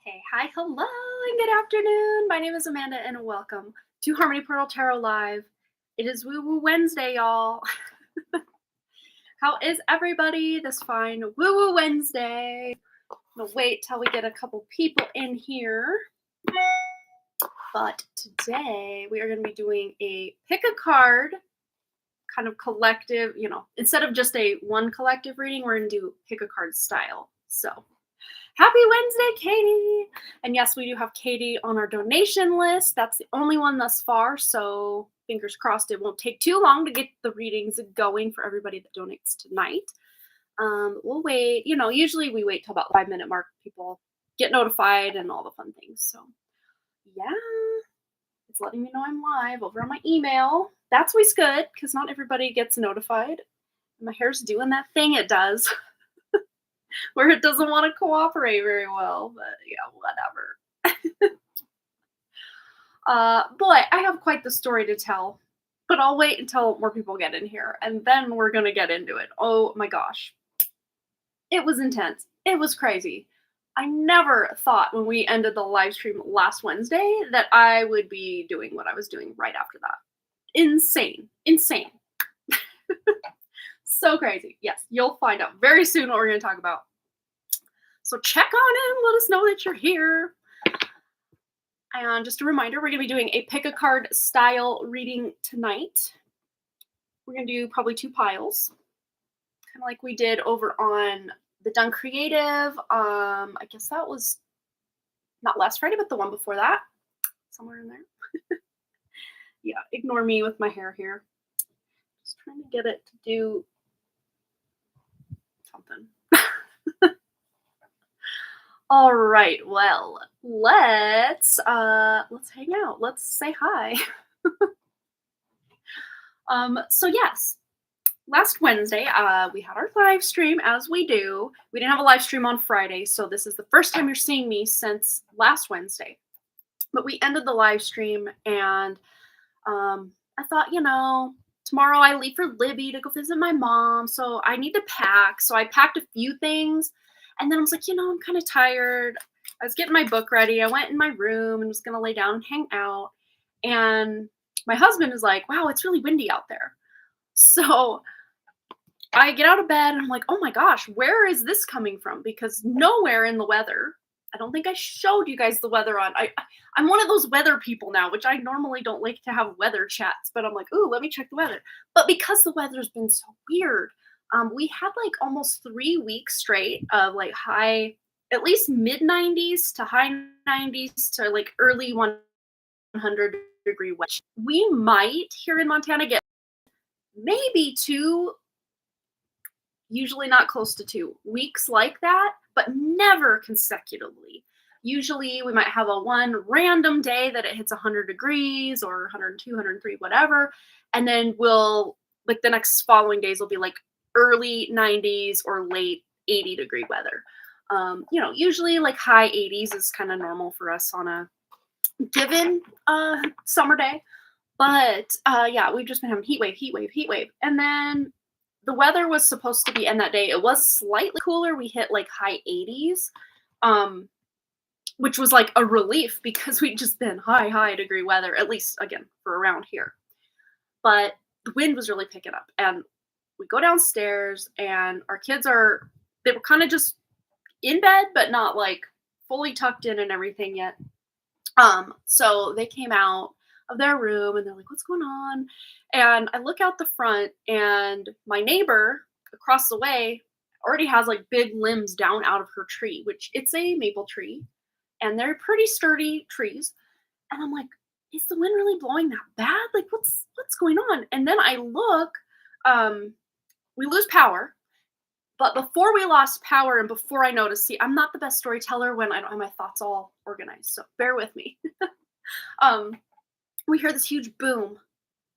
Okay, hi, hello, and good afternoon. My name is Amanda, and welcome to Harmony Portal Tarot Live. It is Woo Woo Wednesday, y'all. How is everybody this fine Woo Woo Wednesday? I'm gonna wait till we get a couple people in here. But today we are going to be doing a pick a card kind of collective, instead of just a one collective reading, we're going to do pick a card style. So happy Wednesday, Katie! And yes, we do have Katie on our donation list. That's the only one thus far, so fingers crossed it won't take too long to get the readings going for everybody that donates tonight. We'll wait. Usually we wait till about 5-minute mark. People get notified and all the fun things. So yeah, it's letting me know I'm live over on my email. That's always good because not everybody gets notified. My hair's doing that thing it does. Where it doesn't want to cooperate very well, but yeah, whatever. Boy, I have quite the story to tell, but I'll wait until more people get in here, and then we're gonna get into it. Oh my gosh. It was intense. It was crazy. I never thought when we ended the live stream last Wednesday that I would be doing what I was doing right after that. Insane. So crazy. Yes, you'll find out very soon what we're going to talk about. So check on in. Let us know that you're here. And just a reminder, we're going to be doing a pick a card style reading tonight. We're going to do probably 2 piles, kind of like we did over on the Done Creative. I guess that was not last Friday, but the one before that, somewhere in there. Yeah, ignore me with my hair here. Just trying to get it to do something. All right, well, let's hang out. Let's say hi. So yes, last Wednesday, we had our live stream, as we do. We didn't have a live stream on Friday, so this is the first time you're seeing me since last Wednesday. But we ended the live stream, and I thought, tomorrow I leave for Libby to go visit my mom, so I need to pack. So I packed a few things, and then I was like, I'm kind of tired. I was getting my book ready. I went in my room and was going to lay down and hang out. And my husband is like, wow, it's really windy out there. So I get out of bed and I'm like, oh my gosh, where is this coming from? Because nowhere in the weather, I don't think I showed you guys the weather on. I'm one of those weather people now, which I normally don't like to have weather chats, but I'm like, ooh, let me check the weather. But because the weather's been so weird, we had like almost 3 weeks straight of like high, at least mid 90s to high 90s to like early 100-degree weather. We might here in Montana get maybe 2, usually not close to 2 weeks like that, but never consecutively. Usually we might have a one random day that it hits 100 degrees or 102, 103, whatever. And then the next following days will be like early 90s or late 80-degree weather. Usually like high 80s is kind of normal for us on a given summer day. But yeah, we've just been having heat wave. And then the weather was supposed to be, and that day it was slightly cooler. We hit like high 80s, which was like a relief because we'd just been high degree weather, at least again for around here. But the wind was really picking up, and we go downstairs and our kids they were kind of just in bed, but not like fully tucked in and everything yet. So they came out of their room and they're like, what's going on? And I look out the front and my neighbor across the way already has like big limbs down out of her tree, which it's a maple tree and they're pretty sturdy trees. And I'm like, is the wind really blowing that bad? Like what's going on? And then I look, we lose power. But before we lost power and before I noticed, see, I'm not the best storyteller when I don't have my thoughts all organized. So bear with me. We hear this huge boom.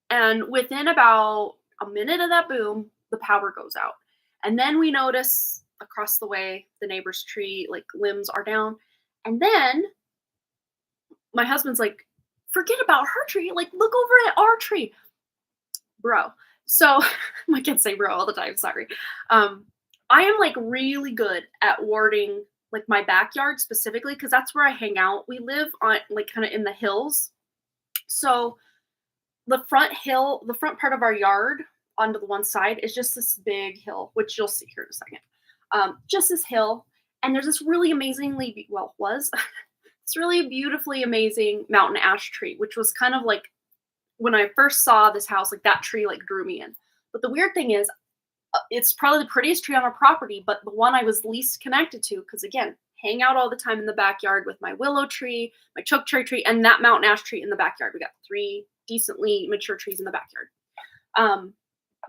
And within about a minute of that boom, the power goes out. And then we notice across the way, the neighbor's tree, like limbs are down. And then my husband's like, forget about her tree. Like, look over at our tree. Bro. So my kids say bro all the time. Sorry. I am like really good at warding like my backyard specifically, because that's where I hang out. We live on like kind of in the hills. So the front part of our yard onto the one side is just this big hill, which you'll see here in a second. Just this hill. And there's this really was this really beautifully amazing mountain ash tree, which was kind of like when I first saw this house, like that tree like drew me in. But the weird thing is, it's probably the prettiest tree on our property, but the one I was least connected to, because again, hang out all the time in the backyard with my willow tree, my choke cherry tree, and that mountain ash tree in the backyard. We got 3 decently mature trees in the backyard.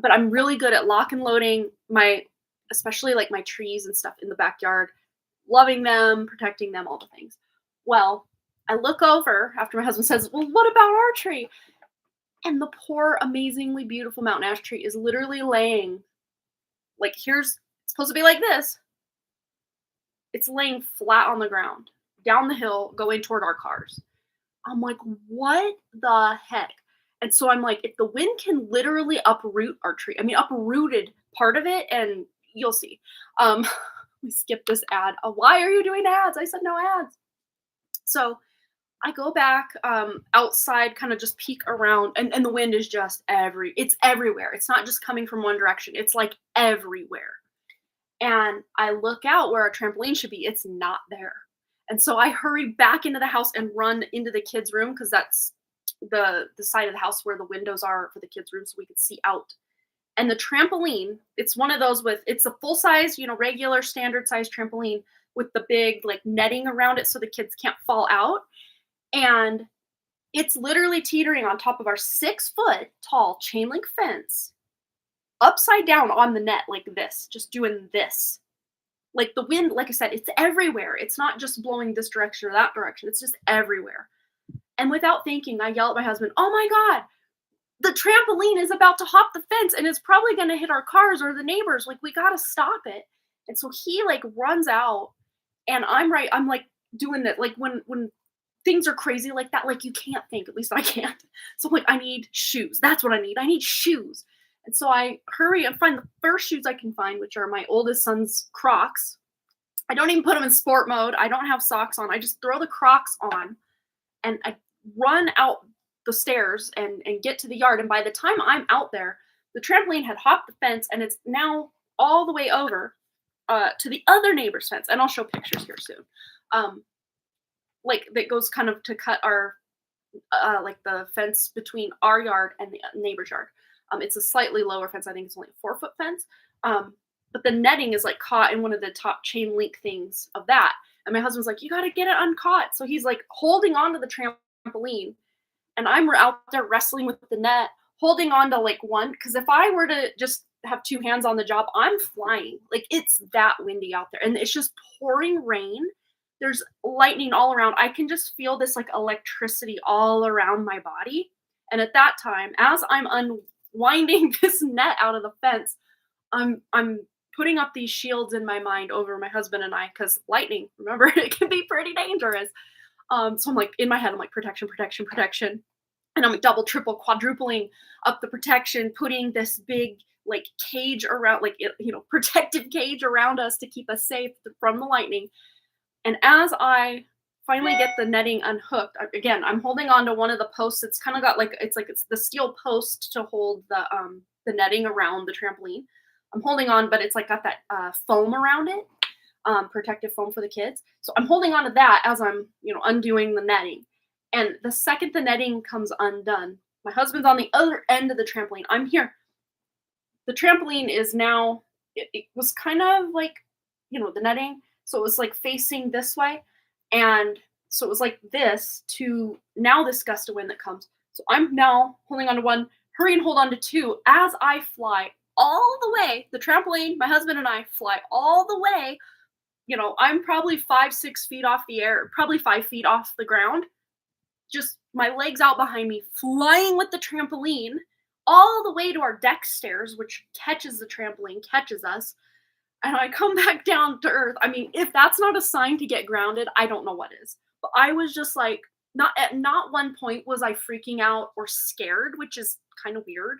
But I'm really good at lock and loading especially like my trees and stuff in the backyard, loving them, protecting them, all the things. Well, I look over after my husband says, well, what about our tree? And the poor, amazingly beautiful mountain ash tree is literally laying, like it's supposed to be like this. It's laying flat on the ground, down the hill, going toward our cars. I'm like, what the heck? And so I'm like, if the wind can literally uproot our tree, uprooted part of it, and you'll see. We skipped this ad. Why are you doing ads? I said no ads. So I go back outside, kind of just peek around, and the wind is just it's everywhere. It's not just coming from one direction. It's like everywhere. And I look out where our trampoline should be. It's not there. And so I hurry back into the house and run into the kids' room, because that's the side of the house where the windows are for the kids' room, so we could see out. And the trampoline, it's one of those it's a full size, regular standard size trampoline with the big like netting around it so the kids can't fall out. And it's literally teetering on top of our 6-foot tall chain link fence, upside down on the net like this, just doing this. Like the wind, like I said, it's everywhere. It's not just blowing this direction or that direction. It's just everywhere. And without thinking, I yell at my husband, oh my God, the trampoline is about to hop the fence and it's probably going to hit our cars or the neighbors. Like, we got to stop it. And so he like runs out, and I'm like doing that. Like when things are crazy like that, like you can't think, at least I can't. So I'm like, I need shoes. That's what I need. I need shoes. And so I hurry and find the first shoes I can find, which are my oldest son's Crocs. I don't even put them in sport mode. I don't have socks on. I just throw the Crocs on and I run out the stairs and get to the yard. And by the time I'm out there, the trampoline had hopped the fence and it's now all the way over to the other neighbor's fence. And I'll show pictures here soon. Like that goes kind of to cut our, like the fence between our yard and the neighbor's yard. It's a slightly lower fence. I think it's only a 4-foot fence. But the netting is like caught in one of the top chain link things of that. And my husband's like, you got to get it uncaught. So he's like holding onto the trampoline, and I'm out there wrestling with the net, holding on to like one. Because if I were to just have 2 hands on the job, I'm flying. Like, it's that windy out there, and it's just pouring rain. There's lightning all around. I can just feel this like electricity all around my body. And at that time, as I'm unwinding this net out of the fence, I'm putting up these shields in my mind over my husband and I, because lightning, remember, it can be pretty dangerous. So I'm like, in my head, I'm like, protection, protection, protection. And I'm like double, triple, quadrupling up the protection, putting this big like cage around, like, protective cage around us to keep us safe from the lightning. And as I finally get the netting unhooked, again, I'm holding on to one of the posts. It's kind of got it's the steel post to hold the netting around the trampoline. I'm holding on, but it's like got that foam around it, protective foam for the kids. So I'm holding on to that as I'm, undoing the netting. And the second the netting comes undone, my husband's on the other end of the trampoline. I'm here. The trampoline is now, it was kind of like, the netting. So it was like facing this way. And so it was like this to now this gust of wind that comes. So I'm now holding on to one, hurry and hold on to 2 as I fly all the way. The trampoline, my husband and I fly all the way. I'm probably 5-6 feet off the air, probably 5 feet off the ground. Just my legs out behind me, flying with the trampoline all the way to our deck stairs, which catches the trampoline, catches us. And I come back down to earth. I mean, if that's not a sign to get grounded, I don't know what is. But I was just like, not one point was I freaking out or scared, which is kind of weird.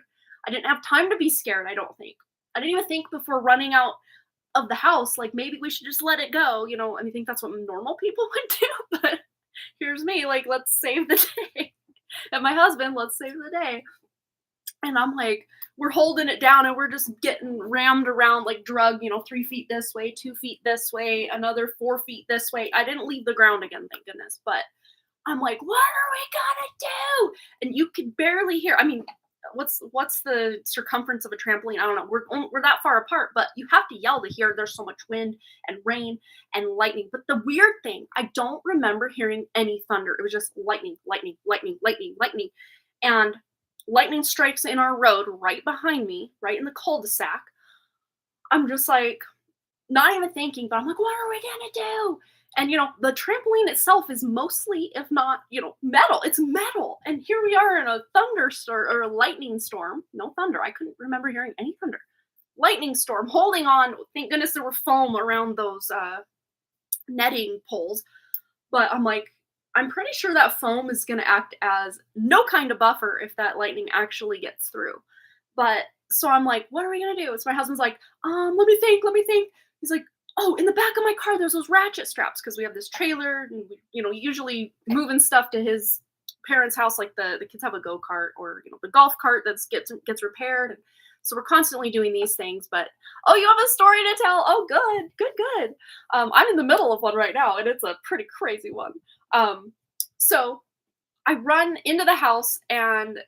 I didn't have time to be scared, I don't think. I didn't even think before running out of the house, like, maybe we should just let it go, you know, and I think that's what normal people would do, but here's me, like, let's save the day. And my husband, let's save the day. And I'm like, we're holding it down and we're just getting rammed around like drug, you know, 3 feet this way, 2 feet this way, another 4 feet this way. I didn't leave the ground again, thank goodness. But I'm like, what are we gonna do? And you could barely hear. I mean, what's the circumference of a trampoline? I don't know. We're that far apart, but you have to yell to hear. There's so much wind and rain and lightning. But the weird thing, I don't remember hearing any thunder. It was just lightning, lightning, lightning, lightning, lightning, and lightning strikes in our road right behind me, right in the cul-de-sac. I'm just like, not even thinking, but I'm like, what are we gonna do? And you know, the trampoline itself is mostly, if not, you know, metal. It's metal. And here we are in a thunderstorm or a lightning storm. No thunder. I couldn't remember hearing any thunder. Lightning storm, holding on. Thank goodness there were foam around those netting poles. But I'm like, I'm pretty sure that foam is going to act as no kind of buffer if that lightning actually gets through. But so I'm like, what are we going to do? So my husband's like, let me think. He's like, oh, in the back of my car, there's those ratchet straps because we have this trailer and we, you know, usually moving stuff to his parents' house, like the kids have a go-kart or, you know, the golf cart that gets repaired. And so we're constantly doing these things, but, oh, you have a story to tell. Oh, good. I'm in the middle of one right now and it's a pretty crazy one. So I run into the house and,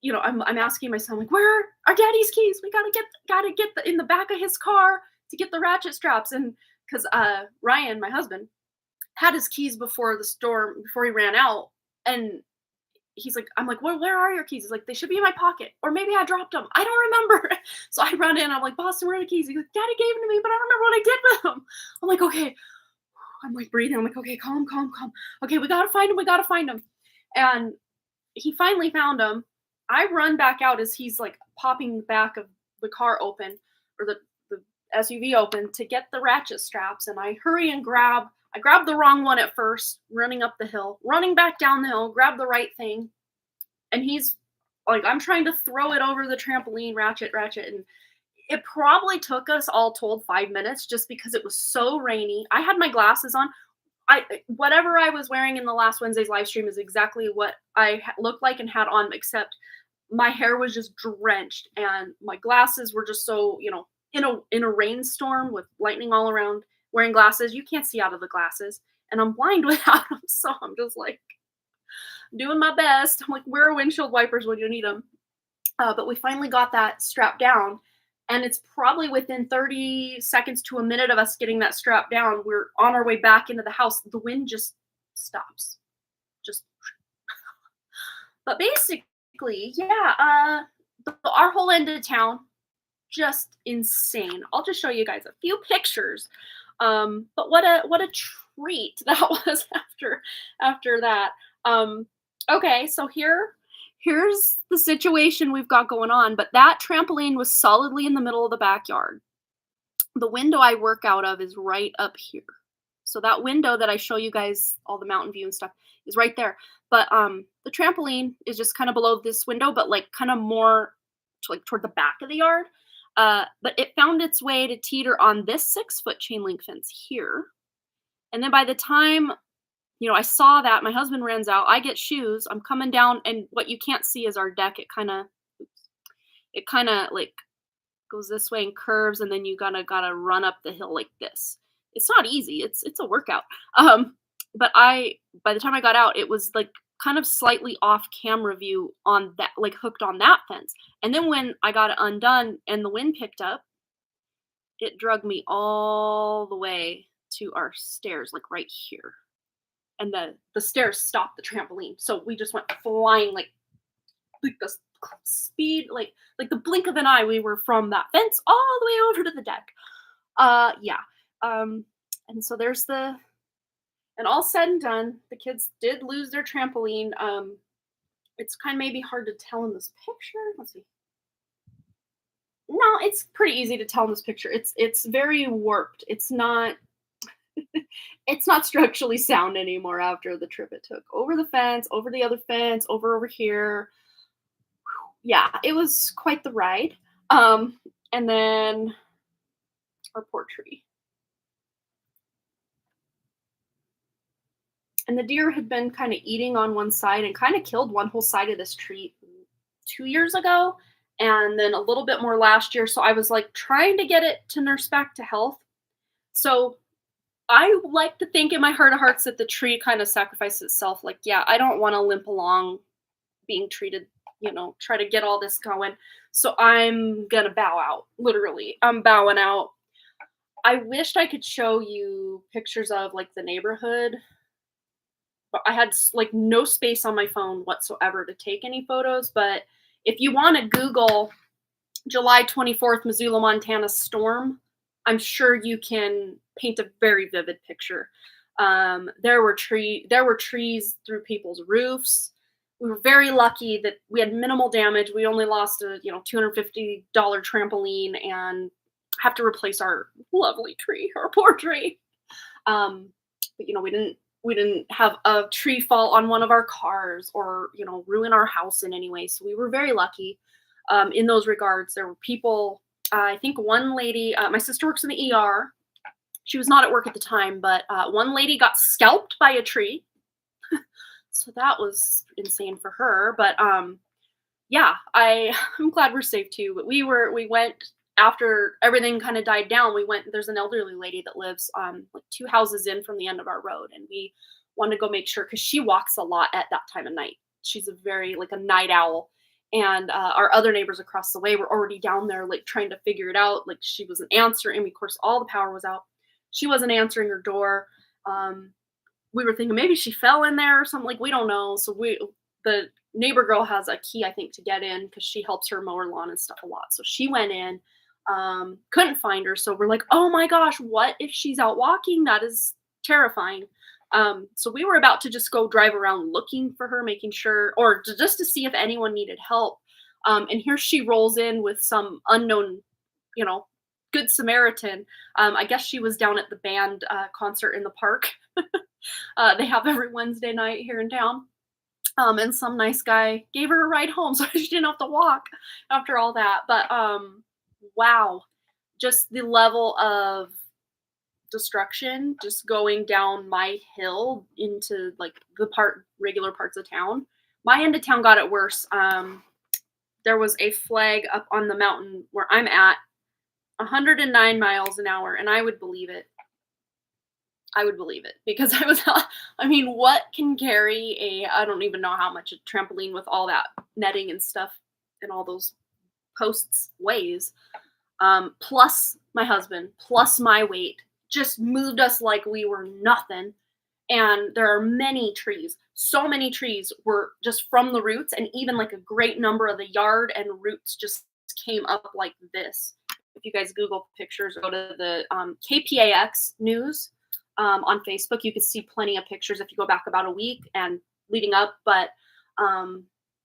you know, I'm asking my son, like, where are daddy's keys? We gotta get in the back of his car to get the ratchet straps. And because Ryan, my husband, had his keys before the storm, before he ran out. And he's like, I'm like, well, where are your keys? He's like, they should be in my pocket. Or maybe I dropped them. I don't remember. So I run in, I'm like, Boston, where are the keys? He's like, daddy gave them to me, but I don't remember what I did with them. I'm like, okay. I'm like breathing. I'm like, okay, calm. Okay, we gotta find him. And he finally found him. I run back out as he's like popping the back of the car open, or the SUV open, to get the ratchet straps. And I hurry and grab the wrong one at first, running up the hill, running back down the hill, grab the right thing. And he's like, I'm trying to throw it over the trampoline, ratchet. And it probably took us all told 5 minutes just because it was so rainy. I had my glasses on. Whatever I was wearing in the last Wednesday's live stream is exactly what I looked like and had on, except my hair was just drenched and my glasses were just so, you know, in a rainstorm with lightning all around, wearing glasses, you can't see out of the glasses, and I'm blind without them. So I'm just like doing my best. I'm like, where are windshield wipers when you need them? But we finally got that strap down. And it's probably within 30 seconds to a minute of us getting that strap down, we're on our way back into the house. The wind just stops. But basically, yeah, our whole end of town, just insane. I'll just show you guys a few pictures. But what a treat that was after that. Okay, so here's the situation we've got going on, but that trampoline was solidly in the middle of the backyard. The window I work out of is right up here. So that window that I show you guys all the mountain view and stuff is right there. But the trampoline is just kind of below this window, but like kind of more toward the back of the yard. But it found its way to teeter on this 6-foot chain link fence here. And then by the time, you know, I saw that, my husband runs out, I get shoes, I'm coming down, and what you can't see is our deck. It kind of like goes this way and curves, and then you gotta run up the hill like this. It's not easy. It's a workout. But by the time I got out, it was like kind of slightly off camera view on that, like hooked on that fence. And then when I got it undone and the wind picked up, it dragged me all the way to our stairs, like right here. And the stairs stopped the trampoline. So we just went flying like the speed, like the blink of an eye. We were from that fence all the way over to the deck. Yeah. And so there's and all said and done, the kids did lose their trampoline. It's kind of maybe hard to tell in this picture. Let's see. No, it's pretty easy to tell in this picture. It's very warped. It's not it's not structurally sound anymore after the trip it took. Over the fence, over the other fence, over here. Yeah, it was quite the ride. And then Our poor tree. And the deer had been kind of eating on one side and kind of killed one whole side of this tree 2 years ago, and then a little bit more last year. So I was like trying to get it to nurse back to health. So I like to think in my heart of hearts that the tree kind of sacrificed itself. Like, yeah, I don't want to limp along being treated, try to get all this going. So I'm gonna bow out. Literally, I'm bowing out. I wished I could show you pictures of like the neighborhood, but I had like no space on my phone whatsoever to take any photos. But if you want to Google July 24th, Missoula, Montana storm, I'm sure you can paint a very vivid picture. There were trees through people's roofs. We were very lucky that we had minimal damage. We only lost a $250 trampoline and have to replace our lovely tree, our poor tree. But we didn't have a tree fall on one of our cars or ruin our house in any way. So we were very lucky in those regards. There were people. I think one lady. My sister works in the ER. She was not at work at the time, but one lady got scalped by a tree. So that was insane for her. But yeah, I'm glad we're safe too. But we went after everything kind of died down. We went. There's an elderly lady that lives like 2 houses in from the end of our road, and we wanted to go make sure because she walks a lot at that time of night. She's a very like a night owl. And our other neighbors across the way were already down there like trying to figure it out. Like she wasn't answering. Of course, all the power was out. She wasn't answering her door. We were thinking maybe she fell in there or something. Like we don't know. So the neighbor girl has a key I think to get in because she helps her mow her lawn and stuff a lot. So she went in. Couldn't find her. So we're like, oh my gosh, what if she's out walking? That is terrifying. So we were about to just go drive around looking for her, making sure, or just to see if anyone needed help. And here she rolls in with some unknown, good Samaritan. I guess she was down at the band concert in the park. They have every Wednesday night here in town. And some nice guy gave her a ride home, so she didn't have to walk after all that. But wow, just the level of destruction just going down my hill into like the regular parts of town. My end of town got it worse. There was a flag up on the mountain where I'm at 109 miles an hour, and I would believe it. Because what can carry I don't even know how much a trampoline with all that netting and stuff and all those posts weighs. Plus my husband, plus my weight, just moved us like we were nothing. And there are many trees. So many trees were just from the roots, and even like a great number of the yard and roots just came up like this. If you guys Google pictures, go to the KPAX news on Facebook, you can see plenty of pictures if you go back about a week and leading up. But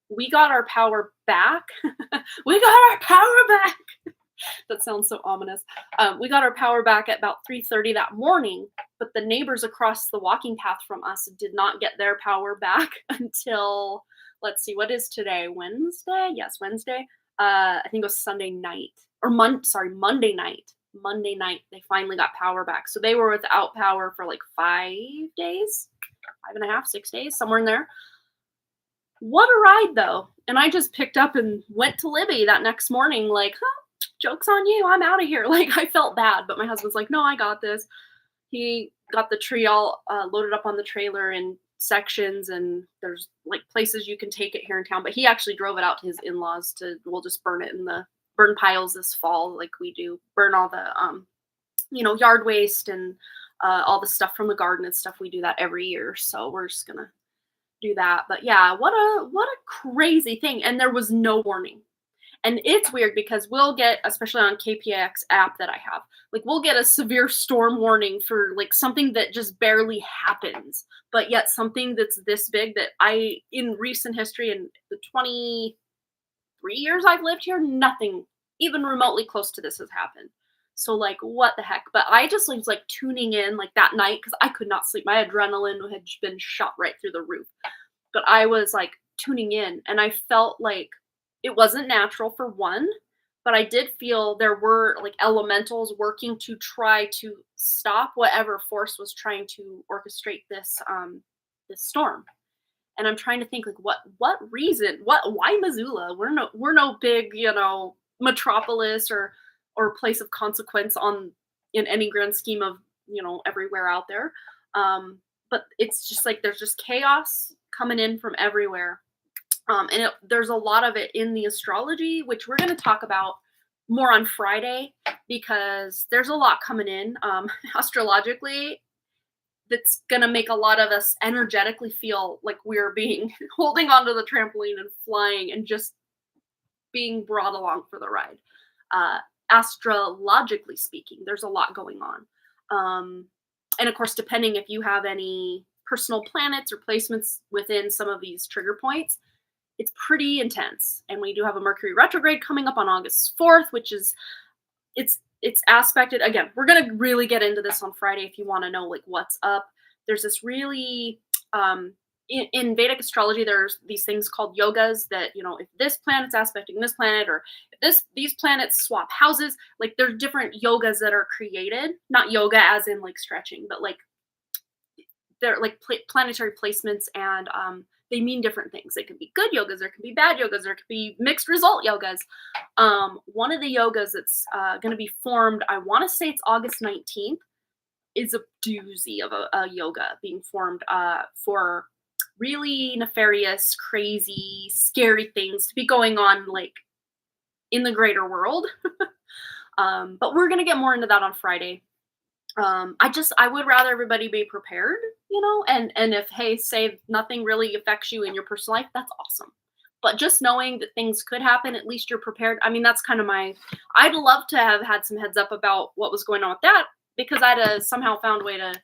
we got our power back. We got our power back. That sounds so ominous. We got our power back at about 3:30 that morning, but the neighbors across the walking path from us did not get their power back until, let's see, what is today? Wednesday? Yes, Wednesday. I think it was Sunday night or Monday night. Monday night, they finally got power back. So they were without power for like 5 days, 5.5, 6 days, somewhere in there. What a ride though. And I just picked up and went to Libby that next morning, like, joke's on you, I'm out of here. Like, I felt bad, but my husband's like, no, I got this. He got the tree all loaded up on the trailer in sections, and there's like places you can take it here in town, but he actually drove it out to his in-laws we'll just burn it in the burn piles this fall, like we do, burn all the yard waste and all the stuff from the garden and stuff. We do that every year, so we're just gonna do that. But yeah, what a crazy thing. And there was no warning. And it's weird because we'll get, especially on KPX app that I have, like we'll get a severe storm warning for like something that just barely happens, but yet something that's this big that in recent history, in the 23 years I've lived here, nothing even remotely close to this has happened. So like, what the heck? But I just was like tuning in like that night because I could not sleep. My adrenaline had been shot right through the roof. But I was like tuning in, and I felt like it wasn't natural for one, but I did feel there were like elementals working to try to stop whatever force was trying to orchestrate this storm. And I'm trying to think like what reason, why Missoula? We're no big, metropolis or place of consequence on in any grand scheme of, everywhere out there. But it's just like there's just chaos coming in from everywhere. There's a lot of it in the astrology, which we're going to talk about more on Friday because there's a lot coming in astrologically that's going to make a lot of us energetically feel like we're being holding onto the trampoline and flying and just being brought along for the ride. Astrologically speaking, there's a lot going on. And of course, depending if you have any personal planets or placements within some of these trigger points, it's pretty intense. And we do have a Mercury retrograde coming up on August 4th, which is it's aspected. Again, we're going to really get into this on Friday if you want to know like what's up. There's this really in Vedic astrology, there's these things called yogas that, if this planet's aspecting this planet, or if these planets swap houses, like there's different yogas that are created. Not yoga as in like stretching, but like they're like planetary placements, and they mean different things. They can be good yogas, there can be bad yogas, there could be mixed result yogas. One of the yogas that's going to be formed, I want to say it's August 19th, is a doozy of a yoga being formed for really nefarious, crazy, scary things to be going on like in the greater world. But we're going to get more into that on Friday. I would rather everybody be prepared, and if, hey, say nothing really affects you in your personal life, that's awesome. But just knowing that things could happen, at least you're prepared. I mean, that's kind of I'd love to have had some heads up about what was going on with that, because I'd have somehow found a way to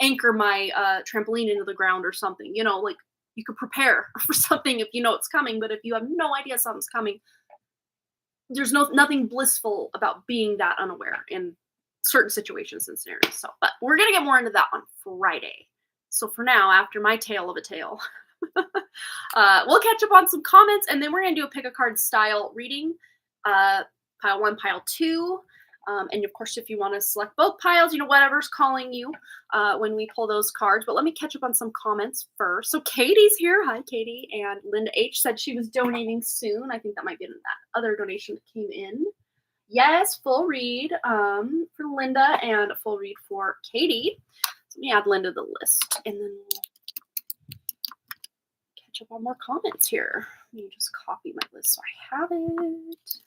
anchor my trampoline into the ground or something, like you could prepare for something if you know it's coming. But if you have no idea something's coming, there's nothing blissful about being that unaware in certain situations and scenarios. So, but we're going to get more into that on Friday. So for now, after my tale of a tale, we'll catch up on some comments, and then we're going to do a pick a card style reading, pile 1, pile 2. And of course, if you want to select both piles, whatever's calling you when we pull those cards. But let me catch up on some comments first. So Katie's here. Hi, Katie. And Linda H said she was donating soon. I think that might be that other donation that came in. Yes, full read for Linda and a full read for Katie. So let me add Linda to the list, and then we'll catch up on more comments here. Let me just copy my list so I have it.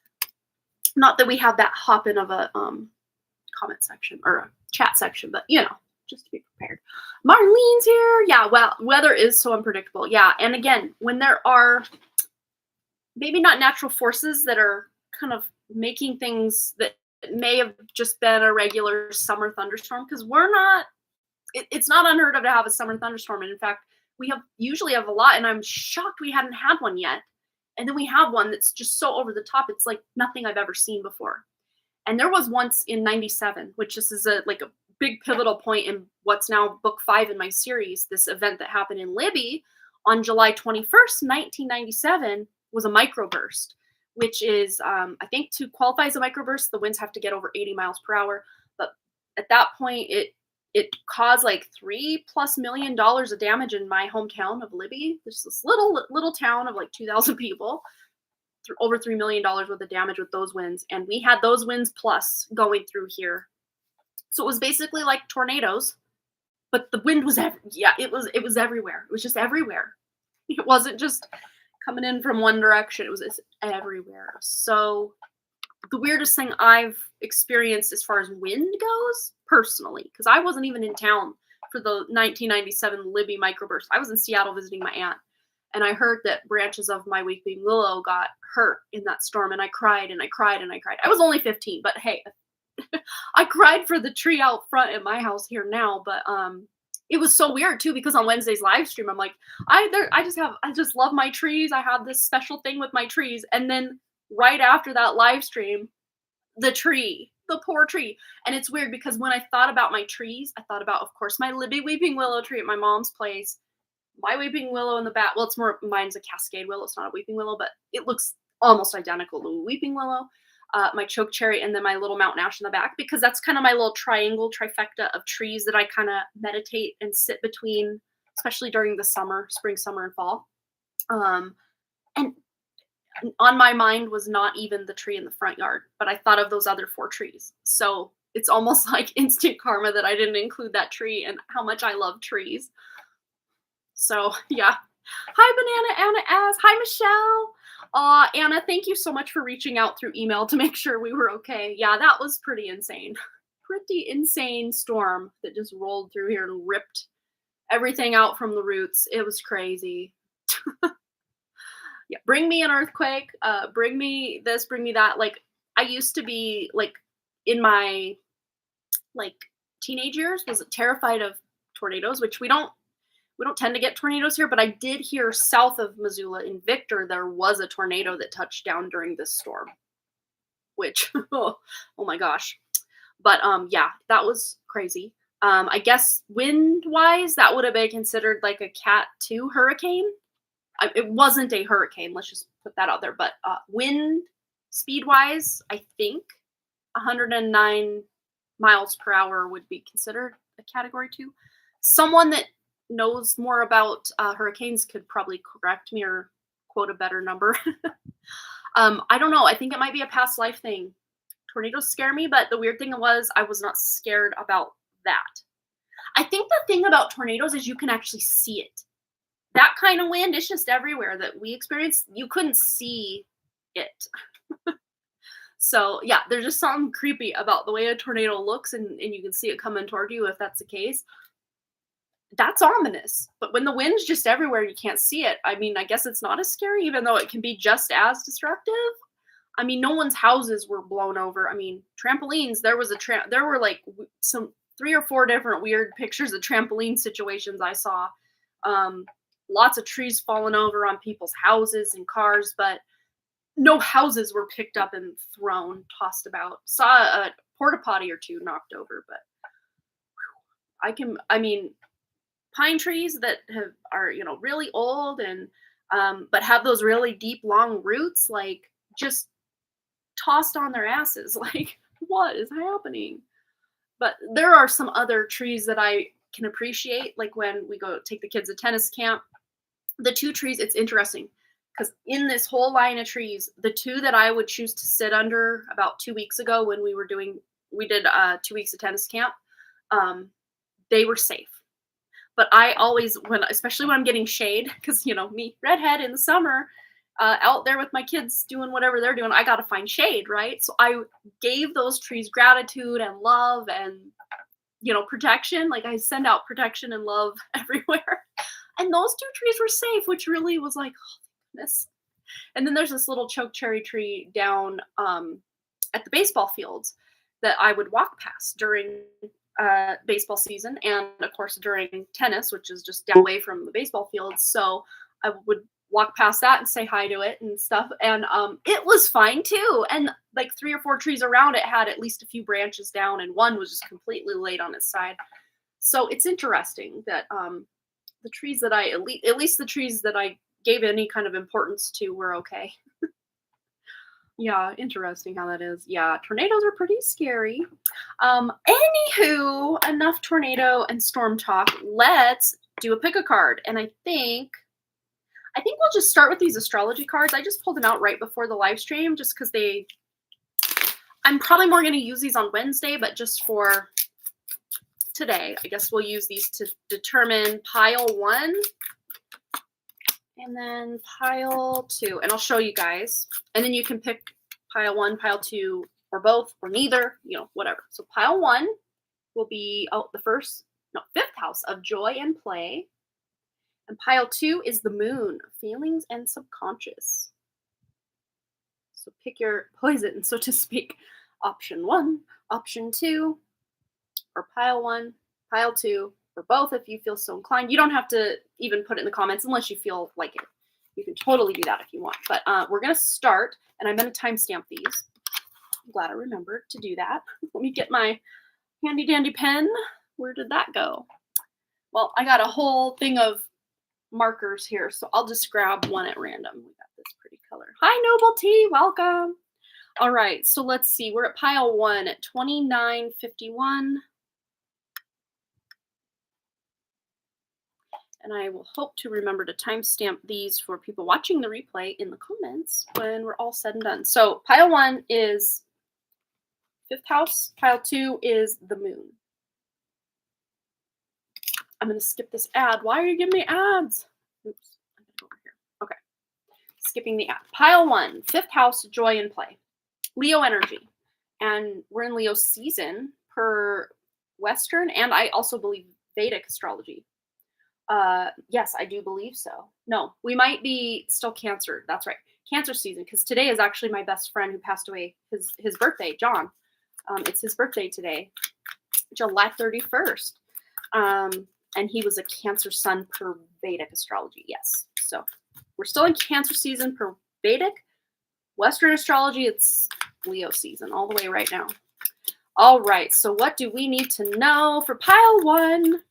Not that we have that hopping of a comment section or a chat section, but just to be prepared. Marlene's here. Yeah, well, weather is so unpredictable. Yeah, and again, when there are maybe not natural forces that are kind of making things that may have just been a regular summer thunderstorm, because it's not unheard of to have a summer thunderstorm. And in fact, we usually have a lot, and I'm shocked we hadn't had one yet. And then we have one that's just so over the top. It's like nothing I've ever seen before. And there was once in 97, which this is a big pivotal point in what's now book 5 in my series. This event that happened in Libby on July 21st, 1997 was a microburst, which is, I think to qualify as a microburst, the winds have to get over 80 miles per hour. But at that point, it caused like $3+ million of damage in my hometown of Libby. There's this little town of like 2,000 people, over $3 million worth of damage with those winds. And we had those winds plus going through here. So it was basically like tornadoes, but the wind was, it was everywhere. It was just everywhere. It wasn't just coming in from one direction. It was just everywhere. So the weirdest thing I've experienced as far as wind goes, personally, because I wasn't even in town for the 1997 Libby microburst. I was in Seattle visiting my aunt, and I heard that branches of my weeping willow got hurt in that storm, and I cried and I cried and I cried. I was only 15, but hey, I cried for the tree out front at my house here now. But it was so weird too, because on Wednesday's live stream, I'm like, I just love my trees. I have this special thing with my trees, and then right after that live stream, the poor tree. And it's weird because when I thought about my trees, I thought about, of course, my Libby weeping willow tree at my mom's place, my weeping willow in the back. Well, mine's a cascade willow. It's not a weeping willow, but it looks almost identical to a weeping willow. my choke cherry, and then my little mountain ash in the back, because that's kind of my little triangle trifecta of trees that I kind of meditate and sit between, especially during the summer, spring, summer, and fall. And on my mind was not even the tree in the front yard, but I thought of those other 4 trees. So it's almost like instant karma that I didn't include that tree and how much I love trees. So yeah. Hi, Banana Anna S. Hi, Michelle. Anna, thank you so much for reaching out through email to make sure we were okay. Yeah, that was pretty insane. Pretty insane storm that just rolled through here and ripped everything out from the roots. It was crazy. Yeah, bring me an earthquake. Bring me this, bring me that. Like, I used to be, like, in my, like, teenage years, was terrified of tornadoes, which we don't tend to get tornadoes here, but I did hear south of Missoula in Victor, there was a tornado that touched down during this storm, which, oh my gosh. But yeah, that was crazy. I guess wind-wise, that would have been considered like a Cat 2 hurricane. It wasn't a hurricane, let's just put that out there. But wind speed-wise, I think 109 miles per hour would be considered a Category 2. Someone that knows more about hurricanes could probably correct me or quote a better number. I don't know. I think it might be a past life thing. Tornadoes scare me, but the weird thing was I was not scared about that. I think the thing about tornadoes is you can actually see it. That kind of wind is just everywhere that we experience. You couldn't see it. So yeah, there's just something creepy about the way a tornado looks, and you can see it coming toward you if that's the case. That's ominous. But when the wind's just everywhere and you can't see it, I mean, I guess it's not as scary, even though it can be just as destructive. I mean, no one's houses were blown over. I mean, trampolines, there were like some 3 or 4 different weird pictures of trampoline situations I saw. Lots of trees falling over on people's houses and cars, but no houses were picked up and thrown, tossed about. Saw a porta potty or 2 knocked over, but I mean, pine trees that are really old and but have those really deep long roots, like, just tossed on their asses. Like, what is happening? But there are some other trees that I can appreciate, like when we go take the kids to tennis camp. The 2 trees, it's interesting because in this whole line of trees, the 2 that I would choose to sit under about 2 weeks ago when we did 2 weeks of tennis camp, they were safe. But I always, especially when I'm getting shade, because me, redhead in the summer, out there with my kids doing whatever they're doing, I got to find shade, right? So I gave those trees gratitude and love and protection. Like, I send out protection and love everywhere. And those 2 trees were safe, which really was like, oh, goodness. And then there's this little choke cherry tree down at the baseball fields that I would walk past during baseball season, and of course during tennis, which is just down away from the baseball fields. So I would walk past that and say hi to it and stuff. And it was fine too. And like 3 or 4 trees around it had at least a few branches down, and one was just completely laid on its side. So it's interesting that the trees that at least the trees that I gave any kind of importance to were okay. Yeah, interesting how that is. Yeah, tornadoes are pretty scary. Anywho, enough tornado and storm talk. Let's do a pick a card. And I think we'll just start with these astrology cards. I just pulled them out right before the live stream just because I'm probably more going to use these on Wednesday, but just for today, I guess we'll use these to determine pile 1 and then pile 2. And I'll show you guys. And then you can pick pile 1, pile 2, or both, or neither, whatever. So pile 1 will be the 5th house of joy and play. And pile 2 is the moon, feelings and subconscious. So pick your poison, so to speak. Option 1, option 2, or pile 1, pile 2, or both if you feel so inclined. You don't have to even put it in the comments unless you feel like it. You can totally do that if you want. But we're going to start, and I'm going to timestamp these. I'm glad I remembered to do that. Let me get my handy dandy pen. Where did that go? Well, I got a whole thing of markers here, so I'll just grab one at random. We got this pretty color. Hi, Noble T. Welcome. All right, so let's see. We're at pile 1 at 2951. And I will hope to remember to timestamp these for people watching the replay in the comments when we're all said and done. So pile 1 is 5th house. Pile 2 is the moon. I'm going to skip this ad. Why are you giving me ads? Oops. I'm going to go over here. Okay. Skipping the ad. Pile 1, 5th house, joy and play. Leo energy. And we're in Leo season per Western, and I also believe Vedic astrology. Yes, I do believe so. No, we might be still Cancer. That's right. Cancer season, because today is actually my best friend who passed away, his birthday, John. It's his birthday today, July 31st. And he was a Cancer sun per Vedic astrology. Yes. So we're still in Cancer season per Vedic. Western astrology, it's Leo season all the way right now. All right. So what do we need to know for pile 1?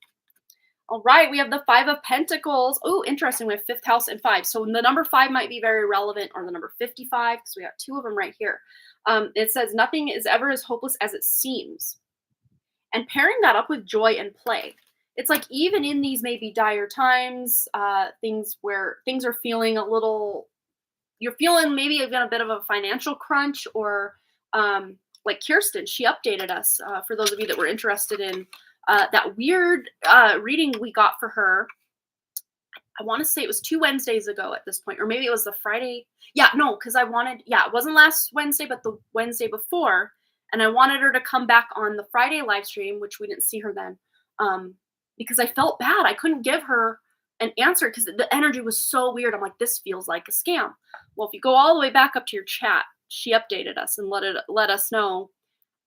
All right, we have the 5 of Pentacles. Oh, interesting. We have 5th house and 5. So the number 5 might be very relevant, or the number 55, because we got 2 of them right here. It says, nothing is ever as hopeless as it seems. And pairing that up with joy and play. It's like even in these maybe dire times, things where things are feeling a little, you're feeling maybe even a bit of a financial crunch, or like Kirsten, she updated us, for those of you that were interested in that weird reading we got for her. I want to say it was 2 Wednesdays ago at this point, or maybe it was the Friday. Yeah, no, because it wasn't last Wednesday, but the Wednesday before. And I wanted her to come back on the Friday live stream, which we didn't see her then, because I felt bad. I couldn't give her an answer because the energy was so weird. I'm like, this feels like a scam. Well, if you go all the way back up to your chat, she updated us and let us know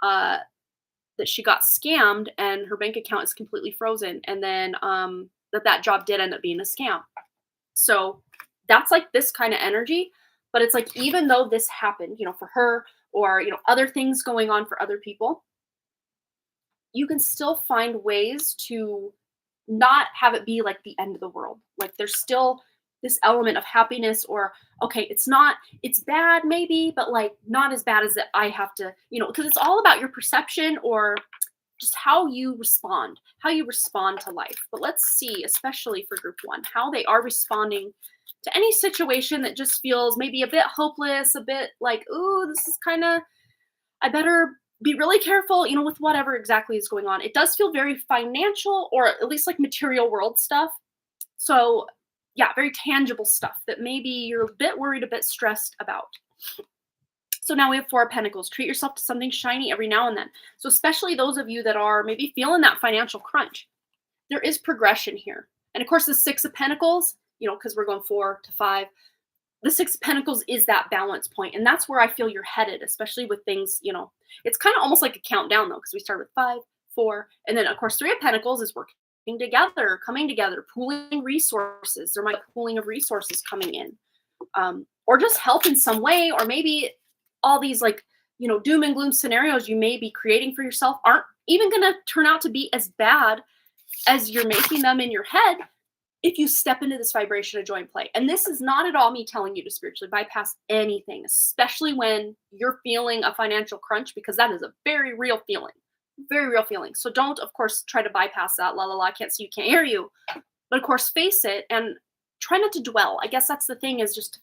that she got scammed and her bank account is completely frozen, and then that job did end up being a scam. So that's like this kind of energy, but it's like, even though this happened, for her, or other things going on for other people, you can still find ways to not have it be like the end of the world. Like there's still this element of happiness, or okay, it's bad maybe, but like not as bad as that I have to, because it's all about your perception, or just how you respond to life. But let's see, especially for group 1, how they are responding to any situation that just feels maybe a bit hopeless, a bit like, ooh, this is kind of, I better be really careful, with whatever exactly is going on. It does feel very financial, or at least like material world stuff. So yeah, very tangible stuff that maybe you're a bit worried, a bit stressed about. So now we have 4 of Pentacles. Treat yourself to something shiny every now and then. So especially those of you that are maybe feeling that financial crunch, there is progression here. And of course, the 6 of Pentacles, because we're going 4 to 5, the 6 of Pentacles is that balance point. And that's where I feel you're headed, especially with things, it's kind of almost like a countdown though, because we start with 5, 4, and then of course 3 of Pentacles is working together, coming together, pooling resources. There might be a pooling of resources coming in, or just help in some way, or maybe all these like, doom and gloom scenarios you may be creating for yourself aren't even going to turn out to be as bad as you're making them in your head if you step into this vibration of joy and play. And this is not at all me telling you to spiritually bypass anything, especially when you're feeling a financial crunch, because that is a very real feeling. Very real feeling. So don't, of course, try to bypass that. La la la, I can't see you, can't hear you. But of course, face it and try not to dwell. I guess that's the thing, is just,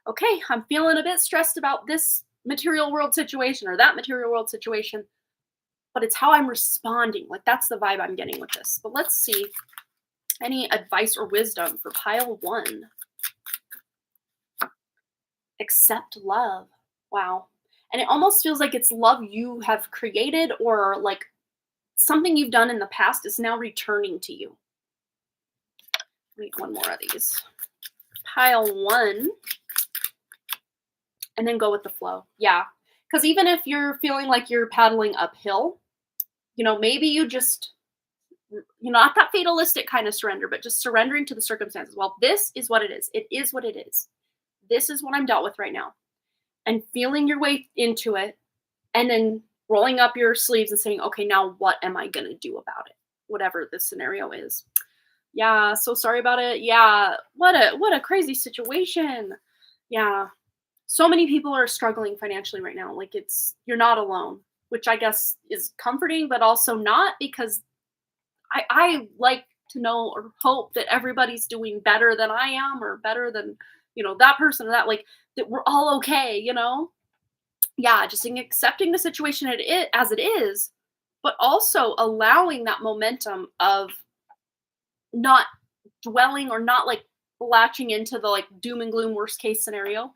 okay, I'm feeling a bit stressed about this material world situation or that material world situation, but it's how I'm responding. Like that's the vibe I'm getting with this. But let's see any advice or wisdom for pile 1. Accept love. Wow. And it almost feels like it's love you have created, or like something you've done in the past is now returning to you. Read one more of these. Pile 1. And then go with the flow. Yeah. Because even if you're feeling like you're paddling uphill, maybe you just, not that fatalistic kind of surrender, but just surrendering to the circumstances. Well, this is what it is. It is what it is. This is what I'm dealt with right now. And feeling your way into it, and then rolling up your sleeves and saying, okay, now what am I going to do about it? Whatever the scenario is. Yeah, so sorry about it. Yeah, what a crazy situation. Yeah. So many people are struggling financially right now. Like you're not alone, which I guess is comforting, but also not, because I like to know or hope that everybody's doing better than I am, or better than, that person or that, like, that we're all okay, Yeah, just in accepting the situation as it is, but also allowing that momentum of not dwelling, or not like latching into the like doom and gloom worst case scenario,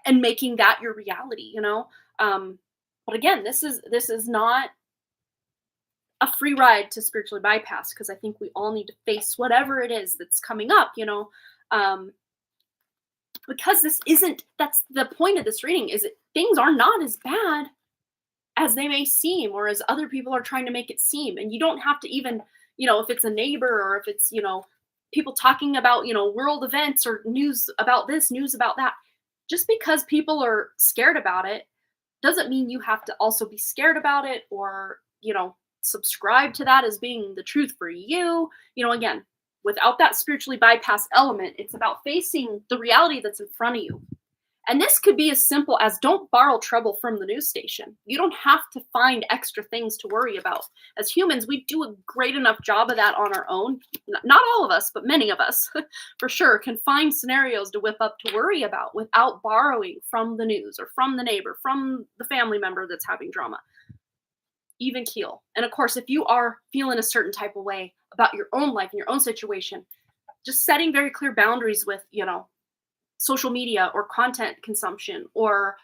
and making that your reality. Um, but again, this is not a free ride to spiritually bypass, because I think we all need to face whatever it is that's coming up. Um, because that's the point of this reading, is that things are not as bad as they may seem, or as other people are trying to make it seem. And you don't have to even, if it's a neighbor, or if it's, people talking about, world events, or news about this, news about that. Just because people are scared about it doesn't mean you have to also be scared about it, or, subscribe to that as being the truth for you. Again, without that spiritually bypass element, it's about facing the reality that's in front of you. And this could be as simple as, don't borrow trouble from the news station. You don't have to find extra things to worry about. As humans, we do a great enough job of that on our own. Not all of us, but many of us, for sure, can find scenarios to whip up to worry about without borrowing from the news, or from the neighbor, from the family member that's having drama. Even keel. And of course, if you are feeling a certain type of way about your own life and your own situation, just setting very clear boundaries with, social media or content consumption, or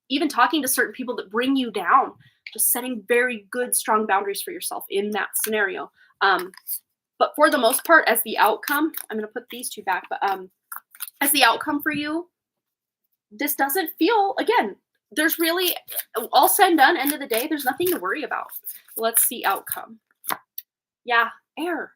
even talking to certain people that bring you down, just setting very good, strong boundaries for yourself in that scenario. But for the most part, as the outcome, I'm going to put these two back, but as the outcome for you, this doesn't feel, again, there's really, all said and done, end of the day, there's nothing to worry about. Let's see outcome. Yeah, air.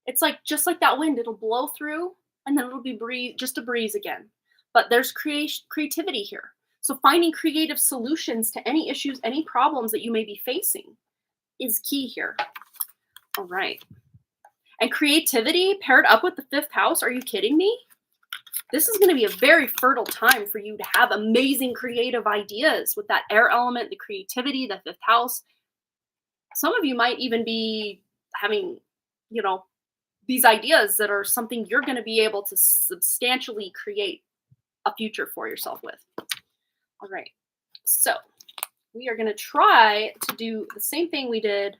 It's like, just like that wind, it'll blow through, and then it'll be just a breeze again. But there's creativity here. So finding creative solutions to any issues, any problems that you may be facing is key here. All right. And creativity paired up with the 5th house, are you kidding me? This is going to be a very fertile time for you to have amazing creative ideas with that air element, the creativity, the 5th house. Some of you might even be having, these ideas that are something you're going to be able to substantially create a future for yourself with. All right. So we are going to try to do the same thing we did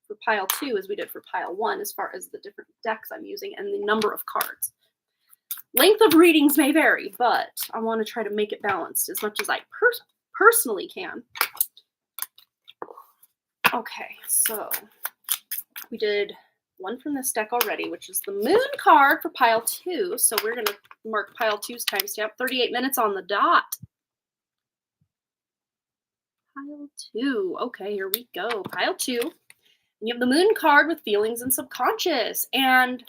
for pile 2 as we did for pile 1, as far as the different decks I'm using and the number of cards. Length of readings may vary, but I want to try to make it balanced as much as I personally can. Okay, so we did one from this deck already, which is the Moon card for pile 2. So we're going to mark pile 2's timestamp, 38 minutes on the dot. Pile 2. Okay, here we go. Pile 2. And you have the Moon card with feelings and subconscious. And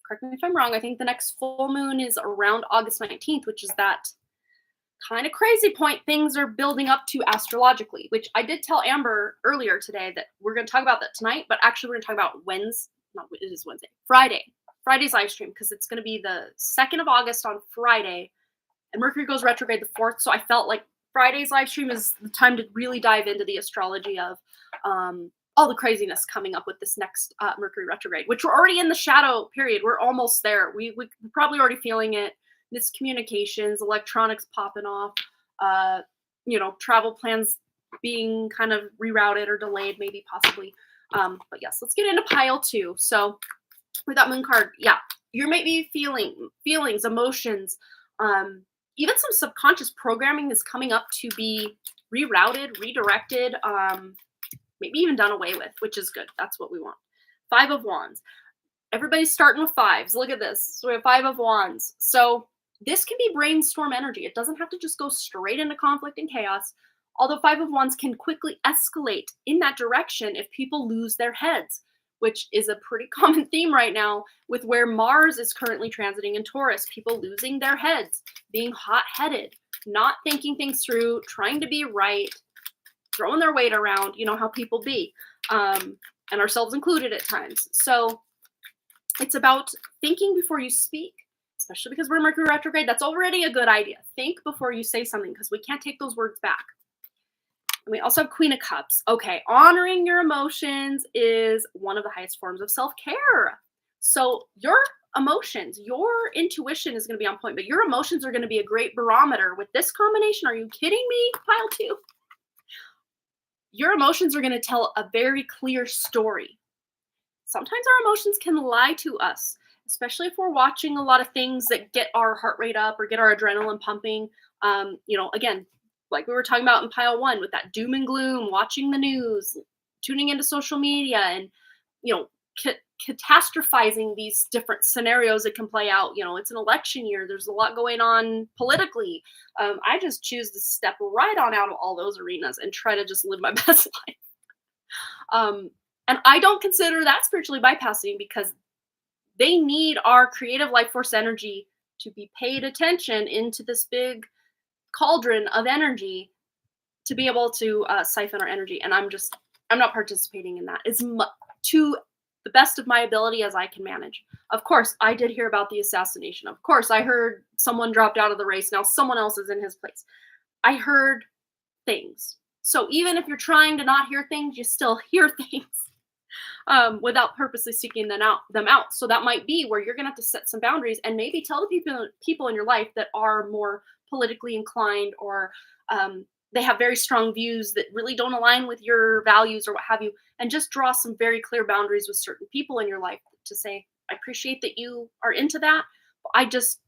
correct me if I'm wrong, I think the next full moon is around August 19th, which is that kind of crazy point things are building up to astrologically, which I did tell Amber earlier today that we're going to talk about that tonight, but actually we're going to talk about Friday's live stream, because it's going to be the 2nd of August on Friday, and Mercury goes retrograde the 4th, so I felt like Friday's live stream is the time to really dive into the astrology of all the craziness coming up with this next Mercury retrograde, which we're already in the shadow period. We're almost there. We're probably already feeling it. Miscommunications, electronics popping off, travel plans being kind of rerouted or delayed, maybe, possibly. But yes, let's get into pile 2. So with that Moon card, yeah, you may be feelings, emotions, even some subconscious programming is coming up to be rerouted, redirected, maybe even done away with, which is good. That's what we want. 5 of Wands. Everybody's starting with 5s. Look at this. So we have 5 of Wands. So this can be brainstorm energy. It doesn't have to just go straight into conflict and chaos. Although 5 of Wands can quickly escalate in that direction if people lose their heads, which is a pretty common theme right now with where Mars is currently transiting in Taurus. People losing their heads, being hot-headed, not thinking things through, trying to be right, throwing their weight around, how people be, and ourselves included at times. So it's about thinking before you speak. It's especially because we're Mercury retrograde, that's already a good idea. Think before you say something because we can't take those words back. And we also have Queen of Cups. Okay, honoring your emotions is one of the highest forms of self-care. So your emotions, your intuition is going to be on point, but your emotions are going to be a great barometer. With this combination, are you kidding me, pile 2? Your emotions are going to tell a very clear story. Sometimes our emotions can lie to us, especially if we're watching a lot of things that get our heart rate up or get our adrenaline pumping. Again, like we were talking about in pile 1 with that doom and gloom, watching the news, tuning into social media, and catastrophizing these different scenarios that can play out. It's an election year. There's a lot going on politically. I just choose to step right on out of all those arenas and try to just live my best life. And I don't consider that spiritually bypassing because they need our creative life force energy to be paid attention into this big cauldron of energy to be able to siphon our energy. And I'm not participating in that to the best of my ability as I can manage. Of course, I did hear about the assassination. Of course, I heard someone dropped out of the race. Now someone else is in his place. I heard things. So even if you're trying to not hear things, you still hear things. Without purposely seeking them out. So that might be where you're going to have to set some boundaries and maybe tell the people in your life that are more politically inclined or they have very strong views that really don't align with your values or what have you, and just draw some very clear boundaries with certain people in your life to say, I appreciate that you are into that, but I just,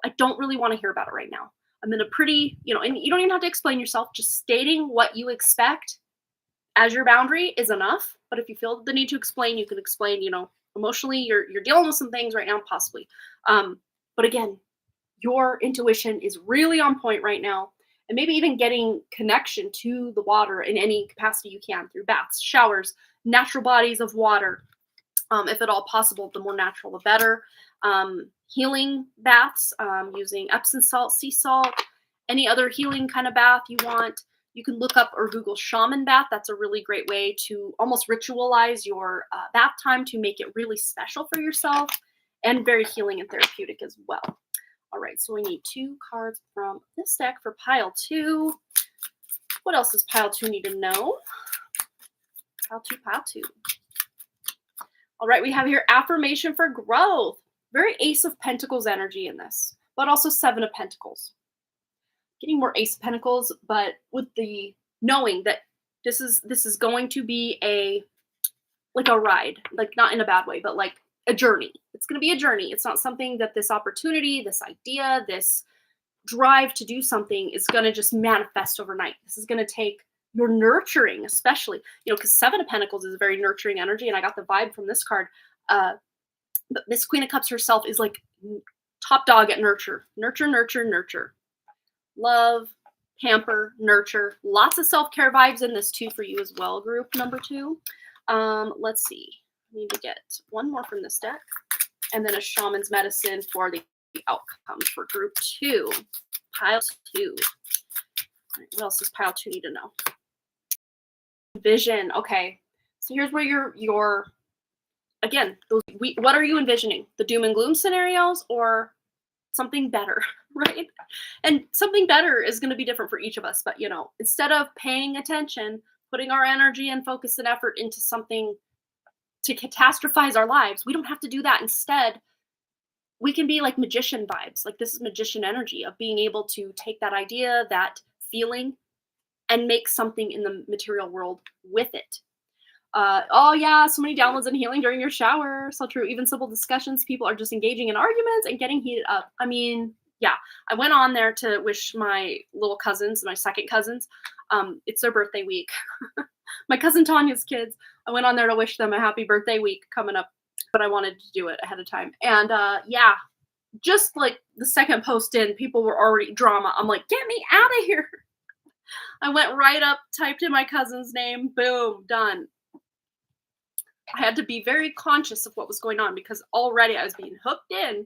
I don't really want to hear about it right now. I'm in a pretty, and you don't even have to explain yourself, just stating what you expect as your boundary is enough. But if you feel the need to explain, you can explain, emotionally, you're dealing with some things right now, possibly. But again, your intuition is really on point right now. And maybe even getting connection to the water in any capacity you can through baths, showers, natural bodies of water. If at all possible, the more natural, the better. Healing baths using Epsom salt, sea salt, any other healing kind of bath you want. You can look up or Google shaman bath. That's a really great way to almost ritualize your bath time to make it really special for yourself and very healing and therapeutic as well. All right, so we need 2 cards from this deck for pile 2. What else does pile 2 need to know? Pile 2. All right, we have here affirmation for growth. Very Ace of Pentacles energy in this, but also 7 of Pentacles. Getting more Ace of Pentacles, but with the knowing that this is going to be a ride, like not in a bad way, but like a journey. It's going to be a journey. It's not something that this opportunity, this idea, this drive to do something is going to just manifest overnight. This is going to take your nurturing, especially, because 7 of Pentacles is a very nurturing energy. And I got the vibe from this card. But Miss Queen of Cups herself is like top dog at nurture. Love, pamper, nurture. Lots of self-care vibes in this too for you as well, group number 2. Let's see. I need to get one more from this deck. And then a shaman's medicine for the outcomes for group 2. Pile 2. All right, what else does pile 2 need to know? Vision. Okay. So here's where your again, what are you envisioning? The doom and gloom scenarios or something better, right? And something better is going to be different for each of us. But, instead of paying attention, putting our energy and focus and effort into something to catastrophize our lives, we don't have to do that. Instead, we can be like magician vibes. Like this is magician energy of being able to take that idea, that feeling, and make something in the material world with it. Oh yeah, so many downloads and healing during your shower. So true. Even simple discussions, people are just engaging in arguments and getting heated up. I mean, yeah, I went on there to wish my little cousins, my second cousins, it's their birthday week. My cousin Tanya's kids, I went on there to wish them a happy birthday week coming up, but I wanted to do it ahead of time. And yeah, just like the second post in, people were already drama. I'm like, get me out of here. I went right up, typed in my cousin's name, boom, done. I had to be very conscious of what was going on because already I was being hooked in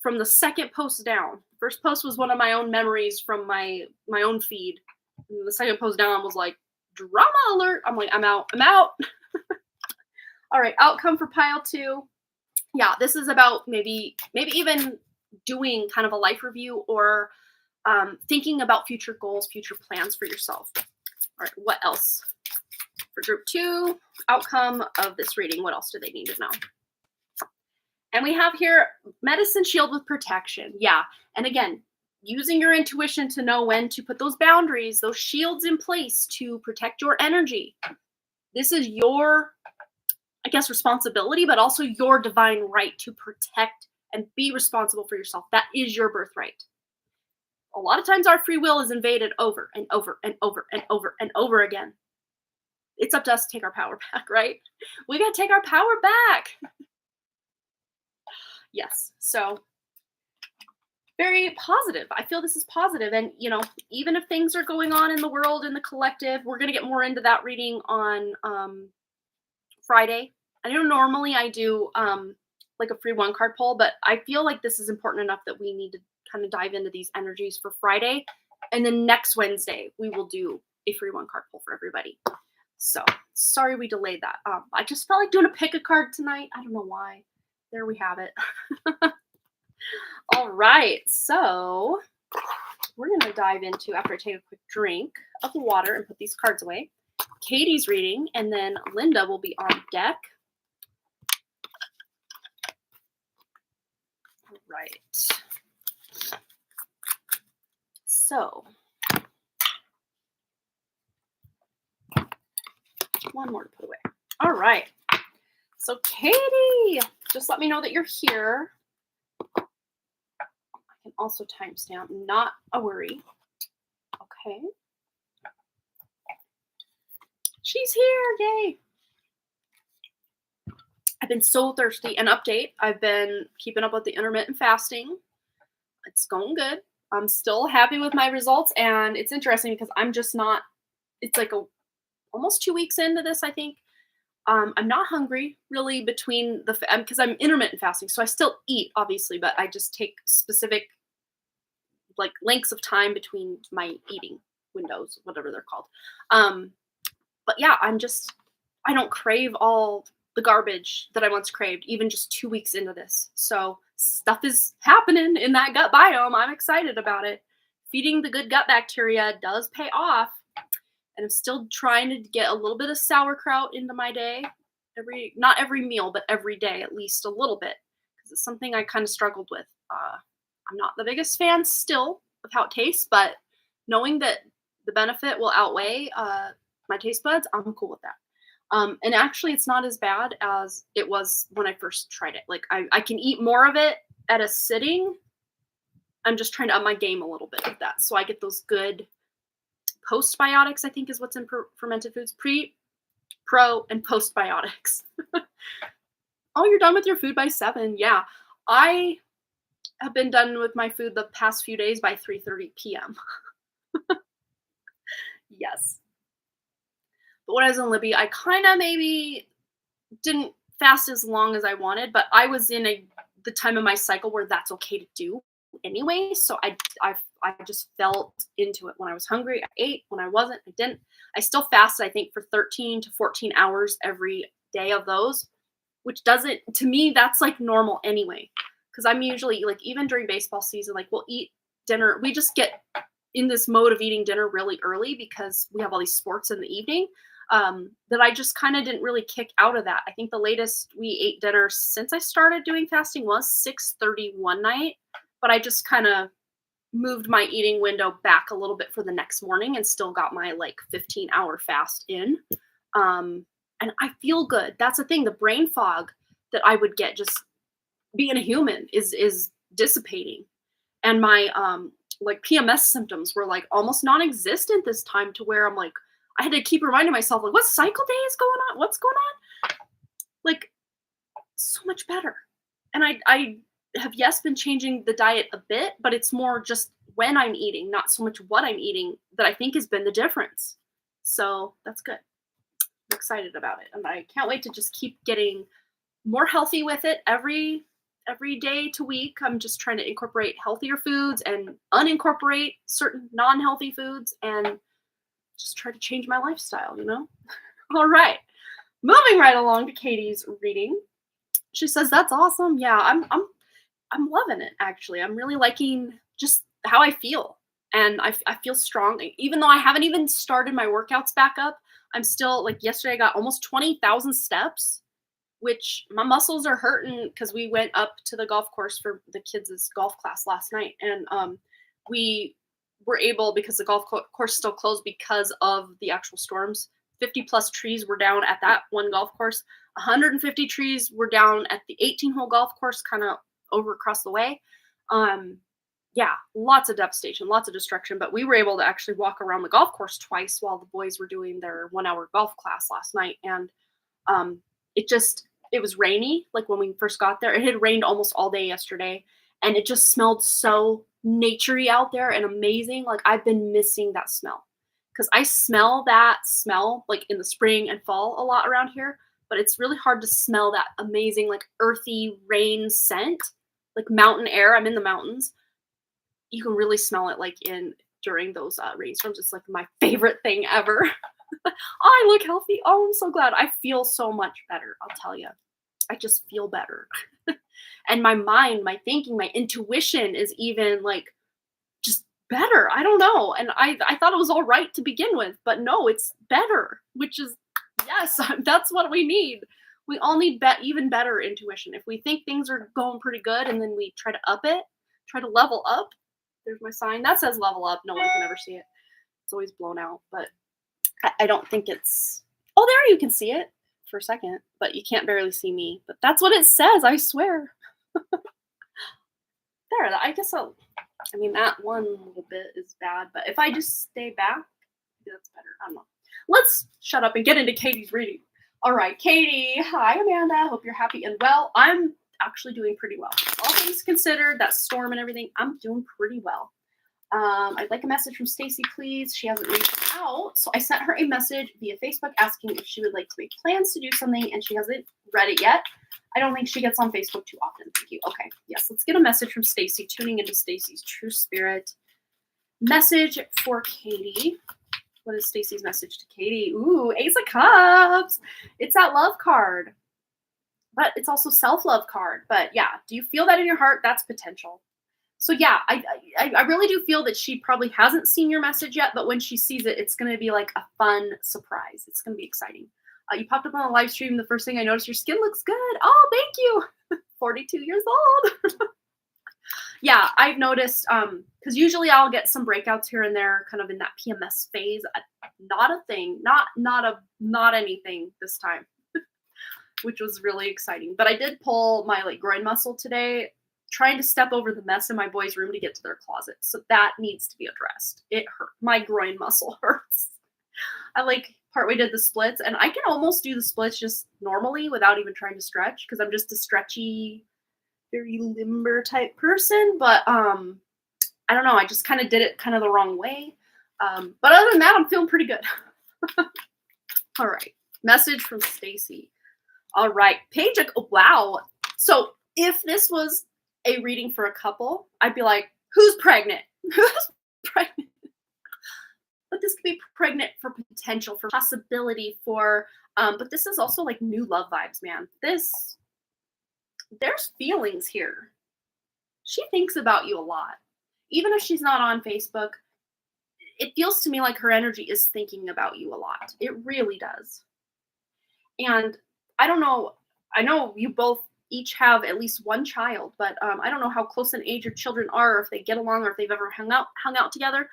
from the second post down. The first post was one of my own memories from my own feed. And the second post down was like, drama alert. I'm like, I'm out. All right, outcome for pile 2. Yeah, this is about maybe even doing kind of a life review or thinking about future goals, future plans for yourself. All right, what else? For group 2, outcome of this reading, what else do they need to know? And we have here medicine shield with protection. Yeah, and again, using your intuition to know when to put those boundaries, those shields in place to protect your energy. This is your, I guess, responsibility, but also your divine right to protect and be responsible for yourself. That is your birthright. A lot of times our free will is invaded over and over and over and over and over again. It's up to us to take our power back, right? We got to take our power back. Yes. So very positive. I feel this is positive. And, you know, even if things are going on in the world, in the collective, we're going to get more into that reading on Friday. I know normally I do like a free 1-card pull, but I feel like this is important enough that we need to kind of dive into these energies for Friday. And then next Wednesday, we will do a free 1-card pull for everybody. So sorry we delayed that. I just felt like doing a pick a card tonight. I don't know why. There we have it. All right, so we're going to dive into, after I take a quick drink of the water and put these cards away, Katie's reading, and then Linda will be on deck. All right. So, one more to put away. All right. So, Katie, just let me know that you're here. I can also timestamp, not a worry. Okay. She's here, yay. I've been so thirsty. An update, I've been keeping up with the intermittent fasting. It's going good. I'm still happy with my results, and it's interesting because I'm just not, it's like almost 2 weeks into this, I think. I'm not hungry really between because I'm intermittent fasting, so I still eat obviously, but I just take specific like lengths of time between my eating windows, whatever they're called. But yeah, I don't crave all the garbage that I once craved, even just 2 weeks into this. So stuff is happening in that gut biome. I'm excited about it. Feeding the good gut bacteria does pay off. And I'm still trying to get a little bit of sauerkraut into my day. Not every meal, but every day, at least a little bit. Because it's something I kind of struggled with. I'm not the biggest fan still of how it tastes, but knowing that the benefit will outweigh my taste buds, I'm cool with that. And actually, it's not as bad as it was when I first tried it. Like, I can eat more of it at a sitting. I'm just trying to up my game a little bit with that. So I get those good postbiotics, I think is what's in fermented foods. Pro, and postbiotics. Oh, you're done with your food by 7. Yeah. I have been done with my food the past few days by 3:30 p.m. Yes. But when I was in Libya, I kind of maybe didn't fast as long as I wanted, but I was in the time of my cycle where that's okay to do anyway. So I just felt into it. When I was hungry, I ate. When I wasn't, I didn't. I still fasted, I think, for 13 to 14 hours every day of those, which doesn't, to me, that's like normal anyway. Because I'm usually, like, even during baseball season, like, we'll eat dinner. We just get in this mode of eating dinner really early because we have all these sports in the evening. That I just kind of didn't really kick out of that. I think the latest we ate dinner since I started doing fasting was 6:30 one night, but I just kind of moved my eating window back a little bit for the next morning and still got my like 15-hour fast in. And I feel good. That's the thing. The brain fog that I would get just being a human is dissipating. And my like PMS symptoms were like almost non-existent this time, to where I'm like, I had to keep reminding myself, like, what cycle day is going on? What's going on? Like, so much better. And I have, yes, been changing the diet a bit, but it's more just when I'm eating, not so much what I'm eating, that I think has been the difference. So that's good. I'm excited about it. And I can't wait to just keep getting more healthy with it every day to week. I'm just trying to incorporate healthier foods and unincorporate certain non-healthy foods and just try to change my lifestyle, you know? All right. Moving right along to Katie's reading. She says, that's awesome. Yeah, I'm I'm loving it, actually. I'm really liking just how I feel. And I feel strong. Even though I haven't even started my workouts back up, I'm still like yesterday I got almost 20,000 steps, which my muscles are hurting because we went up to the golf course for the kids' golf class last night. And we were able, because the course still closed because of the actual storms, 50 plus trees were down at that one golf course. 150 trees were down at the 18-hole golf course, kind of over across the way. Yeah, lots of devastation, lots of destruction. But we were able to actually walk around the golf course twice while the boys were doing their 1 hour golf class last night. And um, it was rainy. Like when we first got there, it had rained almost all day yesterday, and it just smelled so naturey out there and amazing. Like I've been missing that smell because I smell that smell like in the spring and fall a lot around here, but it's really hard to smell that amazing like earthy rain scent, like mountain air. I'm in the mountains. You can really smell it like during those rainstorms. It's like my favorite thing ever. Oh, I look healthy. Oh, I'm so glad. I feel so much better. I'll tell you. I just feel better. And my mind, my thinking, my intuition is even like just better. I don't know. And I thought it was all right to begin with, but no, it's better, which is, yes, that's what we need. We all need even better intuition. If we think things are going pretty good and then we try to up it, try to level up. There's my sign. That says level up. No one can ever see it. It's always blown out, but I don't think it's, oh, there you can see it for a second, but you can't barely see me. But that's what it says, I swear. There, I guess that one little bit is bad, but if I just stay back, maybe that's better. I don't know. Let's shut up and get into Katie's reading. All right, Katie. Hi, Amanda. Hope you're happy and well. I'm actually doing pretty well. All things considered, that storm and everything, I'm doing pretty well. I'd like a message from Stacy, please. She hasn't reached out, so I sent her a message via Facebook asking if she would like to make plans to do something, and she hasn't read it yet. I don't think she gets on Facebook too often. Thank you. Okay, yes, let's get a message from Stacy, tuning into Stacy's true spirit. Message for Katie. What is Stacy's message to Katie? Ooh, Ace of Cups. It's that love card, but it's also self-love card. But yeah, do you feel that in your heart? That's potential. So yeah, I really do feel that she probably hasn't seen your message yet, but when she sees it, it's going to be like a fun surprise. It's going to be exciting. You popped up on a live stream. The first thing I noticed, your skin looks good. Oh, thank you. 42 years old. Yeah, I've noticed, because usually I'll get some breakouts here and there, kind of in that PMS phase. Not a thing, not anything this time, which was really exciting. But I did pull my like groin muscle today, trying to step over the mess in my boys' room to get to their closet. So that needs to be addressed. It hurt. My groin muscle hurts. I like partway did the splits, and I can almost do the splits just normally without even trying to stretch because I'm just a stretchy, very limber type person. But I don't know. I just kind of did it kind of the wrong way. But other than that, I'm feeling pretty good. All right. Message from Stacy. All right. Paige, oh, wow. So if this was a reading for a couple, I'd be like, who's pregnant? Who's pregnant? But this could be pregnant for potential, for possibility, for, but this is also like new love vibes, man. There's feelings here. She thinks about you a lot. Even if she's not on Facebook, it feels to me like her energy is thinking about you a lot. It really does. And I don't know, I know you both each have at least one child, but I don't know how close in age your children are, or if they get along, or if they've ever hung out together.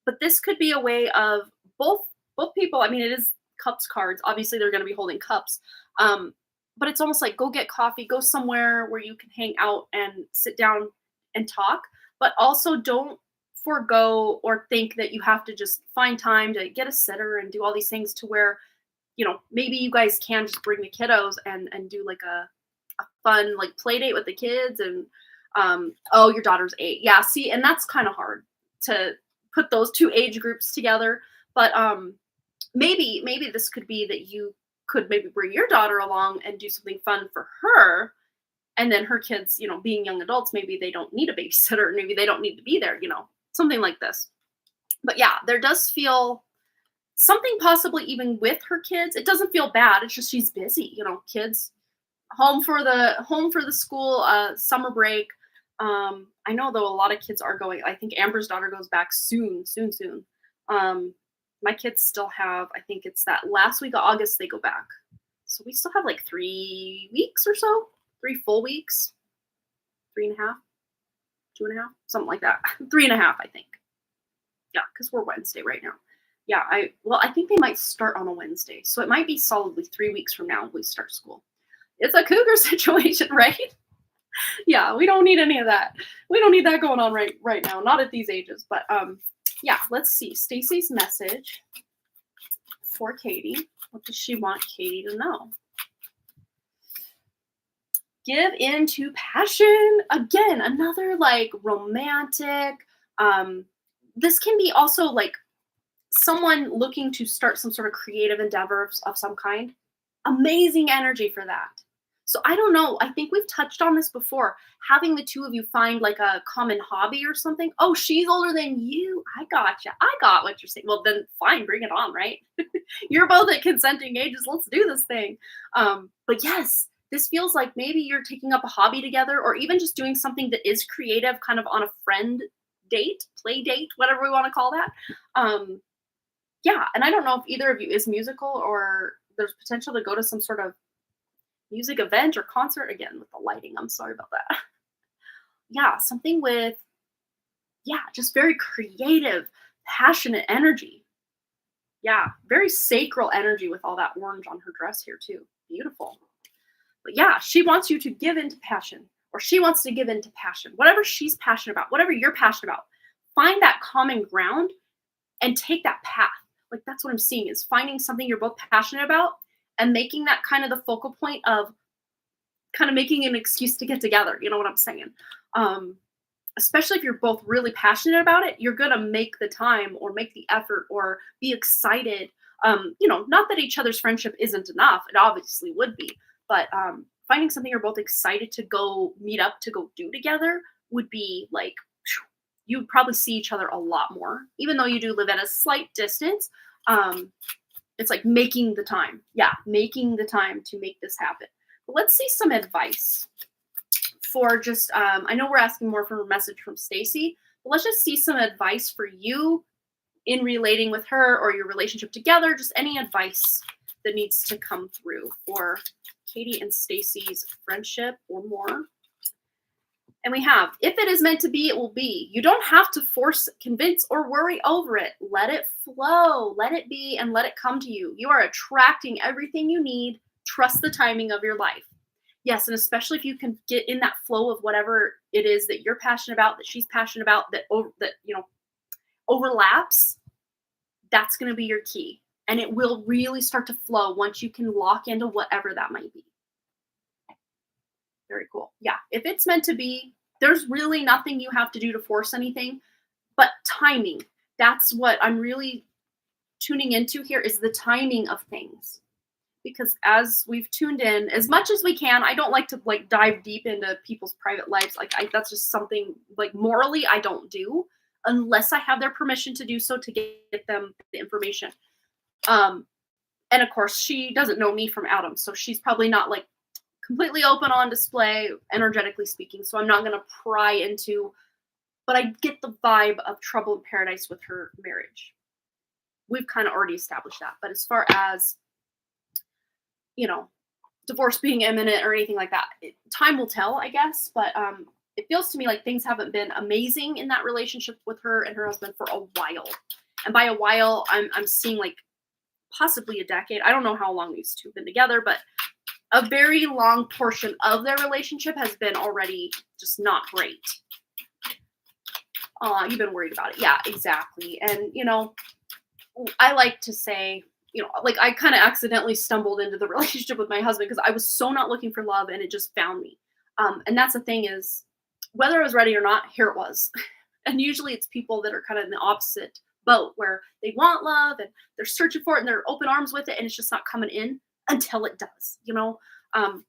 But this could be a way of both people. I mean, it is cups cards. Obviously, they're going to be holding cups. But it's almost like go get coffee, go somewhere where you can hang out and sit down and talk. But also don't forego or think that you have to just find time to get a sitter and do all these things to where, you know, maybe you guys can just bring the kiddos and do like a fun like play date with the kids. And oh, your daughter's 8. Yeah, see, and that's kind of hard to put those two age groups together. But maybe this could be that you could maybe bring your daughter along and do something fun for her. And then her kids, you know, being young adults, maybe they don't need a babysitter. Maybe they don't need to be there, you know, something like this. But yeah, there does feel something possibly even with her kids. It doesn't feel bad. It's just she's busy, you know, kids. home for the school summer break. I know though a lot of kids are going. I think Amber's daughter goes back soon. My kids still have, I think it's that last week of August they go back. So we still have like 3 weeks or so, 3 full weeks, 3.5, 2.5, something like that. 3.5, I think. Yeah, because we're Wednesday right now. Yeah, I think they might start on a Wednesday. So it might be solidly 3 weeks from now we start school. It's a cougar situation, right? Yeah, we don't need any of that. We don't need that going on right now, not at these ages. But yeah, let's see. Stacy's message for Katie. What does she want Katie to know? Give in to passion. Again, another like romantic. This can be also like someone looking to start some sort of creative endeavor of some kind. Amazing energy for that. So I don't know. I think we've touched on this before. Having the two of you find like a common hobby or something. Oh, she's older than you. I gotcha. I got what you're saying. Well, then fine, bring it on, right? You're both at consenting ages. Let's do this thing. But yes, this feels like maybe you're taking up a hobby together, or even just doing something that is creative, kind of on a friend date, play date, whatever we want to call that. Yeah, and I don't know if either of you is musical, or there's potential to go to some sort of music event or concert. Again, with the lighting, I'm sorry about that. Yeah, something with, yeah, just very creative, passionate energy. Yeah, very sacral energy with all that orange on her dress here too. Beautiful. But yeah, she wants you to give into passion, or she wants to give into passion. Whatever she's passionate about, whatever you're passionate about, find that common ground and take that path. Like that's what I'm seeing, is finding something you're both passionate about and making that kind of the focal point of kind of making an excuse to get together. You know what I'm saying? Especially if you're both really passionate about it, you're going to make the time or make the effort or be excited. Not that each other's friendship isn't enough. It obviously would be, but finding something you're both excited to go meet up to go do together would be like, you'd probably see each other a lot more, even though you do live at a slight distance. It's like making the time. Yeah, making the time to make this happen. But let's see some advice for just, I know we're asking more from a message from Stacy, but let's just see some advice for you in relating with her or your relationship together, just any advice that needs to come through for Katie and Stacy's friendship or more. And we have, if it is meant to be, it will be. You don't have to force, convince, or worry over it. Let it flow. Let it be and let it come to you. You are attracting everything you need. Trust the timing of your life. Yes, and especially if you can get in that flow of whatever it is that you're passionate about, that she's passionate about, that overlaps, that's going to be your key. And it will really start to flow once you can lock into whatever that might be. Very cool. Yeah, if it's meant to be, there's really nothing you have to do to force anything, but timing. That's what I'm really tuning into here, is the timing of things. Because as we've tuned in, as much as we can, I don't like to dive deep into people's private lives. That's just something morally I don't do unless I have their permission to do so, to get them the information. And of course, she doesn't know me from Adam, so she's probably not completely open on display, energetically speaking. So I'm not going to pry into, but I get the vibe of trouble in paradise with her marriage. We've kind of already established that. But as far as, divorce being imminent or anything like that, time will tell, I guess. But it feels to me like things haven't been amazing in that relationship with her and her husband for a while. And by a while, I'm seeing possibly a decade. I don't know how long these two have been together, but a very long portion of their relationship has been already just not great. You've been worried about it. Yeah, exactly. And, I like to say, I kind of accidentally stumbled into the relationship with my husband because I was so not looking for love and it just found me. And that's the thing, is whether I was ready or not, here it was. And usually it's people that are kind of in the opposite boat, where they want love and they're searching for it and they're open arms with it, and it's just not coming in until it does,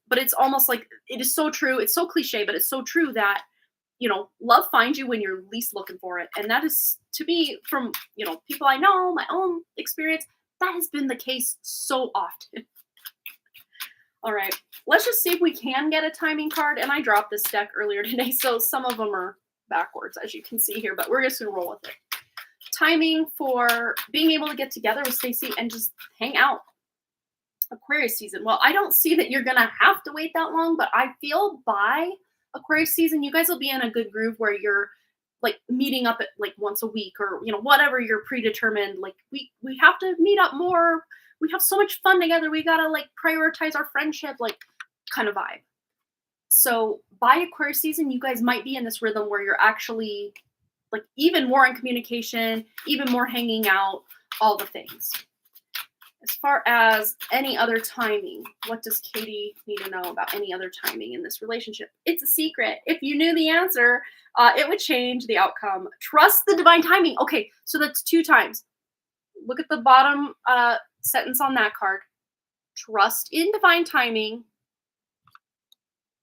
but it's almost like, it is so true. It's so cliche, but it's so true that, love finds you when you're least looking for it. And that is, to me, from, people I know, my own experience, that has been the case so often. All right. Let's just see if we can get a timing card. And I dropped this deck earlier today, so some of them are backwards, as you can see here, but we're just going to roll with it. Timing for being able to get together with Stacy and just hang out. Aquarius season. Well, I don't see that you're going to have to wait that long, but I feel by Aquarius season, you guys will be in a good groove where you're like meeting up at like once a week or, you know, whatever you're predetermined. Like we have to meet up more. We have so much fun together. We got to like prioritize our friendship, like kind of vibe. So by Aquarius season, you guys might be in this rhythm where you're actually like even more in communication, even more hanging out, all the things. As far as any other timing, what does Katie need to know about any other timing in this relationship? It's a secret. If you knew the answer, it would change the outcome. Trust the divine timing. Okay, so that's 2 times. Look at the bottom sentence on that card. Trust in divine timing.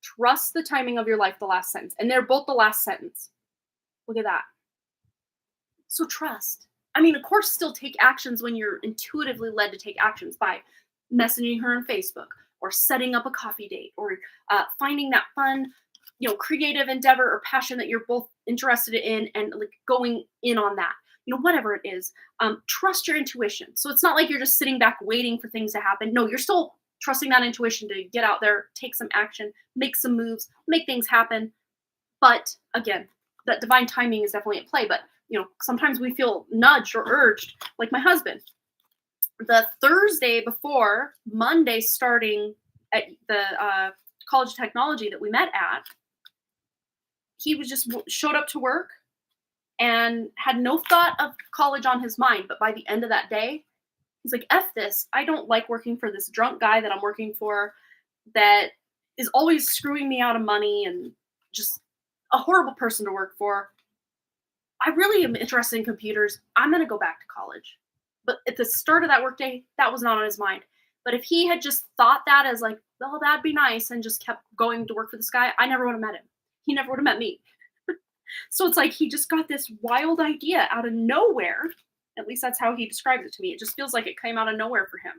Trust the timing of your life, the last sentence. And they're both the last sentence. Look at that. So trust. I mean, of course, still take actions when you're intuitively led to take actions by messaging her on Facebook or setting up a coffee date or finding that fun, you know, creative endeavor or passion that you're both interested in and like going in on that, you know, whatever it is. Trust your intuition. So it's not like you're just sitting back waiting for things to happen. No, you're still trusting that intuition to get out there, take some action, make some moves, make things happen. But again, that divine timing is definitely at play. But you know, sometimes we feel nudged or urged, like my husband. The Thursday before Monday starting at the College of Technology that we met at, he was just showed up to work and had no thought of college on his mind. But by the end of that day, he's like, F this. I don't like working for this drunk guy that I'm working for that is always screwing me out of money and just a horrible person to work for. I really am interested in computers. I'm going to go back to college. But at the start of that workday, that was not on his mind. But if he had just thought that as like, oh, that'd be nice, and just kept going to work for this guy, I never would have met him. He never would have met me. So it's like he just got this wild idea out of nowhere. At least that's how he described it to me. It just feels like it came out of nowhere for him.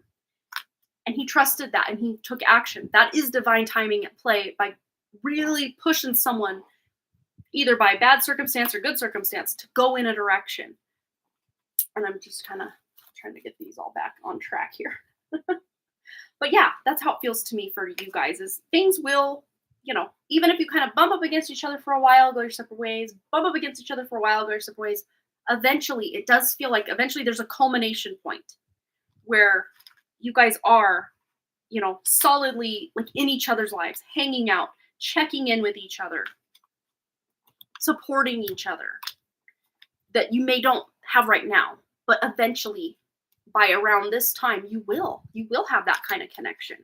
And he trusted that and he took action. That is divine timing at play by really pushing someone either by bad circumstance or good circumstance to go in a direction. And I'm just kind of trying to get these all back on track here. But yeah, that's how it feels to me for you guys is things will, you know, even if you kind of bump up against each other for a while, go your separate ways, bump up against each other for a while, go your separate ways. Eventually, it does feel like eventually there's a culmination point where you guys are, you know, solidly like in each other's lives, hanging out, checking in with each other, supporting each other that you may don't have right now, but eventually by around this time, you will have that kind of connection,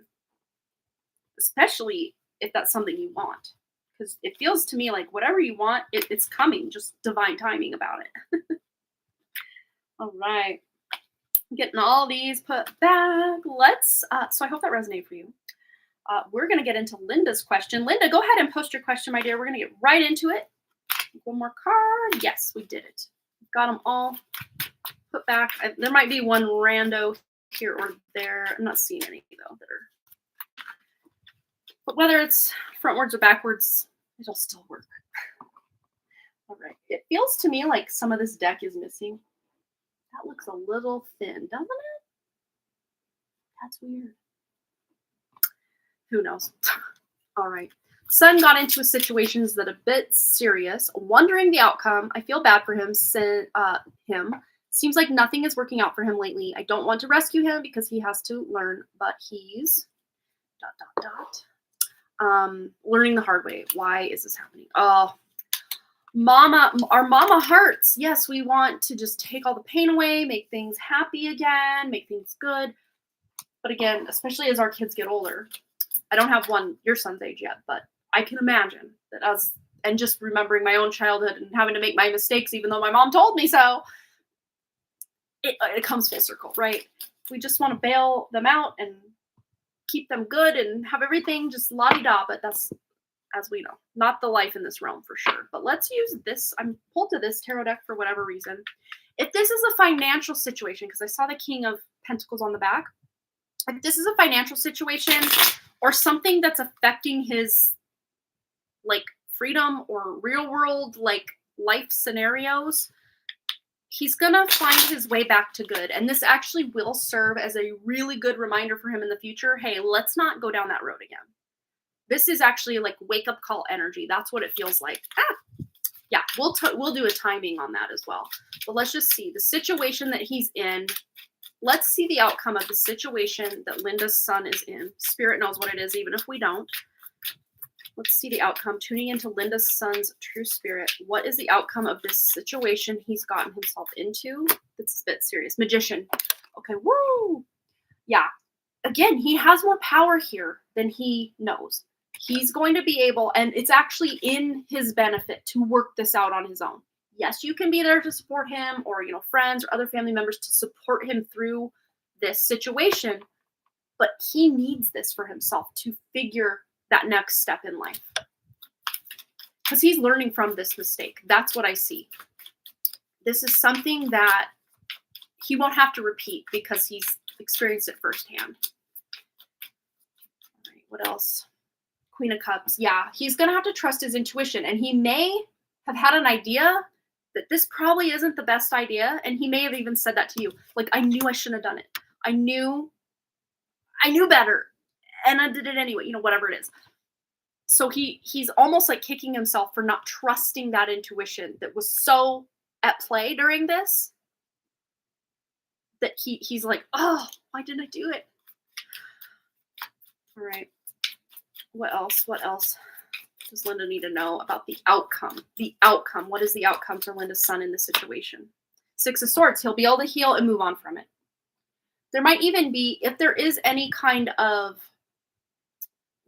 especially if that's something you want, because it feels to me like whatever you want, it's coming, just divine timing about it. All right. Getting all these put back. Let's, so I hope that resonated for you. We're going to get into Linda's question. Linda, go ahead and post your question, my dear. We're going to get right into it. One more card. Yes, we did it. Got them all put back. There might be one rando here or there. I'm not seeing any though that are. But whether it's frontwards or backwards, it'll still work. All right. It feels to me like some of this deck is missing. That looks a little thin, doesn't it? That's weird. Who knows? All right. Sun got into situations that are a bit serious, wondering the outcome. I feel bad for him. Seems like nothing is working out for him lately. I don't want to rescue him because he has to learn, but he's ... learning the hard way. Why is this happening? Oh, mama, our mama hearts. Yes, we want to just take all the pain away, make things happy again, make things good. But again, especially as our kids get older, I don't have your son's age yet, but I can imagine that and just remembering my own childhood and having to make my mistakes, even though my mom told me so, it comes full circle, right? We just want to bail them out and keep them good and have everything just la-di-da, but that's, as we know, not the life in this realm for sure. But let's use this. I'm pulled to this tarot deck for whatever reason. If this is a financial situation, because I saw the King of Pentacles on the back, if this is a financial situation or something that's affecting his like freedom or real world like life scenarios, he's gonna find his way back to good. And this actually will serve as a really good reminder for him in the future. Hey, let's not go down that road again. This is actually like wake up call energy. That's what it feels like. Yeah, we'll do a timing on that as well. But let's just see the situation that he's in. Let's see the outcome of the situation that Linda's son is in. Spirit knows what it is, even if we don't. Let's see the outcome. Tuning into Linda's son's true spirit. What is the outcome of this situation he's gotten himself into? It's a bit serious. Magician. Okay, woo! Yeah. Again, he has more power here than he knows. He's going to be able, and it's actually in his benefit to work this out on his own. Yes, you can be there to support him, or friends or other family members to support him through this situation, but he needs this for himself to figure that next step in life. Because he's learning from this mistake. That's what I see. This is something that he won't have to repeat because he's experienced it firsthand. All right, what else? Queen of Cups. Yeah, he's going to have to trust his intuition. And he may have had an idea that this probably isn't the best idea. And he may have even said that to you. Like, I knew I shouldn't have done it. I knew better. And I did it anyway, whatever it is. So he's almost like kicking himself for not trusting that intuition that was so at play during this, that he's like, oh, why didn't I do it? All right. What else? What else does Linda need to know about the outcome? The outcome. What is the outcome for Linda's son in this situation? Six of Swords. He'll be able to heal and move on from it. There might even be, if there is any kind of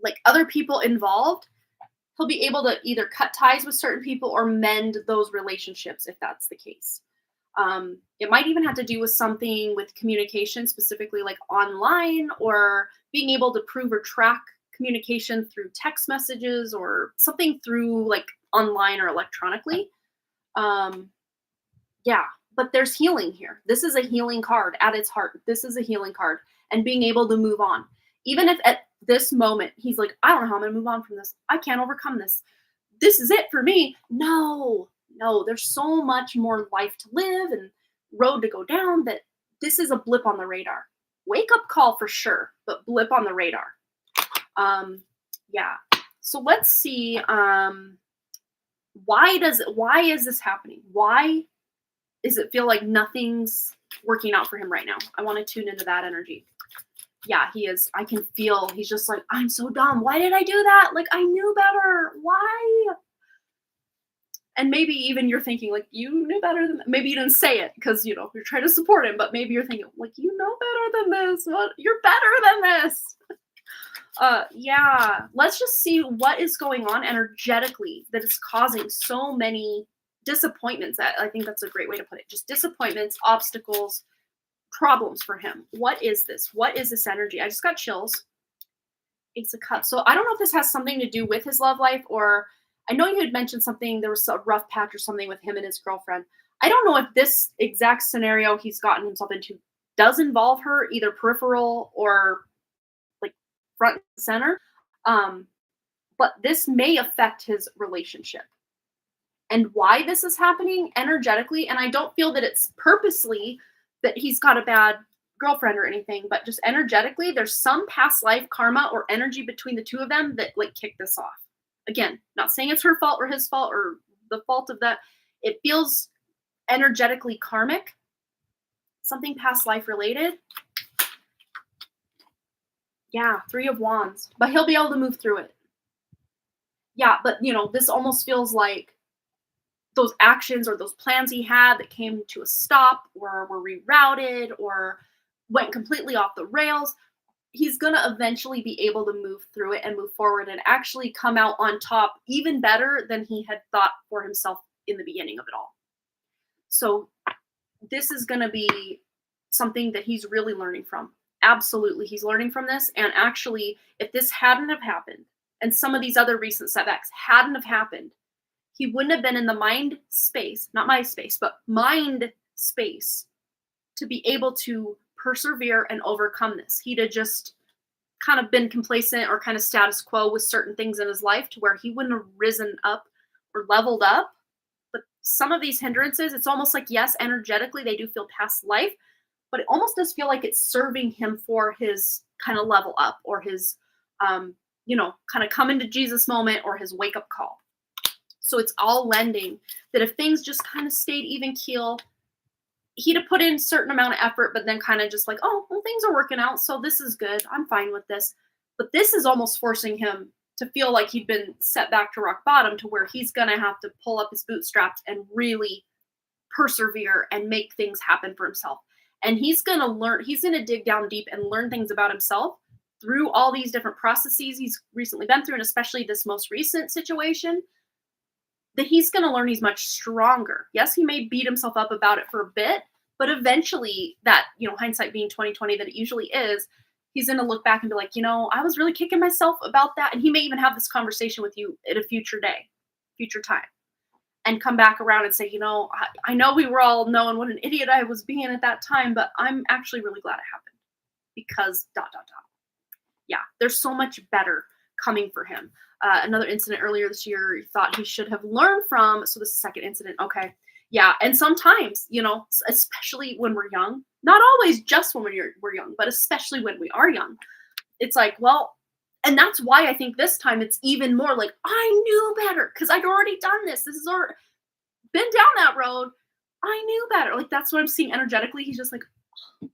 like other people involved, he'll be able to either cut ties with certain people or mend those relationships if that's the case. It might even have to do with something with communication, specifically like online, or being able to prove or track communication through text messages or something through like online or electronically. Yeah, but there's healing here. This is a healing card at its heart. This is a healing card, and being able to move on. Even if at this moment he's like, I don't know how I'm going to move on from this. I can't overcome this. This is it for me. No, there's so much more life to live and road to go down that this is a blip on the radar. Wake up call for sure, but blip on the radar. Yeah. So let's see. Why is this happening? Why does it feel like nothing's working out for him right now? I want to tune into that energy. Yeah, he is. I can feel he's just like, I'm so dumb. Why did I do that? Like, I knew better. Why? And maybe even you're thinking like, you knew better than that. Maybe you didn't say it because, you're trying to support him, but maybe you're thinking like, you know better than this. What? You're better than this. Yeah, let's just see what is going on energetically that is causing so many disappointments. I think that's a great way to put it. Just disappointments, obstacles, problems for him. What is this? What is this energy? I just got chills. Ace of Cups. So I don't know if this has something to do with his love life, or I know you had mentioned something, there was a rough patch or something with him and his girlfriend. I don't know if this exact scenario he's gotten himself into does involve her, either peripheral or like front and center. But this may affect his relationship. And why this is happening energetically, and I don't feel that it's purposely that he's got a bad girlfriend or anything, but just energetically, there's some past life karma or energy between the two of them that like kick this off. Again, not saying it's her fault or his fault or the fault of that. It feels energetically karmic, something past life related. Yeah, Three of Wands, but he'll be able to move through it. Yeah, but this almost feels like those actions or those plans he had that came to a stop or were rerouted or went completely off the rails. He's going to eventually be able to move through it and move forward and actually come out on top even better than he had thought for himself in the beginning of it all. So this is going to be something that he's really learning from. Absolutely. He's learning from this. And actually, if this hadn't have happened and some of these other recent setbacks hadn't have happened, he wouldn't have been in the mind space, not my space, but mind space to be able to persevere and overcome this. He'd have just kind of been complacent or kind of status quo with certain things in his life to where he wouldn't have risen up or leveled up. But some of these hindrances, it's almost like, yes, energetically they do feel past life, but it almost does feel like it's serving him for his kind of level up or his, kind of come into Jesus moment or his wake up call. So it's all lending that if things just kind of stayed even keel, he'd have put in a certain amount of effort, but then kind of just like, oh, well, things are working out, so this is good. I'm fine with this. But this is almost forcing him to feel like he'd been set back to rock bottom to where he's going to have to pull up his bootstraps and really persevere and make things happen for himself. And he's going to learn, he's going to dig down deep and learn things about himself through all these different processes he's recently been through, and especially this most recent situation, that he's going to learn he's much stronger. Yes, he may beat himself up about it for a bit, but eventually that, hindsight being 2020 that it usually is, he's going to look back and be like, I was really kicking myself about that. And he may even have this conversation with you at a future day, future time, and come back around and say, I know we were all knowing what an idiot I was being at that time, but I'm actually really glad it happened because ... Yeah, there's so much better coming for him. Another incident earlier this year he thought he should have learned from. So this is the second incident. Okay. Yeah. And sometimes, especially when we're young, not always just when we're young, but especially when we are young, it's like, well, and that's why I think this time it's even more like, I knew better because I'd already done this. This has already been down that road. I knew better. Like, that's what I'm seeing energetically. He's just like, oh,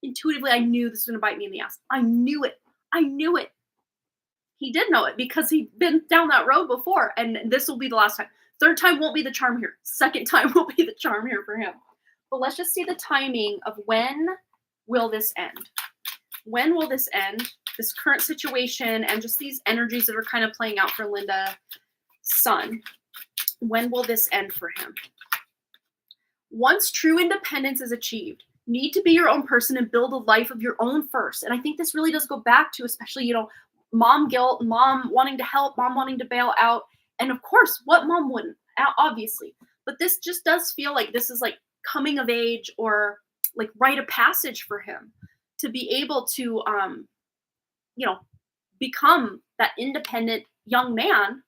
intuitively, I knew this was going to bite me in the ass. I knew it. I knew it. He did know it because he'd been down that road before, and this will be the last time. Third time won't be the charm here. Second time will be the charm here for him. But let's just see the timing of when will this end? When will this end? This current situation and just these energies that are kind of playing out for Linda's son. When will this end for him? Once true independence is achieved, need to be your own person and build a life of your own first. And I think this really does go back to, especially, mom guilt, mom wanting to help, mom wanting to bail out. And of course, what mom wouldn't, obviously. But this just does feel like this is like coming of age or like rite of passage for him to be able to, become that independent young man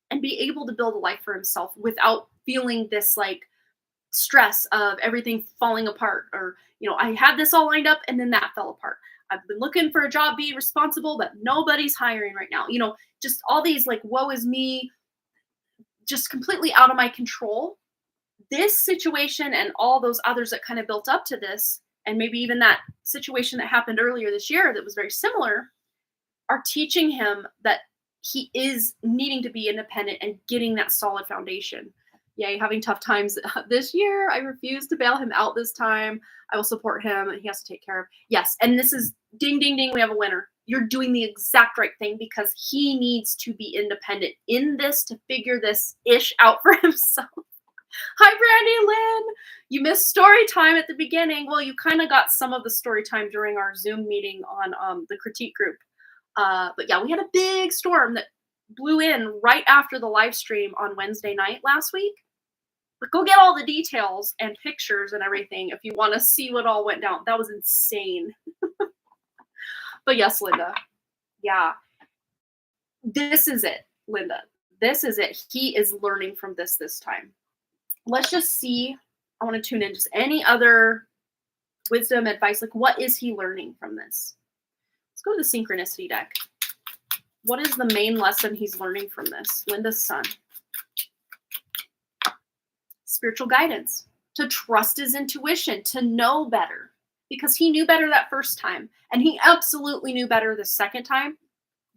and be able to build a life for himself without feeling this like stress of everything falling apart or, I had this all lined up and then that fell apart. I've been looking for a job, being responsible, but nobody's hiring right now. Just all these like, woe is me, just completely out of my control. This situation and all those others that kind of built up to this, and maybe even that situation that happened earlier this year that was very similar, are teaching him that he is needing to be independent and getting that solid foundation. Yay, having tough times this year. I refuse to bail him out this time. I will support him and he has to take care of. Yes, and this is ding, ding, ding. We have a winner. You're doing the exact right thing because he needs to be independent in this to figure this ish out for himself. Hi, Brandy Lynn. You missed story time at the beginning. Well, you kind of got some of the story time during our Zoom meeting on the critique group. But yeah, we had a big storm that blew in right after the live stream on Wednesday night last week. But go get all the details and pictures and everything if you want to see what all went down. That was insane. But yes, Linda. Yeah. This is it, Linda. This is it. He is learning from this time. Let's just see. I want to tune in just any other wisdom, advice. Like, what is he learning from this? Let's go to the synchronicity deck. What is the main lesson he's learning from this? Linda's son. Spiritual guidance. To trust his intuition. To know better. Because he knew better that first time. And he absolutely knew better the second time.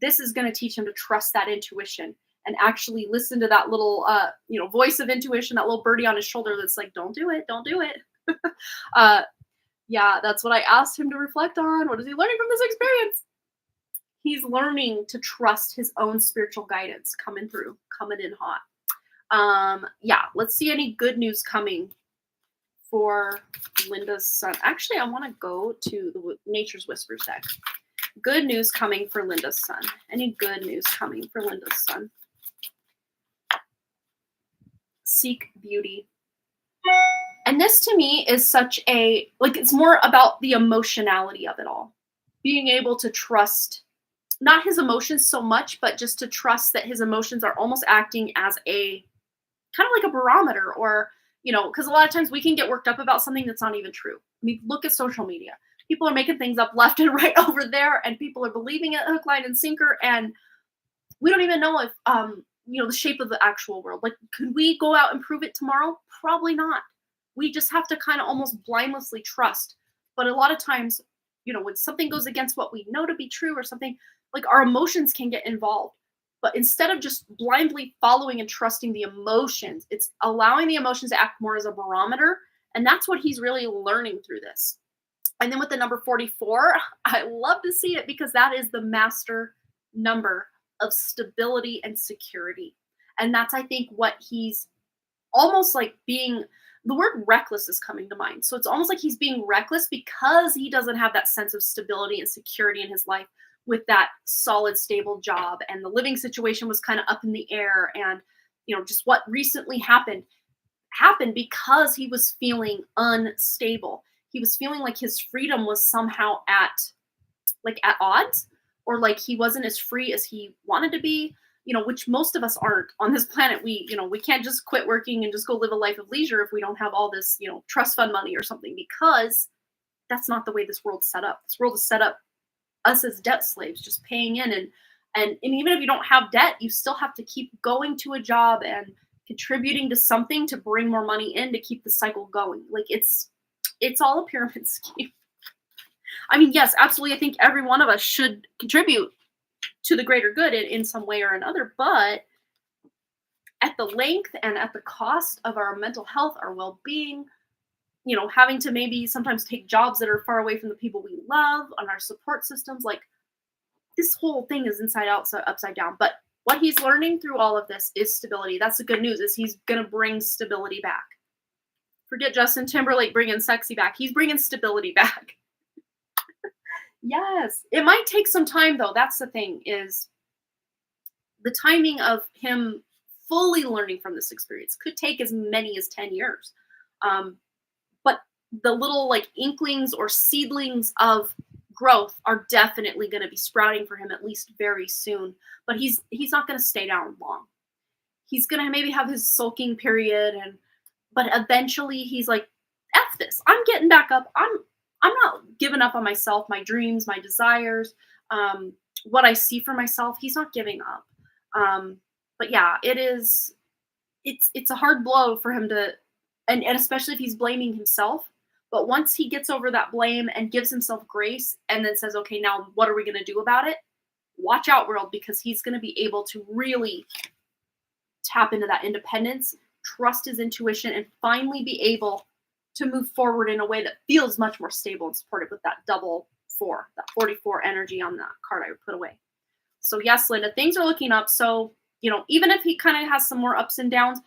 This is going to teach him to trust that intuition. And actually listen to that little, voice of intuition. That little birdie on his shoulder that's like, don't do it. Don't do it. Yeah, that's what I asked him to reflect on. What is he learning from this experience? He's learning to trust his own spiritual guidance coming through, coming in hot. Yeah, let's see any good news coming for Linda's son. Actually, I want to go to the Nature's Whispers deck. Good news coming for Linda's son. Any good news coming for Linda's son? Seek beauty. And this to me is such a, like, it's more about the emotionality of it all. being able to trust not his emotions so much, but just to trust that his emotions are almost acting as a kind of like a barometer or, because a lot of times we can get worked up about something that's not even true. I mean, look at social media. People are making things up left and right over there, and people are believing it hook, line, and sinker. And we don't even know if, the shape of the actual world. Like, could we go out and prove it tomorrow? Probably not. We just have to kind of almost blindlessly trust. But a lot of times, when something goes against what we know to be true or something, like our emotions can get involved. But instead of just blindly following and trusting the emotions, it's allowing the emotions to act more as a barometer. And that's what he's really learning through this. And then with the number 44, I love to see it because that is the master number of stability and security. And that's, I think, what he's almost like being, the word reckless is coming to mind. So it's almost like he's being reckless because he doesn't have that sense of stability and security in his life with that solid, stable job. And the living situation was kind of up in the air. And, just what recently happened because he was feeling unstable. He was feeling like his freedom was somehow at odds, or like he wasn't as free as he wanted to be, which most of us aren't on this planet. We can't just quit working and just go live a life of leisure if we don't have all this, trust fund money or something, because that's not the way this world's set up. This world is set up us as debt slaves, just paying in. And even if you don't have debt, you still have to keep going to a job and contributing to something to bring more money in to keep the cycle going. Like it's all a pyramid scheme. I mean, yes, absolutely. I think every one of us should contribute to the greater good in some way or another, but at the length and at the cost of our mental health, our well-being, having to maybe sometimes take jobs that are far away from the people we love, on our support systems, like this whole thing is inside out, so upside down. But what he's learning through all of this is stability. That's the good news, is he's going to bring stability back. Forget Justin Timberlake bringing sexy back. He's bringing stability back. Yes. It might take some time, though. That's the thing, is the timing of him fully learning from this experience could take as many as 10 years. But the little inklings or seedlings of growth are definitely going to be sprouting for him, at least very soon. But he's not going to stay down long. He's going to maybe have his sulking period, but eventually he's like, F this. I'm getting back up. I'm not giving up on myself, my dreams, my desires, what I see for myself. He's not giving up. But yeah, it's a hard blow for him to, and especially if he's blaming himself. But once he gets over that blame and gives himself grace and then says, okay, now what are we going to do about it? Watch out, world, because he's going to be able to really tap into that independence, trust his intuition, and finally be able to move forward in a way that feels much more stable and supportive with that double 4, that 44 energy on that card I would put away. So yes, Linda, things are looking up. So, even if he kind of has some more ups and downs,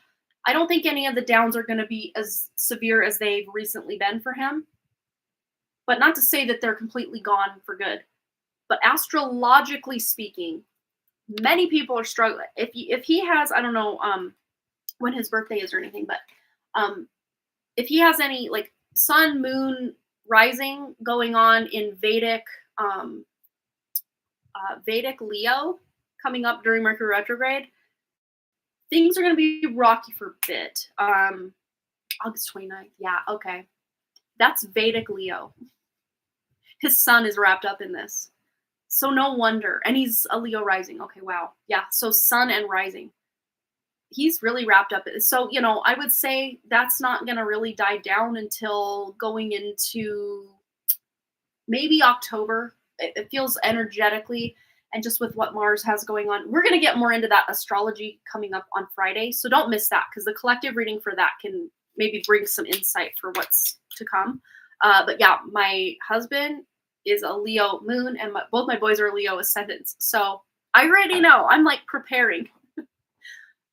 I don't think any of the downs are going to be as severe as they've recently been for him. But not to say that they're completely gone for good. But astrologically speaking, many people are struggling. If he has, I don't know when his birthday is or anything, but if he has any sun, moon, rising going on in Vedic Leo coming up during Mercury retrograde, things are going to be rocky for a bit. August 29th. Yeah, okay. That's Vedic Leo. His sun is wrapped up in this. So no wonder. And he's a Leo rising. Okay, wow. Yeah, so sun and rising. He's really wrapped up. So, I would say that's not going to really die down until going into maybe October. It feels energetically, and just with what Mars has going on. We're going to get more into that astrology coming up on Friday. So don't miss that, because the collective reading for that can maybe bring some insight for what's to come. But yeah, my husband is a Leo moon, and both my boys are Leo ascendants. So I already know. I'm preparing.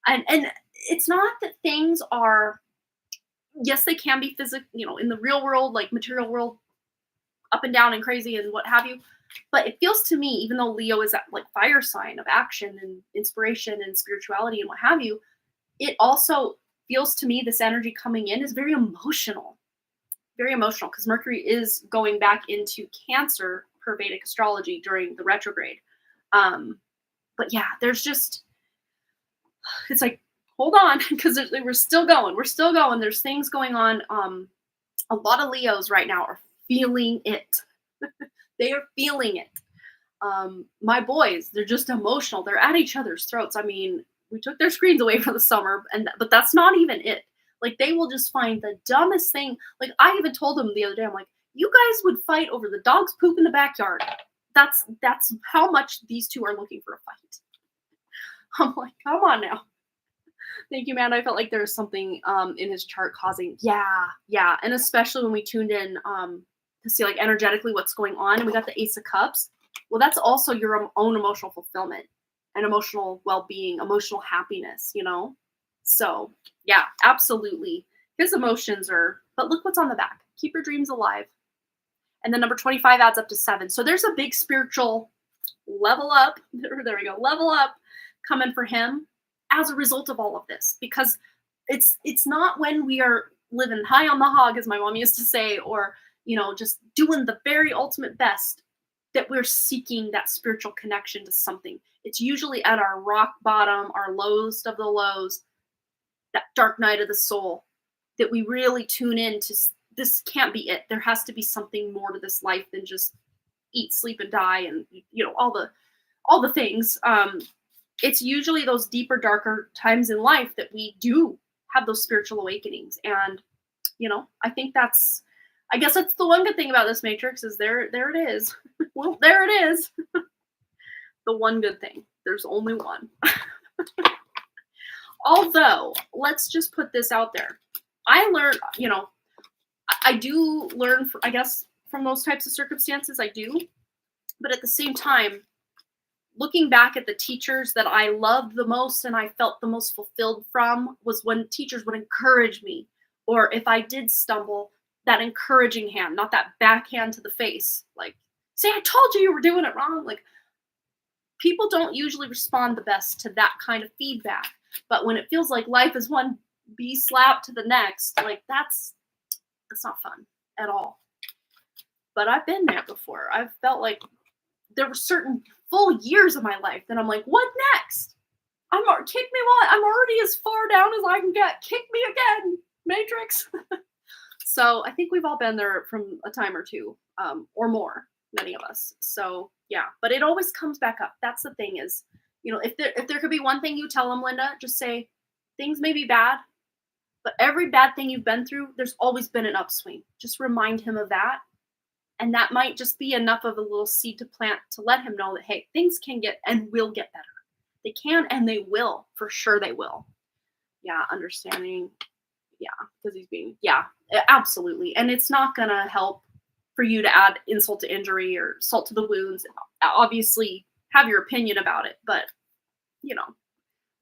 And it's not that things are, yes, they can be physical, in the real world, material world, up and down and crazy and what have you. But it feels to me, even though Leo is that fire sign of action and inspiration and spirituality and what have you, it also feels to me this energy coming in is very emotional, because Mercury is going back into Cancer per Vedic astrology during the retrograde. But yeah, there's just, it's like, hold on, because we're still going. We're still going. There's things going on. A lot of Leos right now are feeling it. They are feeling it. My boys, they're just emotional. They're at each other's throats. I mean, we took their screens away for the summer, but that's not even it. Like, they will just find the dumbest thing. Like, I even told them the other day, I'm like, you guys would fight over the dog's poop in the backyard. That's how much these two are looking for a fight. I'm like, come on now. Thank you, man. I felt like there was something in his chart causing, yeah. And especially when we tuned in to see like energetically what's going on, and we got the Ace of Cups. Well, that's also your own emotional fulfillment and emotional well-being, emotional happiness, you know? So yeah, absolutely. His emotions are, but look what's on the back. Keep your dreams alive. And then number 25 adds up to 7. So there's a big spiritual level up. There we go. Level up coming for him as a result of all of this, because it's not when we are living high on the hog, as my mom used to say, or, you know, just doing the very ultimate best, that we're seeking that spiritual connection to something. It's usually at our rock bottom, our lowest of the lows, that dark night of the soul, that we really tune in to, this can't be it. There has to be something more to this life than just eat, sleep, and die, and, you know, all the things. It's usually those deeper, darker times in life that we do have those spiritual awakenings. And, you know, I guess that's the one good thing about this matrix, is there it is. Well, there it is. The one good thing. There's only one. Although, let's just put this out there. I learned, you know, I do learn, I guess, from those types of circumstances. I do. But at the same time, looking back at the teachers that I loved the most and I felt the most fulfilled from was when teachers would encourage me, or if I did stumble, that encouraging hand, not that backhand to the face. Like, say, I told you were doing it wrong. Like, people don't usually respond the best to that kind of feedback. But when it feels like life is one bee slap to the next, like, that's not fun at all. But I've been there before. I've felt like there were certain full years of my life that I'm like, what next? Kick me while I'm already as far down as I can get. Kick me again, Matrix. So I think we've all been there from a time or two, or more, many of us. So yeah, but it always comes back up. That's the thing is, you know, if there could be one thing you tell them, Linda, just say, things may be bad, but every bad thing you've been through, there's always been an upswing. Just remind him of that. And that might just be enough of a little seed to plant to let him know that, hey, things can get and will get better. They can and they will. For sure they will. Yeah, understanding. Yeah, because he's being, yeah, absolutely. And it's not going to help for you to add insult to injury or salt to the wounds. Obviously, have your opinion about it. But, you know,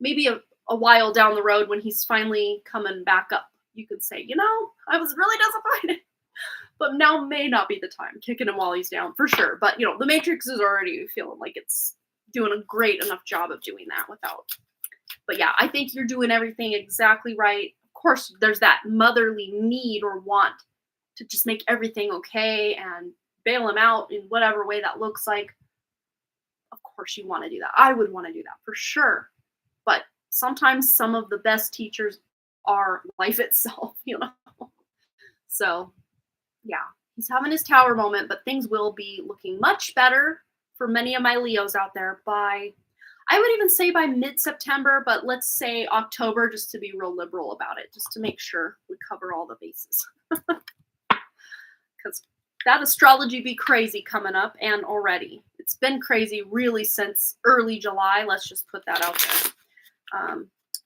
maybe a while down the road when he's finally coming back up, you could say, you know, I was really disappointed. But now may not be the time. Kicking him while he's down, for sure. But, you know, the Matrix is already feeling like it's doing a great enough job of doing that without. But yeah, I think you're doing everything exactly right. Of course, there's that motherly need or want to just make everything okay and bail him out in whatever way that looks like. Of course you want to do that. I would want to do that for sure. But sometimes some of the best teachers are life itself, you know. So yeah, he's having his tower moment, but things will be looking much better for many of my Leos out there by, I would even say by mid-September, but let's say October, just to be real liberal about it, just to make sure we cover all the bases. Because that astrology be crazy coming up, and already. It's been crazy really since early July. Let's just put that out there.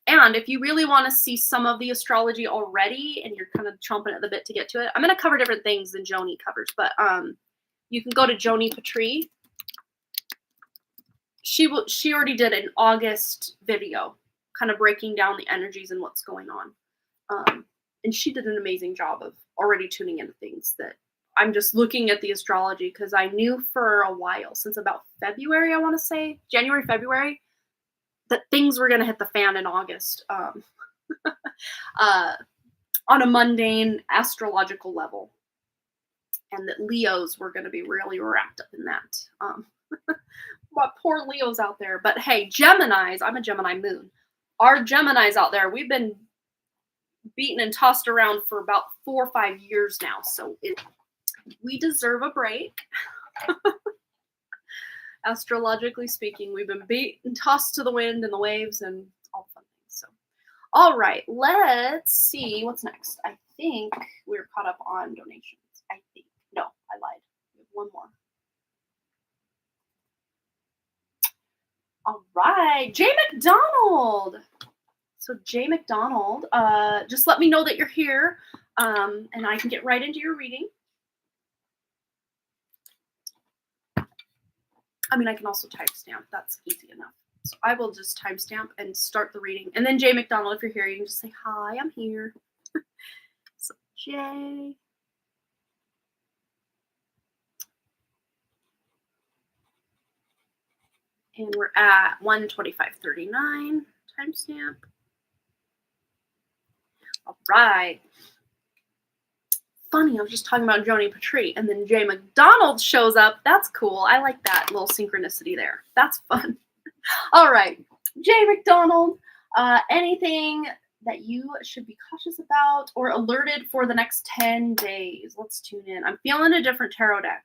And if you really want to see some of the astrology already and you're kind of chomping at the bit to get to it, I'm going to cover different things than Joni covers, but you can go to Joni Patry. She already did an August video kind of breaking down the energies and what's going on. And she did an amazing job of already tuning into things that I'm just looking at the astrology because I knew for a while, since about February, I want to say, January, February, that things were going to hit the fan in August on a mundane astrological level. and that Leos were going to be really wrapped up in that. What poor Leos out there. But hey, Geminis, I'm a Gemini moon. Our Geminis out there, we've been beaten and tossed around for about 4 or 5 years now. So we deserve a break. Astrologically speaking, we've been beat and tossed to the wind and the waves and all the fun things. So, all right, let's see what's next. I think we're caught up on donations. I think. No, I lied. We have one more. All right, Jay McDonald. So Jay McDonald, just let me know that you're here, and I can get right into your reading. I mean, I can also timestamp. That's easy enough. So I will just timestamp and start the reading. And then Jay McDonald, if you're here, you can just say, hi, I'm here. So Jay. And we're at 1:25:39 timestamp. All right. Funny, I was just talking about Joni Patry, and then Jay McDonald shows up. That's cool. I like that little synchronicity there. That's fun. All right. Jay McDonald, anything that you should be cautious about or alerted for the next 10 days? Let's tune in. I'm feeling a different tarot deck.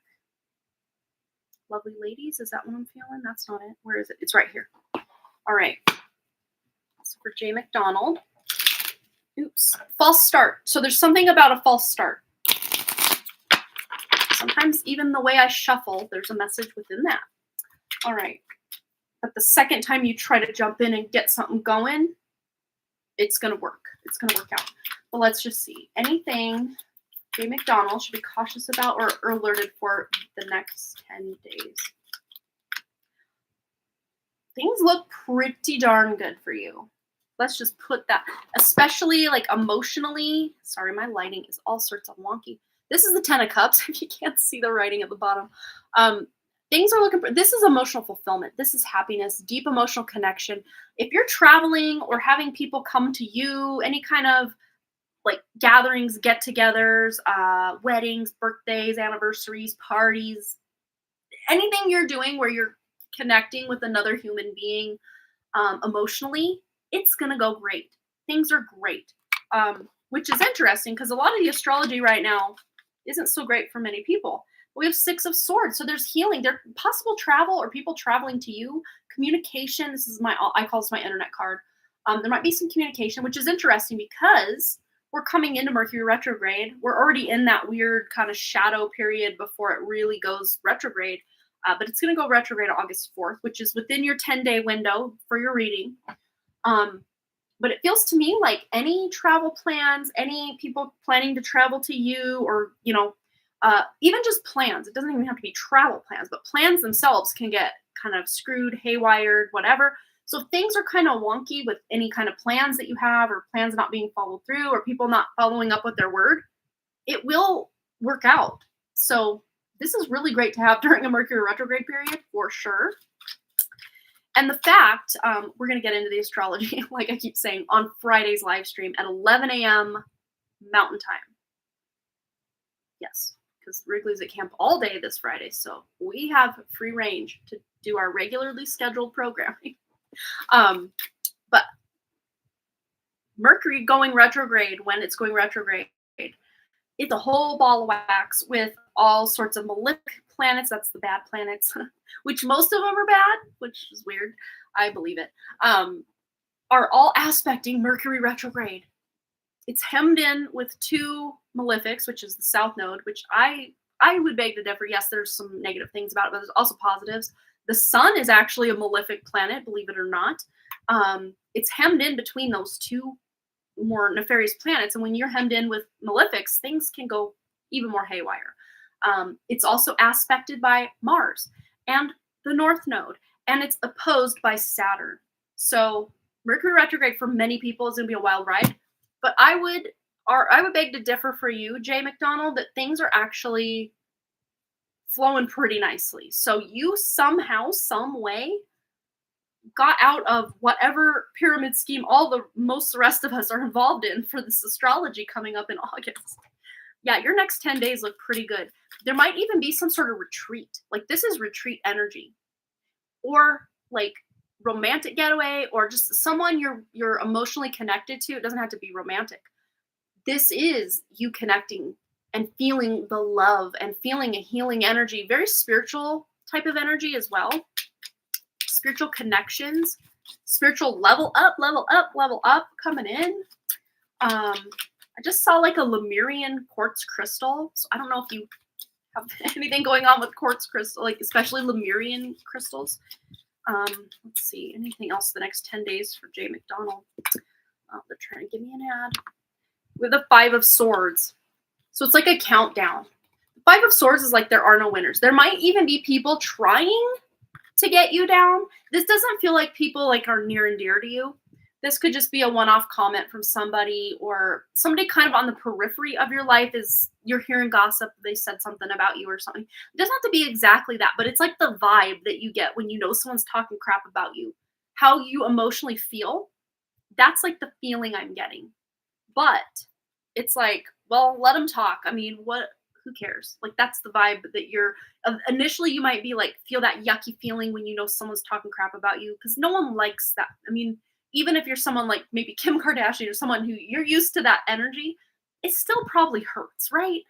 Lovely ladies, is that what I'm feeling? That's not it. Where is it? It's right here. All right. So for Jay McDonald. Oops. False start. So there's something about a false start. Sometimes even the way I shuffle, there's a message within that. All right. But the second time you try to jump in and get something going, it's going to work. It's going to work out. But let's just see. Anything Jay McDonald should be cautious about or alerted for the next 10 days. Things look pretty darn good for you. Let's just put that, especially like emotionally. Sorry, my lighting is all sorts of wonky. This is the 10 of Cups, if you can't see the writing at the bottom. Things are looking, this is emotional fulfillment. This is happiness, deep emotional connection. If you're traveling or having people come to you, any kind of like gatherings, get-togethers, weddings, birthdays, anniversaries, parties, anything you're doing where you're connecting with another human being emotionally, it's going to go great. Things are great, which is interesting because a lot of the astrology right now isn't so great for many people. We have 6 of Swords, so there's healing. There's possible travel or people traveling to you. Communication, this is I call this my internet card. There might be some communication, which is interesting because we're coming into Mercury retrograde. We're already in that weird kind of shadow period before it really goes retrograde. But it's going to go retrograde on August 4th, which is within your 10-day window for your reading. But it feels to me like any travel plans, any people planning to travel to you or, you know, even just plans, it doesn't even have to be travel plans, but plans themselves can get kind of screwed, haywired, whatever. So if things are kind of wonky with any kind of plans that you have or plans not being followed through or people not following up with their word, it will work out. So this is really great to have during a Mercury retrograde period for sure. And the fact, we're going to get into the astrology, like I keep saying, on Friday's live stream at 11 a.m. Mountain Time. Yes, because Wrigley's at camp all day this Friday, so we have free range to do our regularly scheduled programming. But Mercury going retrograde, when it's going retrograde, it's a whole ball of wax with all sorts of malefic planets. That's the bad planets, which most of them are bad, which is weird. I believe it. Are all aspecting Mercury retrograde. It's hemmed in with 2 malefics, which is the South Node, which I would beg to differ. Yes, there's some negative things about it, but there's also positives. The Sun is actually a malefic planet, believe it or not. It's hemmed in between those 2 more nefarious planets, and when you're hemmed in with malefics, things can go even more haywire. It's also aspected by Mars and the North Node, and it's opposed by Saturn. So Mercury retrograde for many people is going to be a wild ride, but I would beg to differ for you, Jay McDonald, that things are actually flowing pretty nicely. So you somehow, some way, got out of whatever pyramid scheme the rest of us are involved in for this astrology coming up in August. Yeah, your next 10 days look pretty good. There might even be some sort of retreat. Like this is retreat energy. Or like romantic getaway or just someone you're emotionally connected to. It doesn't have to be romantic. This is you connecting and feeling the love and feeling a healing energy, very spiritual type of energy as well. Spiritual connections, spiritual level up, coming in. I just saw like a Lemurian quartz crystal. So I don't know if you have anything going on with quartz crystal, like especially Lemurian crystals. Let's see, anything else the next 10 days for Jay McDonald? They're trying to give me an ad. With the 5 of Swords. So it's like a countdown. The 5 of Swords is like there are no winners. There might even be people trying to get you down. This doesn't feel like people like are near and dear to you. This could just be a one-off comment from somebody or somebody kind of on the periphery of your life is you're hearing gossip. They said something about you or something. It doesn't have to be exactly that, but it's like the vibe that you get when you know someone's talking crap about you, how you emotionally feel. That's like the feeling I'm getting. But it's like, well, let them talk. I mean, who cares? Like that's the vibe that you're initially you might be like feel that yucky feeling when you know someone's talking crap about you because no one likes that. I mean, even if you're someone like maybe Kim Kardashian or someone who you're used to that energy, it still probably hurts, right?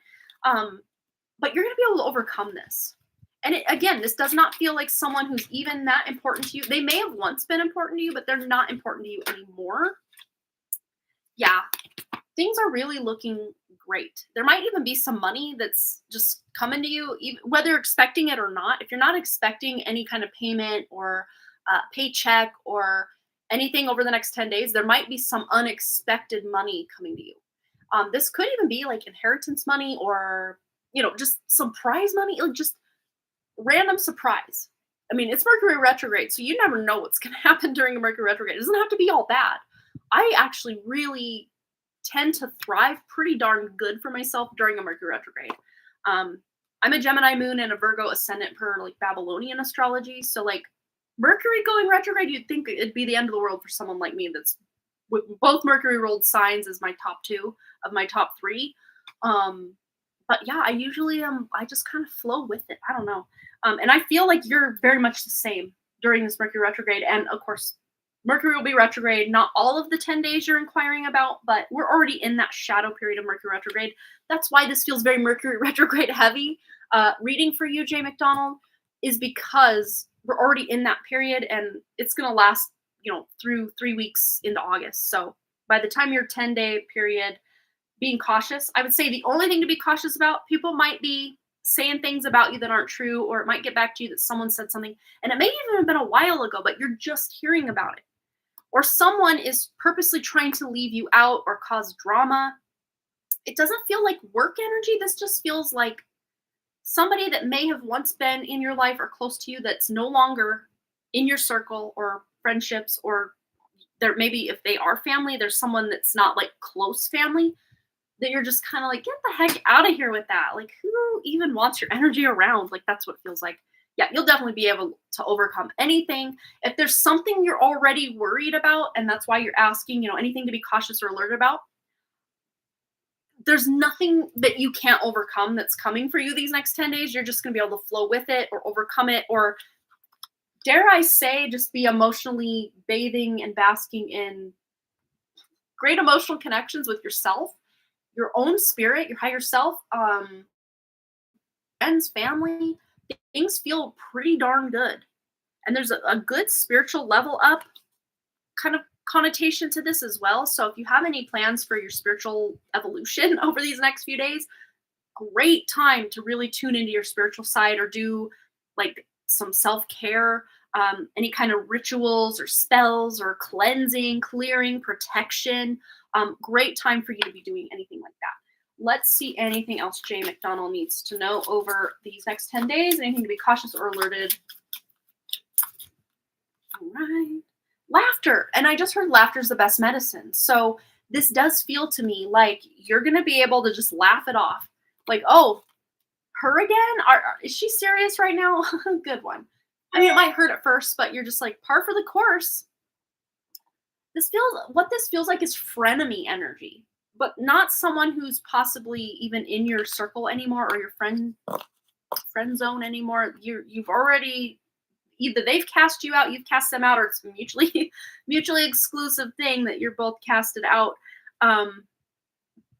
But you're going to be able to overcome this. And again, this does not feel like someone who's even that important to you. They may have once been important to you, but they're not important to you anymore. Yeah, things are really looking great. There might even be some money that's just coming to you, whether you're expecting it or not. If you're not expecting any kind of payment or paycheck or anything over the next 10 days, there might be some unexpected money coming to you. This could even be like inheritance money or, just some prize money, like just random surprise. I mean, it's Mercury retrograde, so you never know what's going to happen during a Mercury retrograde. It doesn't have to be all bad. I actually really tend to thrive pretty darn good for myself during a Mercury retrograde. I'm a Gemini moon and a Virgo ascendant per like Babylonian astrology. So like Mercury going retrograde, you'd think it'd be the end of the world for someone like me that's with both Mercury ruled signs as my top 2 of my top 3. But yeah, I usually I just kind of flow with it. I don't know. And I feel like you're very much the same during this Mercury retrograde. And of course, Mercury will be retrograde, not all of the 10 days you're inquiring about, but we're already in that shadow period of Mercury retrograde. That's why this feels very Mercury retrograde heavy. Reading for you, Jay McDonald, is because we're already in that period and it's going to last, through 3 weeks into August. So by the time your 10-day period, being cautious, I would say the only thing to be cautious about, people might be saying things about you that aren't true, or it might get back to you that someone said something, and it may even have been a while ago, but you're just hearing about it. Or someone is purposely trying to leave you out or cause drama. It doesn't feel like work energy. This just feels like somebody that may have once been in your life or close to you that's no longer in your circle or friendships, or there maybe if they are family, there's someone that's not like close family that you're just kind of like, get the heck out of here with that. Like, who even wants your energy around? Like, that's what it feels like. Yeah, you'll definitely be able to overcome anything. If there's something you're already worried about, and that's why you're asking, anything to be cautious or alert about, there's nothing that you can't overcome that's coming for you these next 10 days. You're just going to be able to flow with it or overcome it, or dare I say, just be emotionally bathing and basking in great emotional connections with yourself, your own spirit, your higher self, friends, family. Things feel pretty darn good. And there's a good spiritual level up kind of connotation to this as well. So if you have any plans for your spiritual evolution over these next few days, great time to really tune into your spiritual side or do like some self-care, any kind of rituals or spells or cleansing, clearing, protection. Great time for you to be doing anything like that. Let's see anything else Jay McDonald needs to know over these next 10 days. Anything to be cautious or alerted. All right. Laughter. And I just heard laughter is the best medicine. So this does feel to me like you're going to be able to just laugh it off. Like, oh, her again? Is she serious right now? Good one. I mean, it might hurt at first, but you're just like, par for the course. What this feels like is frenemy energy. but not someone who's possibly even in your circle anymore or your friend zone anymore. You've already, either they've cast you out, you've cast them out, or it's a mutually exclusive thing that you're both casted out.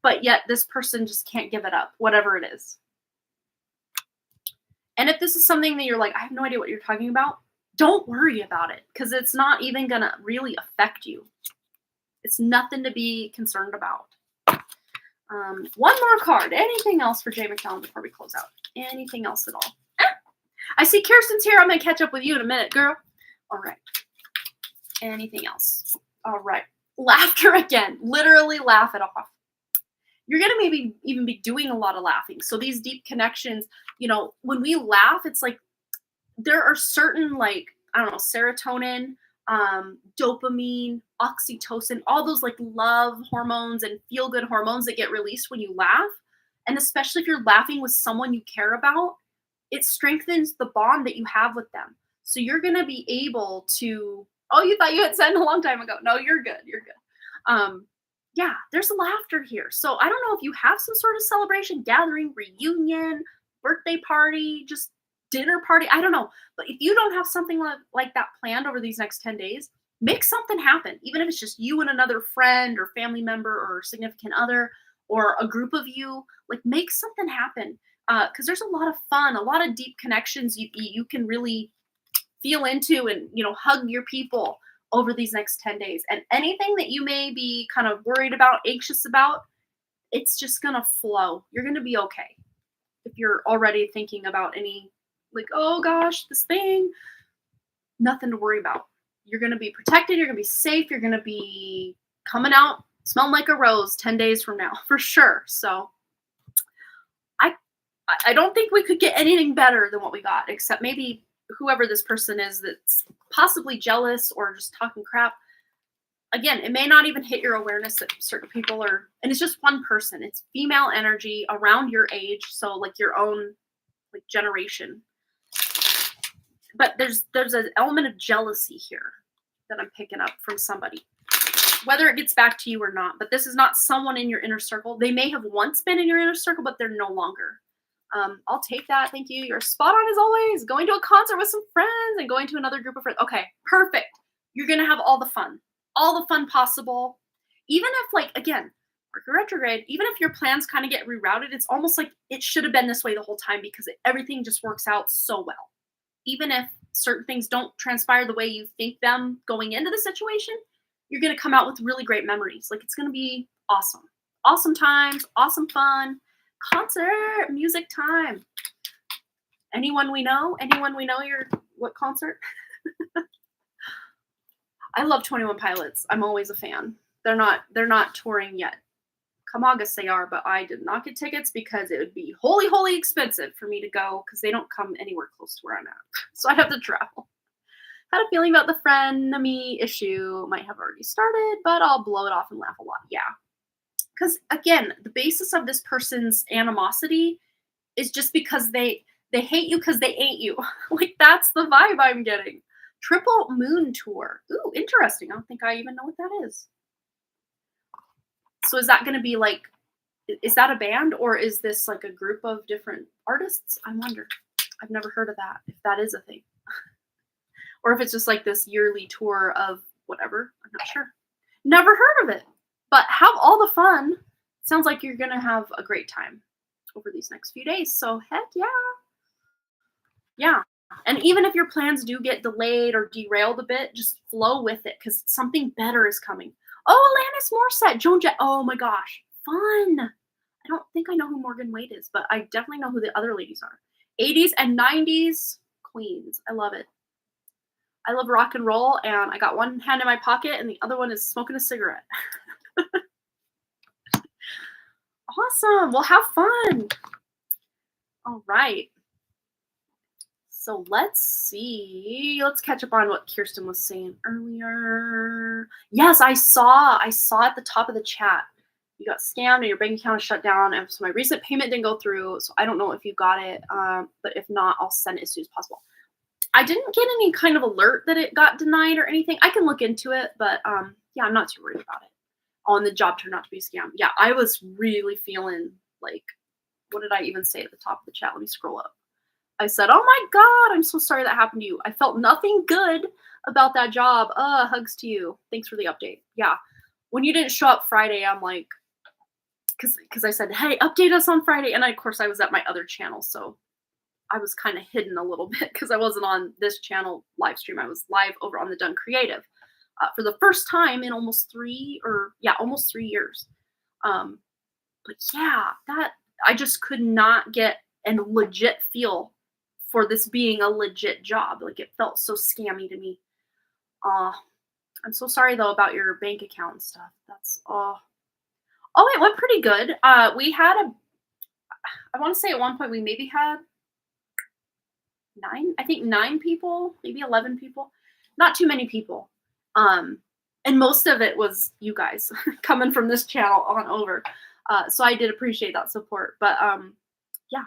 But yet this person just can't give it up, whatever it is. And if this is something that you're like, I have no idea what you're talking about, don't worry about it, because it's not even going to really affect you. It's nothing to be concerned about. One more card. Anything else for Jay McDonald before we close out? Anything else at all? I see Kirsten's here. I'm going to catch up with you in a minute, girl. All right. Anything else? All right. Laughter again. Literally laugh it off. You're going to maybe even be doing a lot of laughing. So these deep connections, when we laugh, it's like there are certain, like, I don't know, serotonin, dopamine, oxytocin, all those like love hormones and feel good hormones that get released when you laugh. And especially if you're laughing with someone you care about, it strengthens the bond that you have with them. So you're going to be able to, oh, you thought you had said a long time ago. No, you're good. You're good. Yeah, there's laughter here. So I don't know if you have some sort of celebration, gathering, reunion, birthday party, just dinner party. I don't know. But if you don't have something like that planned over these next 10 days, make something happen. Even if it's just you and another friend or family member or significant other or a group of you, like make something happen. Because there's a lot of fun, a lot of deep connections you can really feel into and, hug your people over these next 10 days. And anything that you may be kind of worried about, anxious about, it's just going to flow. You're going to be okay. If you're already thinking about any, like, oh gosh, this thing, nothing to worry about. You're going to be protected. You're going to be safe. You're going to be coming out smelling like a rose 10 days from now, for sure. So I don't think we could get anything better than what we got, except maybe whoever this person is that's possibly jealous or just talking crap. Again, it may not even hit your awareness that certain people are, and it's just one person. It's female energy around your age, so like your own like generation. But there's an element of jealousy here that I'm picking up from somebody, whether it gets back to you or not. But this is not someone in your inner circle. They may have once been in your inner circle, but they're no longer. I'll take that. Thank you. You're spot on as always. Going to a concert with some friends and going to another group of friends. Okay, perfect. You're going to have all the fun possible. Even if, like, again, Mercury retrograde, even if your plans kind of get rerouted, it's almost like it should have been this way the whole time because everything just works out so well. Even if certain things don't transpire the way you think them going into the situation, you're going to come out with really great memories. Like, it's going to be awesome. Awesome times, awesome fun. Concert, music time. Anyone we know what concert? I love 21 Pilots. I'm always a fan. They're not touring yet. Come August they are, but I did not get tickets because it would be holy expensive for me to go because they don't come anywhere close to where I'm at. So I'd have to travel. Had a feeling about the frenemy issue might have already started, but I'll blow it off and laugh a lot. Yeah. Because, again, the basis of this person's animosity is just because they hate you because they ain't you. Like, that's the vibe I'm getting. Triple Moon Tour. Ooh, interesting. I don't think I even know what that is. So is that going to be, like, is that a band or is this, like, a group of different artists? I wonder. I've never heard of that, if that is a thing. Or if it's just, like, this yearly tour of whatever. I'm not sure. Never heard of it. But have all the fun. Sounds like you're going to have a great time over these next few days. So heck yeah. Yeah. And even if your plans do get delayed or derailed a bit, just flow with it because something better is coming. Oh, Alanis Morissette, Joan Jett. Oh my gosh. Fun. I don't think I know who Morgan Wade is, but I definitely know who the other ladies are. 80s and 90s queens. I love it. I love rock and roll, and I got one hand in my pocket and the other one is smoking a cigarette. Awesome. Well, have fun. All right. So let's see. Let's catch up on what Kirsten was saying earlier. Yes, I saw at the top of the chat. You got scammed and your bank account is shut down. And so my recent payment didn't go through. So I don't know if you got it. But if not, I'll send it as soon as possible. I didn't get any kind of alert that it got denied or anything. I can look into it, but yeah, I'm not too worried about it. Oh, and the job turned out to be a scam. Yeah, I was really feeling like, what did I even say at the top of the chat? Let me scroll up. I said, oh my God, I'm so sorry that happened to you. I felt nothing good about that job. Hugs to you. Thanks for the update. Yeah. When you didn't show up Friday, I'm like, because I said, hey, update us on Friday. And of course, I was at my other channel. So I was kind of hidden a little bit because I wasn't on this channel live stream. I was live over on the Done Creative for the first time in almost 3 years. But yeah, that I just could not get a legit feel for this being a legit job. Like it felt so scammy to me. I'm so sorry though about your bank account and stuff. That's it went pretty good. We had I want to say at one point we maybe had 9 people, maybe 11 people. Not too many people. And most of it was you guys coming from this channel on over. So I did appreciate that support. But yeah,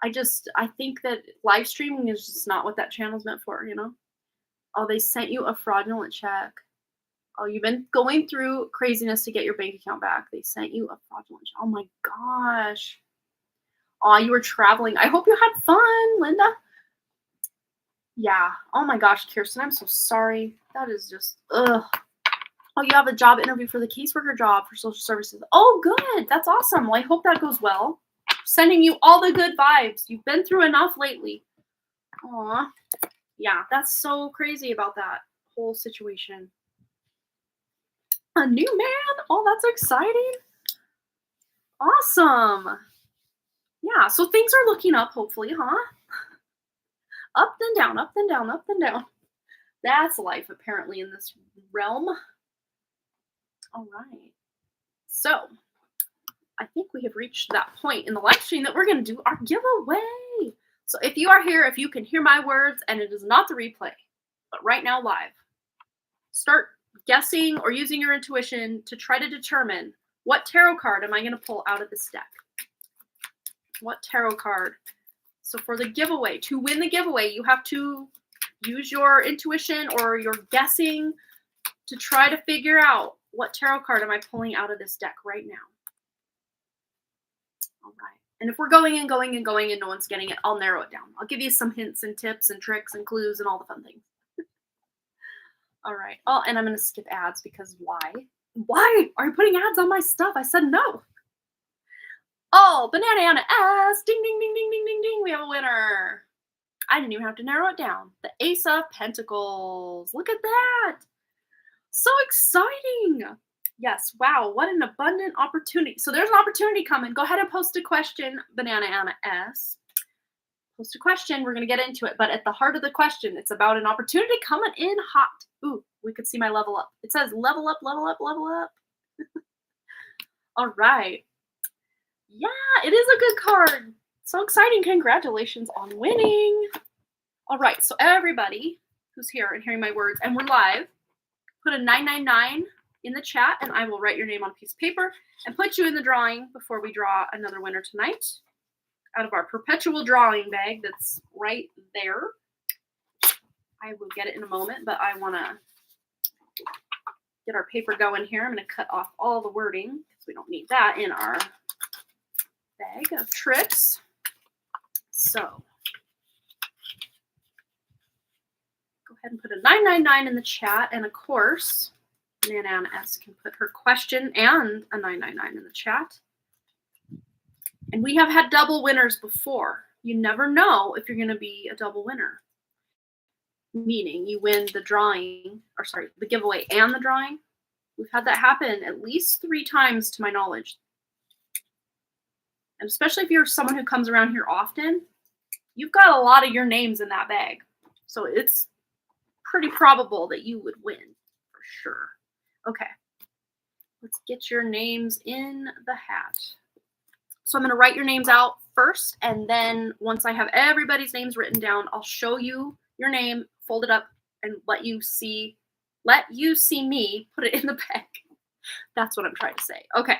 I think that live streaming is just not what that channel's meant for, you know? Oh, they sent you a fraudulent check. Oh, you've been going through craziness to get your bank account back. They sent you a fraudulent check. Oh my gosh. Oh, you were traveling. I hope you had fun, Linda. Yeah. Oh my gosh, Kirsten, I'm so sorry. That is just, ugh. Oh, you have a job interview for the caseworker job for social services. Oh, good. That's awesome. Well, I hope that goes well. Sending you all the good vibes. You've been through enough lately. Aw. Yeah, that's so crazy about that whole situation. A new man? Oh, that's exciting. Awesome. Yeah, so things are looking up, hopefully, huh? Up and down, up and down, up and down. That's life, apparently, in this realm. All right. So, I think we have reached that point in the live stream that we're going to do our giveaway. So, if you are here, if you can hear my words, and it is not the replay, but right now live, start guessing or using your intuition to try to determine what tarot card am I going to pull out of this deck. What tarot card? So for the giveaway, to win the giveaway, you have to use your intuition or your guessing to try to figure out what tarot card am I pulling out of this deck right now. All right. And if we're going and no one's getting it, I'll narrow it down. I'll give you some hints and tips and tricks and clues and all the fun things. All right. Oh, and I'm going to skip ads because why? Why are you putting ads on my stuff? I said no. Oh, Banana Anna S. Ding, ding, ding, ding, ding, ding, ding. We have a winner. I didn't even have to narrow it down. The Ace of Pentacles. Look at that. So exciting. Yes. Wow. What an abundant opportunity. So there's an opportunity coming. Go ahead and post a question, Banana Anna S. Post a question. We're going to get into it. But at the heart of the question, it's about an opportunity coming in hot. Ooh, we could see my level up. It says level up, level up, level up. All right. Yeah, it is a good card. So exciting. Congratulations on winning. All right. So everybody who's here and hearing my words, and we're live, put a 999 in the chat, and I will write your name on a piece of paper and put you in the drawing before we draw another winner tonight out of our perpetual drawing bag that's right there. I will get it in a moment, but I want to get our paper going here. I'm going to cut off all the wording because we don't need that in our bag of tricks. So go ahead and put a 999 in the chat, and of course, Banana Anna S can put her question and a 999 in the chat. And we have had double winners before. You never know if you're going to be a double winner. Meaning you win the drawing, or sorry, the giveaway and the drawing. We've had that happen at least 3 times to my knowledge. And especially if you're someone who comes around here often, you've got a lot of your names in that bag. So it's pretty probable that you would win for sure. Okay, let's get your names in the hat. So I'm going to write your names out first, and then once I have everybody's names written down, I'll show you your name, fold it up, and let you see me put it in the bag. That's what I'm trying to say. Okay.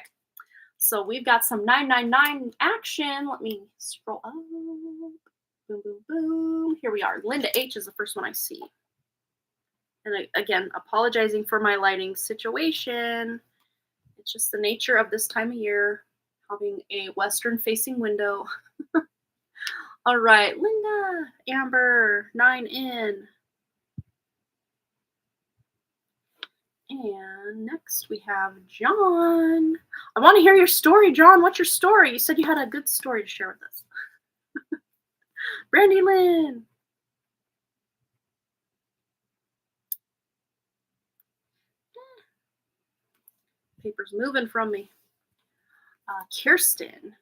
So we've got some 999 action. Let me scroll up. Boom, boom, boom. Here we are. Linda H is the first one I see. And again, apologizing for my lighting situation. It's just the nature of this time of year, having a western-facing window. All right, Linda, Amber, 9 in. And next we have John. I want to hear your story, John. What's your story? You said you had a good story to share with us. Brandy Lynn. Paper's moving from me. Kirsten.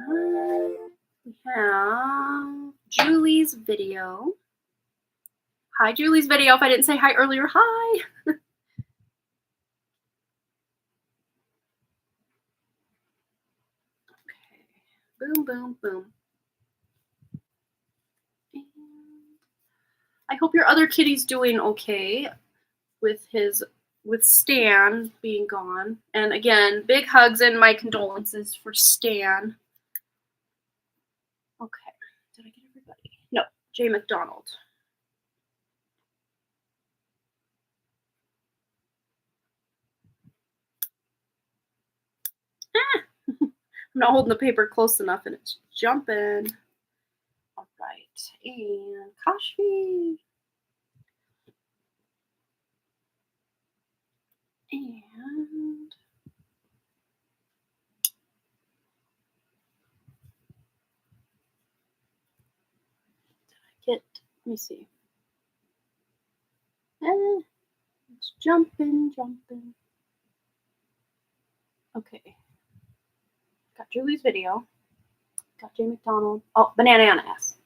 And we have Julie's video. Hi, Julie's video. If I didn't say hi earlier, hi. Okay. Boom, boom, boom. And I hope your other kitty's doing okay with Stan being gone. And again, big hugs and my condolences for Stan. Okay. Did I get everybody? No. Jay McDonald. I'm not holding the paper close enough and it's jumping. All right. And Kashfi. And let me see. It's jumping. Okay. Got Julie's video. Got Jay McDonald. Oh, Banana Anna S.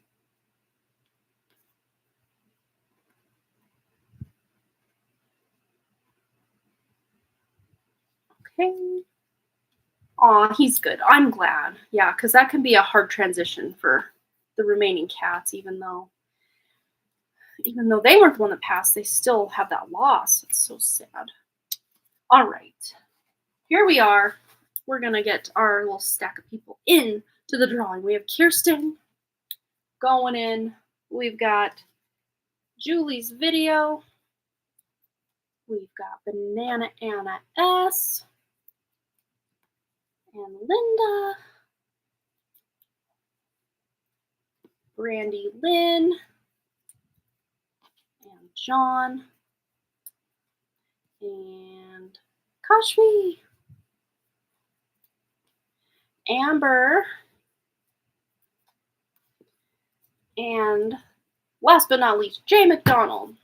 Okay. Aw, he's good. I'm glad. Yeah, because that can be a hard transition for the remaining cats, even though they weren't the one that passed, they still have that loss. It's so sad. All right. Here we are. We're going to get our little stack of people in to the drawing. We have Kirsten going in. We've got Julie's video. We've got Banana Anna S. And Linda. Brandy Lynn. And John. And Kashmi. Amber. And last but not least, Jay McDonald.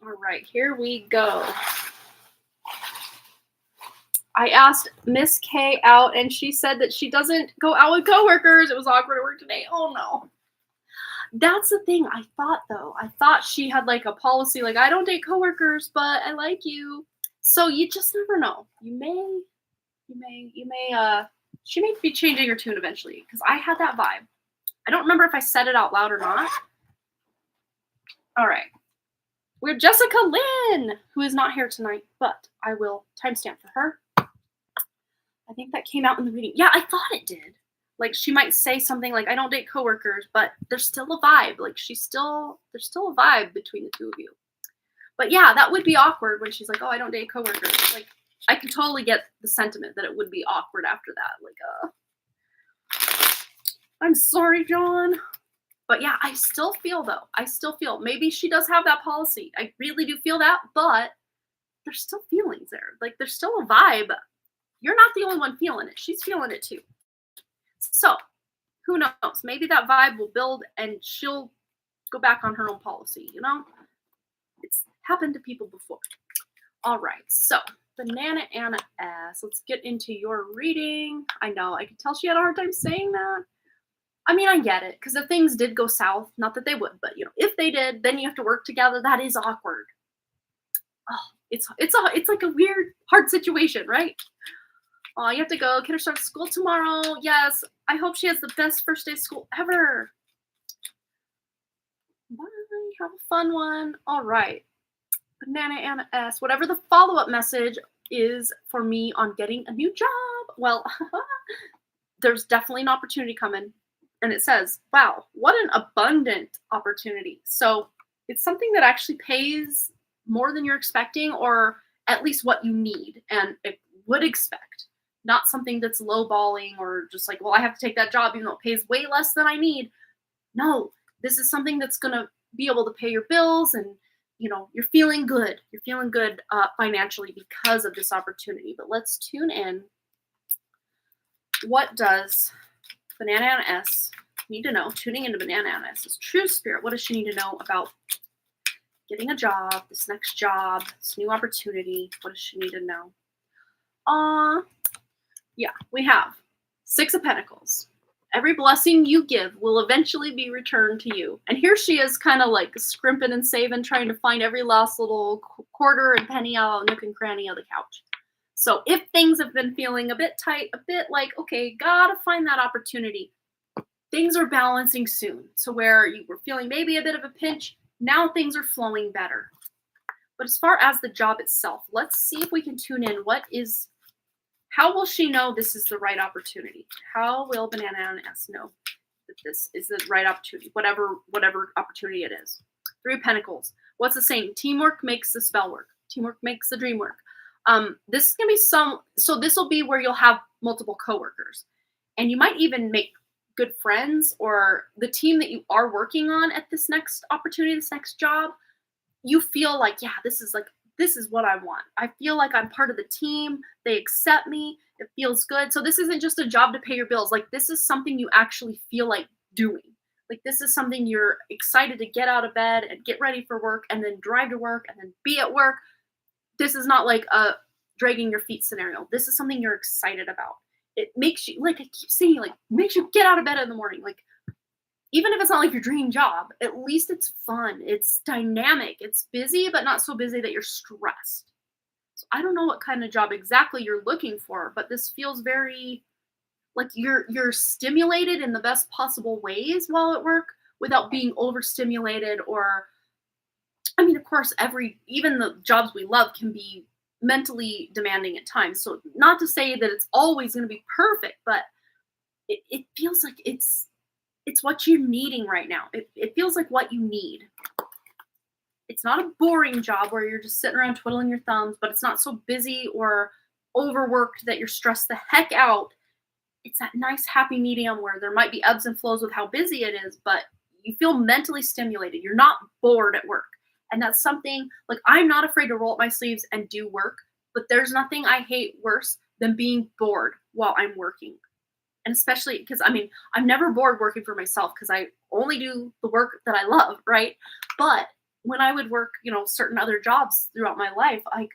All right, here we go. I asked Miss K out, and she said that she doesn't go out with coworkers. It was awkward at work today. Oh, no. That's the thing I thought, though. I thought she had, like, a policy, like, I don't date coworkers, but I like you. So you just never know. She may be changing her tune eventually, because I had that vibe. I don't remember if I said it out loud or not. All right. We have Jessica Lynn, who is not here tonight, but I will timestamp for her. I think that came out in the reading. Yeah, I thought it did. Like, she might say something like, I don't date coworkers, but there's still a vibe. Like, there's still a vibe between the two of you. But yeah, that would be awkward when she's like, oh, I don't date coworkers. Like, I could totally get the sentiment that it would be awkward after that. Like, I'm sorry, John. But yeah, I still feel, maybe she does have that policy. I really do feel that, but there's still feelings there. Like, there's still a vibe. You're not the only one feeling it. She's feeling it too. So, who knows? Maybe that vibe will build and she'll go back on her own policy, you know? It's happened to people before. All right, so Banana Anna S. Let's get into your reading. I know, I could tell she had a hard time saying that. I mean, I get it, because if things did go south, not that they would, but, you know, if they did, then you have to work together. That is awkward. Oh, it's like a weird, hard situation, right? Oh, you have to go. Kidder starts school tomorrow. Yes, I hope she has the best first day of school ever. Bye. Have a fun one. All right. Banana Anna S. Whatever the follow-up message is for me on getting a new job. Well, there's definitely an opportunity coming. And it says, wow, what an abundant opportunity. So it's something that actually pays more than you're expecting, or at least what you need and it would expect. Not something that's lowballing or just like, well, I have to take that job even though it pays way less than I need. No, this is something that's going to be able to pay your bills, and you're feeling good. You're feeling good financially because of this opportunity. But let's tune in. What does Banana Anna S need to know? Tuning into Banana Anna S's true spirit. What does she need to know about getting a job, this next job, this new opportunity? What does she need to know? Yeah, we have 6 of Pentacles. Every blessing you give will eventually be returned to you. And here she is kind of like scrimping and saving, trying to find every last little quarter and penny out nook and cranny of the couch. So if things have been feeling a bit tight, a bit like, okay, gotta find that opportunity, things are balancing soon. So where you were feeling maybe a bit of a pinch, now things are flowing better. But as far as the job itself, let's see if we can tune in. How will she know this is the right opportunity? How will Banana Anna S know that this is the right opportunity, whatever opportunity it is? 3 of Pentacles. What's the saying? Teamwork makes the spell work. Teamwork makes the dream work. This is going to be so this will be where you'll have multiple coworkers. And you might even make good friends, or the team that you are working on at this next opportunity, this next job, you feel like, yeah, this is what I want. I feel like I'm part of the team. They accept me. It feels good. So this isn't just a job to pay your bills. Like, this is something you actually feel like doing. Like, this is something you're excited to get out of bed and get ready for work and then drive to work and then be at work. This is not like a dragging your feet scenario. This is something you're excited about. It makes you, like I keep saying, like, makes you get out of bed in the morning. Like, even if it's not like your dream job, at least it's fun. It's dynamic. It's busy, but not so busy that you're stressed. So I don't know what kind of job exactly you're looking for, but this feels very like you're stimulated in the best possible ways while at work without being overstimulated. Or, I mean, of course, even the jobs we love can be mentally demanding at times. So not to say that it's always going to be perfect, but it feels like it's what you're needing right now. It feels like what you need. It's not a boring job where you're just sitting around twiddling your thumbs, but it's not so busy or overworked that you're stressed the heck out. It's that nice happy medium where there might be ebbs and flows with how busy it is, but you feel mentally stimulated. You're not bored at work. And that's something, like, I'm not afraid to roll up my sleeves and do work, but there's nothing I hate worse than being bored while I'm working. And especially because, I mean, I'm never bored working for myself because I only do the work that I love, right? But when I would work, certain other jobs throughout my life, like,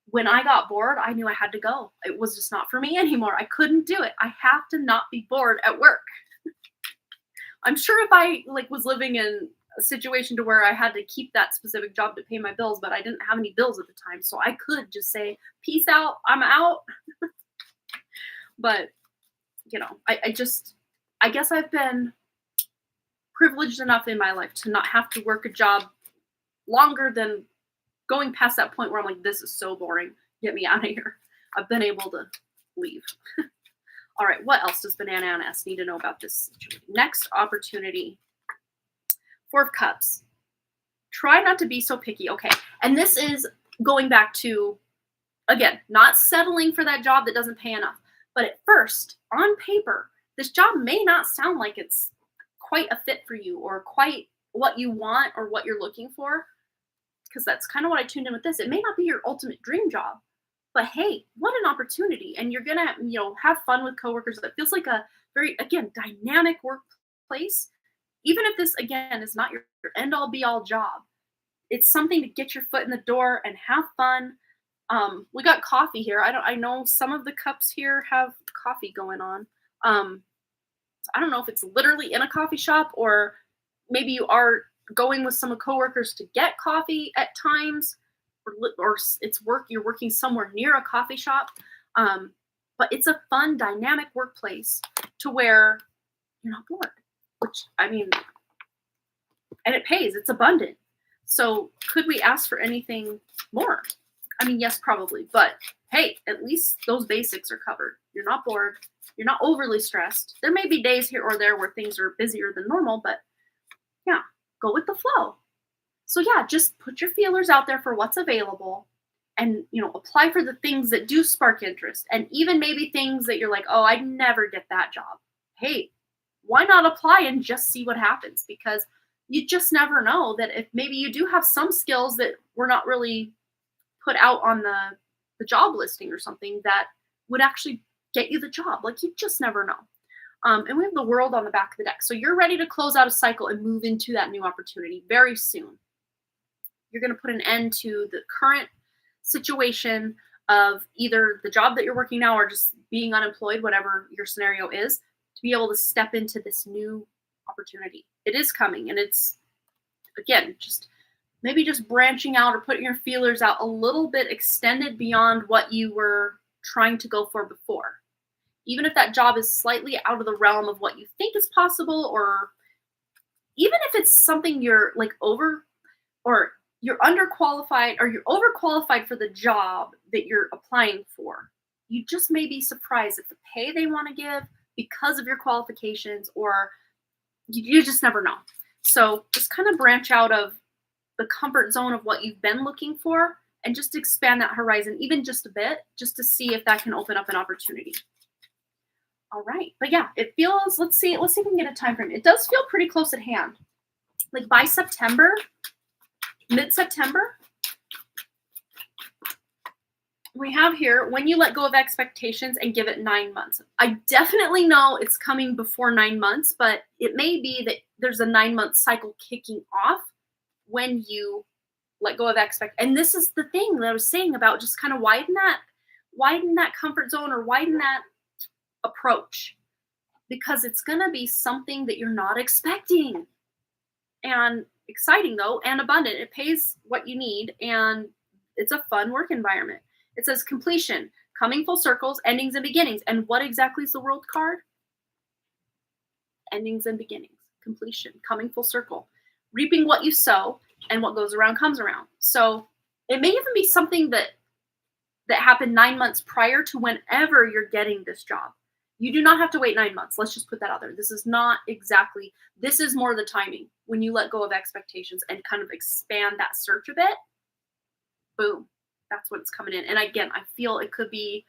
when I got bored, I knew I had to go. It was just not for me anymore. I couldn't do it. I have to not be bored at work. I'm sure if I was living in a situation to where I had to keep that specific job to pay my bills, but I didn't have any bills at the time, so I could just say, peace out, I'm out. But I guess I've been privileged enough in my life to not have to work a job longer than going past that point where I'm like, this is so boring. Get me out of here. I've been able to leave. All right, what else does Banana Anna S need to know about this situation? Next opportunity. 4 of Cups. Try not to be so picky. Okay, and this is going back to, again, not settling for that job that doesn't pay enough. But at first, on paper, this job may not sound like it's quite a fit for you or quite what you want or what you're looking for. Because that's kind of what I tuned in with this. It may not be your ultimate dream job, but hey, what an opportunity. And you're going to, have fun with coworkers. That feels like a very, again, dynamic workplace. Even if this, again, is not your end-all be-all job, it's something to get your foot in the door and have fun. We got coffee here. I know some of the cups here have coffee going on. I don't know if it's literally in a coffee shop, or maybe you are going with some coworkers to get coffee at times, or it's work. You're working somewhere near a coffee shop. But it's a fun, dynamic workplace to where you're not bored, which, I mean, and it pays. It's abundant. So could we ask for anything more? I mean, yes, probably, but hey, at least those basics are covered. You're not bored. You're not overly stressed. There may be days here or there where things are busier than normal, but yeah, go with the flow. So yeah, just put your feelers out there for what's available and, apply for the things that do spark interest, and even maybe things that you're like, "Oh, I'd never get that job." Hey, why not apply and just see what happens? Because you just never know that if maybe you do have some skills that were not really put out on the job listing or something that would actually get you the job. Like, you just never know. And we have the world on the back of the deck. So you're ready to close out a cycle and move into that new opportunity very soon. You're going to put an end to the current situation of either the job that you're working now or just being unemployed, whatever your scenario is, to be able to step into this new opportunity. It is coming, and it's, again, just branching out or putting your feelers out a little bit extended beyond what you were trying to go for before. Even if that job is slightly out of the realm of what you think is possible, or even if it's something you're like over, or you're underqualified, or you're overqualified for the job that you're applying for, you just may be surprised at the pay they want to give because of your qualifications, or you just never know. So just kind of branch out of the comfort zone of what you've been looking for and just expand that horizon even just a bit, just to see if that can open up an opportunity. All right. But yeah, it feels, let's see if we can get a time frame. It does feel pretty close at hand. Like by September, mid-September, we have here, when you let go of expectations and give it 9 months. I definitely know it's coming before 9 months, but it may be that there's a 9-month cycle kicking off when you let go of and this is the thing that I was saying about just kind of widen that comfort zone, or widen that approach, because it's going to be something that you're not expecting, and exciting though, and abundant. It pays what you need, and it's a fun work environment. It says completion, coming full circles, endings and beginnings. And what exactly is the world card? Endings and beginnings, completion, coming full circle, reaping what you sow, and what goes around comes around. So it may even be something that happened 9 months prior to whenever you're getting this job. You do not have to wait 9 months. Let's just put that out there. This is more the timing when you let go of expectations and kind of expand that search a bit. Boom. That's what's coming in. And again, I feel it could be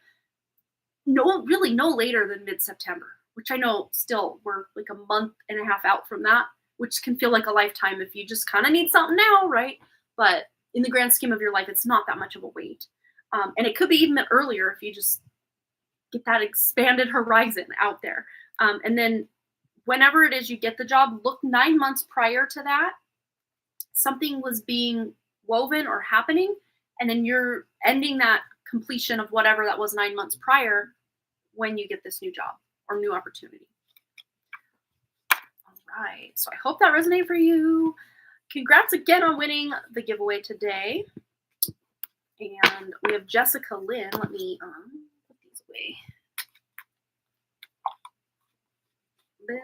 no later than mid-September, which I know still we're like a month and a half out from that, which can feel like a lifetime if you just kind of need something now, right? But in the grand scheme of your life, it's not that much of a wait. And it could be even earlier if you just get that expanded horizon out there. And then whenever it is you get the job, look 9 months prior to that. Something was being woven or happening, and then you're ending that completion of whatever that was 9 months prior when you get this new job or new opportunity. All right. So I hope that resonated for you. Congrats again on winning the giveaway today. And we have Jessica Lynn. Let me put these away.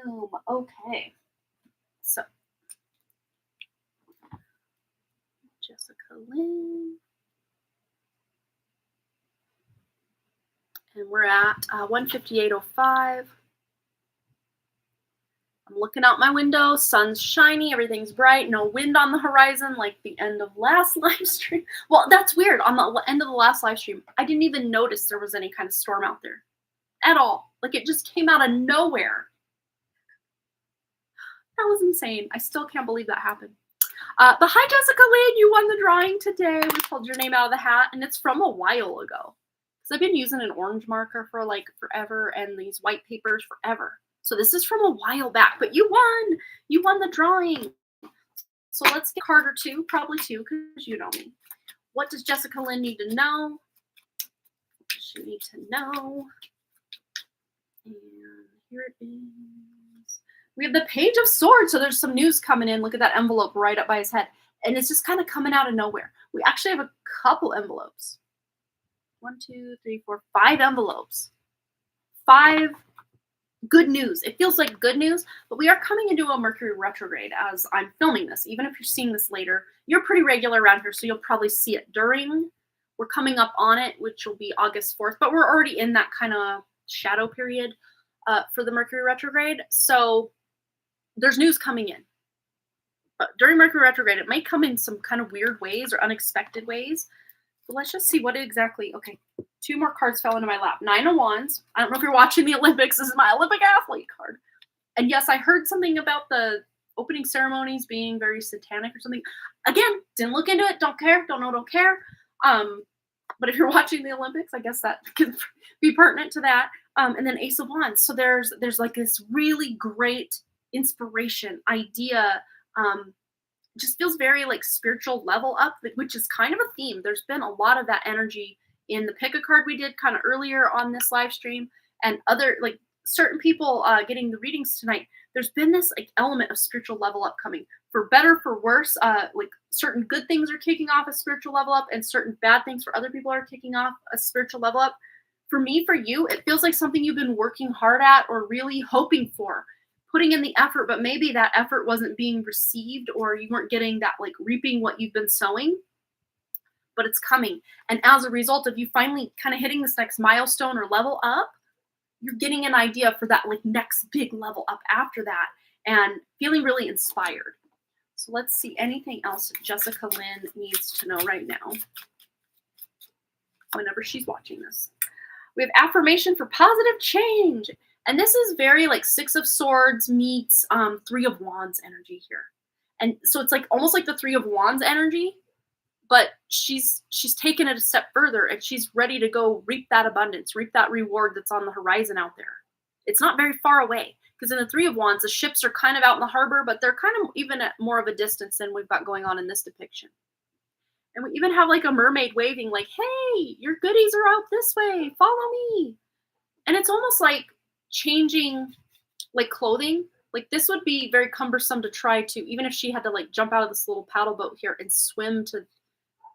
Boom. Okay. So, Jessica Lynn. And we're at 158.05. I'm looking out my window. Sun's shiny. Everything's bright. No wind on the horizon like the end of last live stream. Well, that's weird. On the end of the last live stream, I didn't even notice there was any kind of storm out there at all. Like, it just came out of nowhere. That was insane. I still can't believe that happened. But hi, Jessica Lynn. You won the drawing today. We pulled your name out of the hat, and it's from a while ago. Because I've been using an orange marker for like forever and these white papers forever. So this is from a while back, but you won. You won the drawing. So let's get a card or two, probably two, because you know me. What does Jessica Lynn need to know? What does she need to know? And here it is. We have the Page of Swords. So there's some news coming in. Look at that envelope right up by his head. And it's just kind of coming out of nowhere. We actually have a couple envelopes. 1, 2, 3, 4, 5 envelopes. 5 good news. It feels like good news, but we are coming into a Mercury retrograde as I'm filming this. Even if you're seeing this later, you're pretty regular around here, so you'll probably see it during We're coming up on it, which will be August 4th, but we're already in that kind of shadow period for the Mercury retrograde. So there's news coming in. But during Mercury retrograde, it may come in some kind of weird ways or unexpected ways. But let's just see what exactly. Okay, 2 more cards fell into my lap. 9 of Wands. I don't know if you're watching the Olympics. This is my Olympic athlete card. And yes, I heard something about the opening ceremonies being very satanic or something. Again, didn't look into it. Don't care. Don't know. Don't care. But if you're watching the Olympics, I guess that could be pertinent to that. And then Ace of Wands. So there's like this really great inspiration idea. Just feels very like spiritual level up, which is kind of a theme. There's been a lot of that energy in the pick a card we did kind of earlier on this live stream, and other like certain people getting the readings tonight. There's been this like element of spiritual level up coming, for better, for worse. Like certain good things are kicking off a spiritual level up, and certain bad things for other people are kicking off a spiritual level up. For me, for you, it feels like something you've been working hard at or really hoping for, putting in the effort, but maybe that effort wasn't being received, or you weren't getting that like reaping what you've been sowing, but it's coming. And as a result of you finally kind of hitting this next milestone or level up, you're getting an idea for that like next big level up after that, and feeling really inspired. So let's see anything else Jessica Lynn needs to know right now whenever she's watching this. We have affirmation for positive change. And this is very like 6 of Swords meets 3 of Wands energy here. And so it's like almost like the 3 of Wands energy, but she's taken it a step further, and she's ready to go reap that abundance, reap that reward that's on the horizon out there. It's not very far away, because in the 3 of Wands, the ships are kind of out in the harbor, but they're kind of even at more of a distance than we've got going on in this depiction. And we even have like a mermaid waving like, hey, your goodies are out this way, follow me. And it's almost like changing like clothing. Like this would be very cumbersome to try to, even if she had to like jump out of this little paddle boat here and swim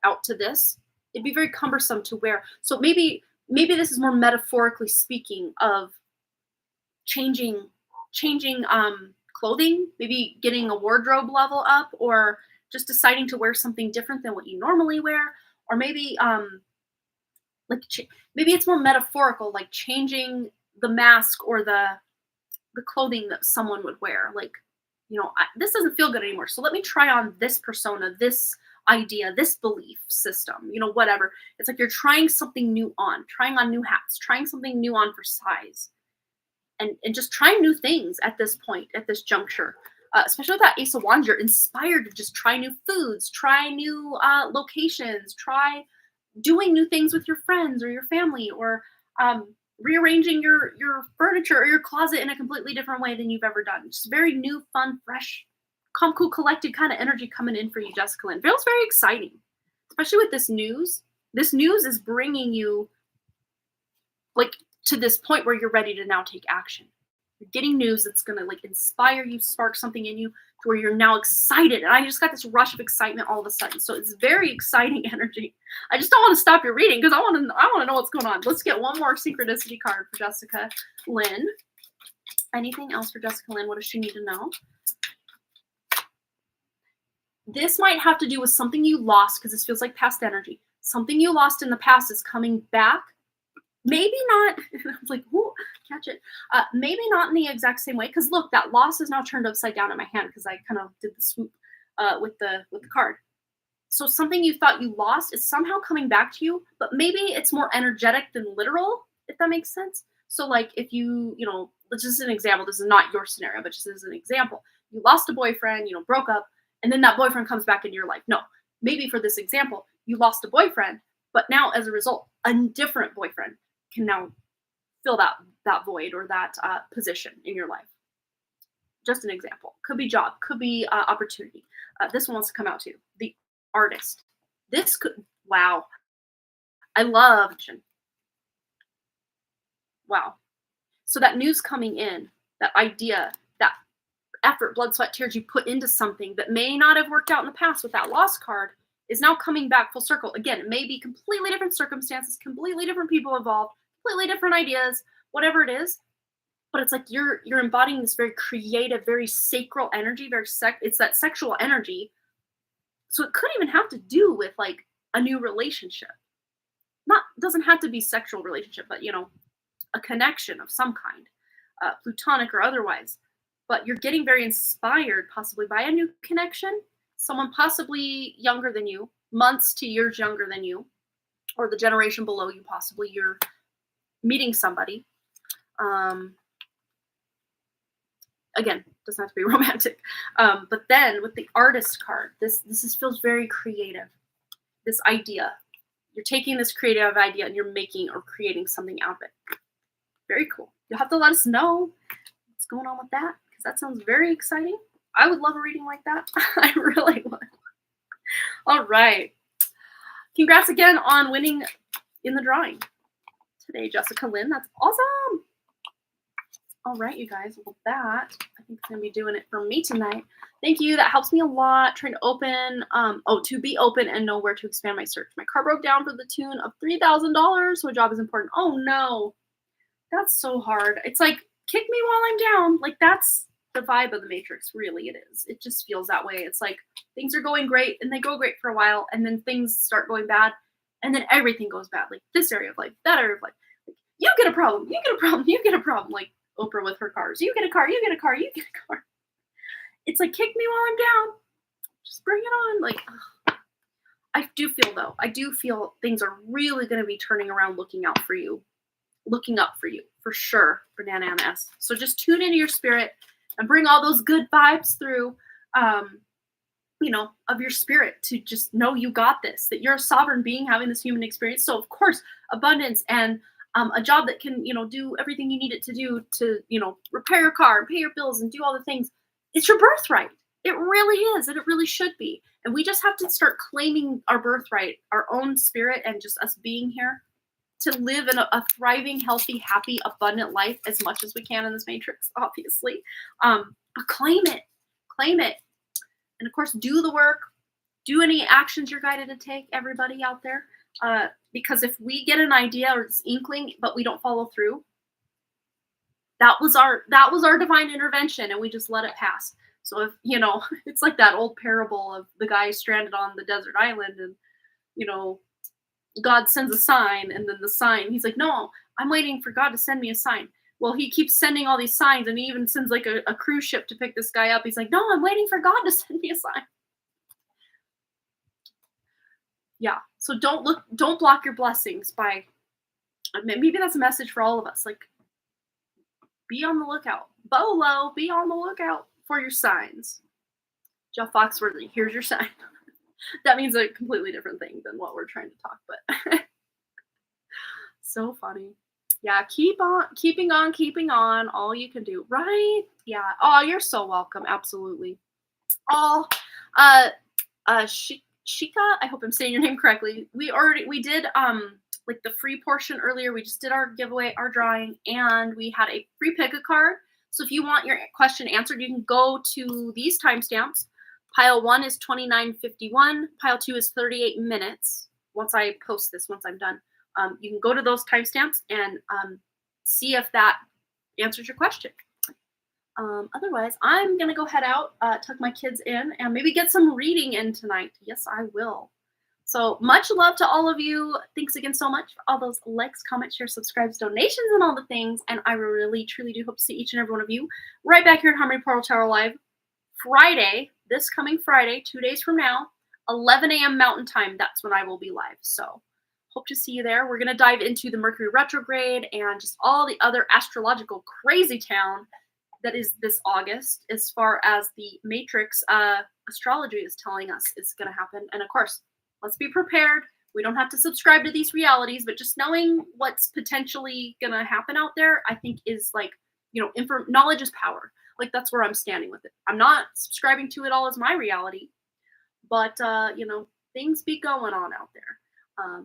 out to this, it'd be very cumbersome to wear. So maybe this is more metaphorically speaking of changing clothing, maybe getting a wardrobe level up, or just deciding to wear something different than what you normally wear, or maybe maybe it's more metaphorical, like changing the mask or the clothing that someone would wear. Like, you know, this doesn't feel good anymore, so let me try on this persona, this idea, this belief system, you know, whatever. It's like you're trying something new on, trying on new hats, trying something new on for size, and just trying new things at this point, at this juncture. Especially with that Ace of Wands, you're inspired to just try new foods, try new locations, try doing new things with your friends or your family, or rearranging your furniture or your closet in a completely different way than you've ever done. Just very new, fun, fresh, calm, cool, collected kind of energy coming in for you, Jessica Lynn. Feels very exciting, especially with this news. This news is bringing you like to this point where you're ready to now take action. You're getting news that's going to like inspire you, spark something in you to where you're now excited. And I just got this rush of excitement all of a sudden. So it's very exciting energy. I just don't want to stop your reading because I want to know what's going on. Let's get one more synchronicity card for Jessica Lynn. Anything else for Jessica Lynn? What does she need to know? This might have to do with something you lost, because this feels like past energy. Something you lost in the past is coming back. Maybe not, I was like, ooh, catch it. Maybe not in the exact same way, because look, that loss is now turned upside down in my hand because I kind of did the swoop with the card. So something you thought you lost is somehow coming back to you, but maybe it's more energetic than literal, if that makes sense. So like if you know, this is an example. This is not your scenario, but just as an example. You lost a boyfriend, you know, broke up, and then that boyfriend comes back into your life. No, maybe for this example, you lost a boyfriend, but now as a result, a different boyfriend can now fill that void or that position in your life. Just an example. Could be job, could be opportunity. This one wants to come out too. The artist. This could, wow. I love, wow. So that news coming in, that idea, that effort, blood, sweat, tears you put into something that may not have worked out in the past with that lost card is now coming back full circle. Again, it may be completely different circumstances, completely different people involved, completely different ideas, whatever it is, but it's like you're embodying this very creative, very sacral energy, it's that sexual energy. So it could even have to do with like a new relationship. it doesn't have to be sexual relationship, but a connection of some kind, plutonic or otherwise. But you're getting very inspired possibly by a new connection, someone possibly younger than you, months to years younger than you, or the generation below you, possibly you're meeting somebody. Again, doesn't have to be romantic. But then with the artist card, this feels very creative. This idea, you're taking this creative idea and you're making or creating something out of it. Very cool. You'll have to let us know what's going on with that, because that sounds very exciting. I would love a reading like that. I really would. All right. Congrats again on winning in the drawing today, Jessica Lynn. That's awesome. All right, you guys. Well, that, I think, is going to be doing it for me tonight. Thank you. That helps me a lot. Trying to open, to be open and know where to expand my search. My car broke down for the tune of $3,000, so a job is important. Oh, no. That's so hard. It's like, kick me while I'm down. Like, that's the vibe of the Matrix. Really, it is. It just feels that way. It's like things are going great, and they go great for a while, and then things start going bad, and then everything goes bad. Like, this area of life, that area of life. Like, you get a problem. You get a problem. You get a problem. Like, Oprah with her cars. You get a car, you get a car, you get a car. It's like, kick me while I'm down. Just bring it on. Like, ugh. I do feel things are really going to be turning around, looking out for you, looking up for you, for sure, for Nana and S. So just tune into your spirit and bring all those good vibes through, of your spirit, to just know you got this, that you're a sovereign being having this human experience. So, of course, abundance and a job that can, do everything you need it to do to, repair your car and pay your bills and do all the things. It's your birthright. It really is, and it really should be. And we just have to start claiming our birthright, our own spirit, and just us being here to live in a thriving, healthy, happy, abundant life as much as we can in this Matrix, obviously. But claim it. And, of course, do the work. Do any actions you're guided to take, everybody out there. Because if we get an idea or this inkling, but we don't follow through, that was our divine intervention, and we just let it pass. So if, it's like that old parable of the guy stranded on the desert island, and, God sends a sign, and then the sign, he's like, no, I'm waiting for God to send me a sign. Well, he keeps sending all these signs, and he even sends like a cruise ship to pick this guy up. He's like, no, I'm waiting for God to send me a sign. Yeah. So don't block your blessings by, maybe that's a message for all of us. Like, be on the lookout. Bolo, be on the lookout for your signs. Jeff Foxworthy, here's your sign. That means a completely different thing than what we're trying to talk, but so funny. Yeah, keeping on, all you can do, right? Yeah. Oh, you're so welcome. Absolutely. Oh, Shika, I hope I'm saying your name correctly. We did like the free portion earlier. We just did our giveaway, our drawing, and we had a free pick a card. So if you want your question answered, you can go to these timestamps. Pile 1 is 29:51. Pile 2 is 38 minutes. Once I post this, once I'm done, you can go to those timestamps and see if that answers your question. Otherwise, I'm going to go head out, tuck my kids in, and maybe get some reading in tonight. Yes, I will. So much love to all of you. Thanks again so much for all those likes, comments, shares, subscribes, donations, and all the things. And I really, truly do hope to see each and every one of you right back here at Harmony Portal Tarot Live Friday, this coming Friday, 2 days from now, 11 a.m. Mountain Time. That's when I will be live. So hope to see you there. We're going to dive into the Mercury retrograde and just all the other astrological crazy town that is this August, as far as the Matrix astrology is telling us is going to happen. And of course, let's be prepared. We don't have to subscribe to these realities, but just knowing what's potentially going to happen out there, I think is like, knowledge is power. Like, that's where I'm standing with it. I'm not subscribing to it all as my reality, but, things be going on out there.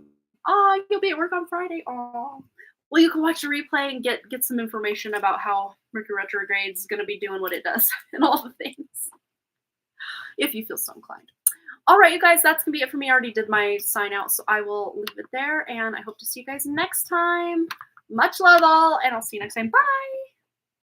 You'll be at work on Friday. Oh, well, you can watch the replay and get some information about how Mercury retrograde is going to be doing what it does and all the things, if you feel so inclined. All right, you guys, that's going to be it for me. I already did my sign out, so I will leave it there, and I hope to see you guys next time. Much love all, and I'll see you next time. Bye!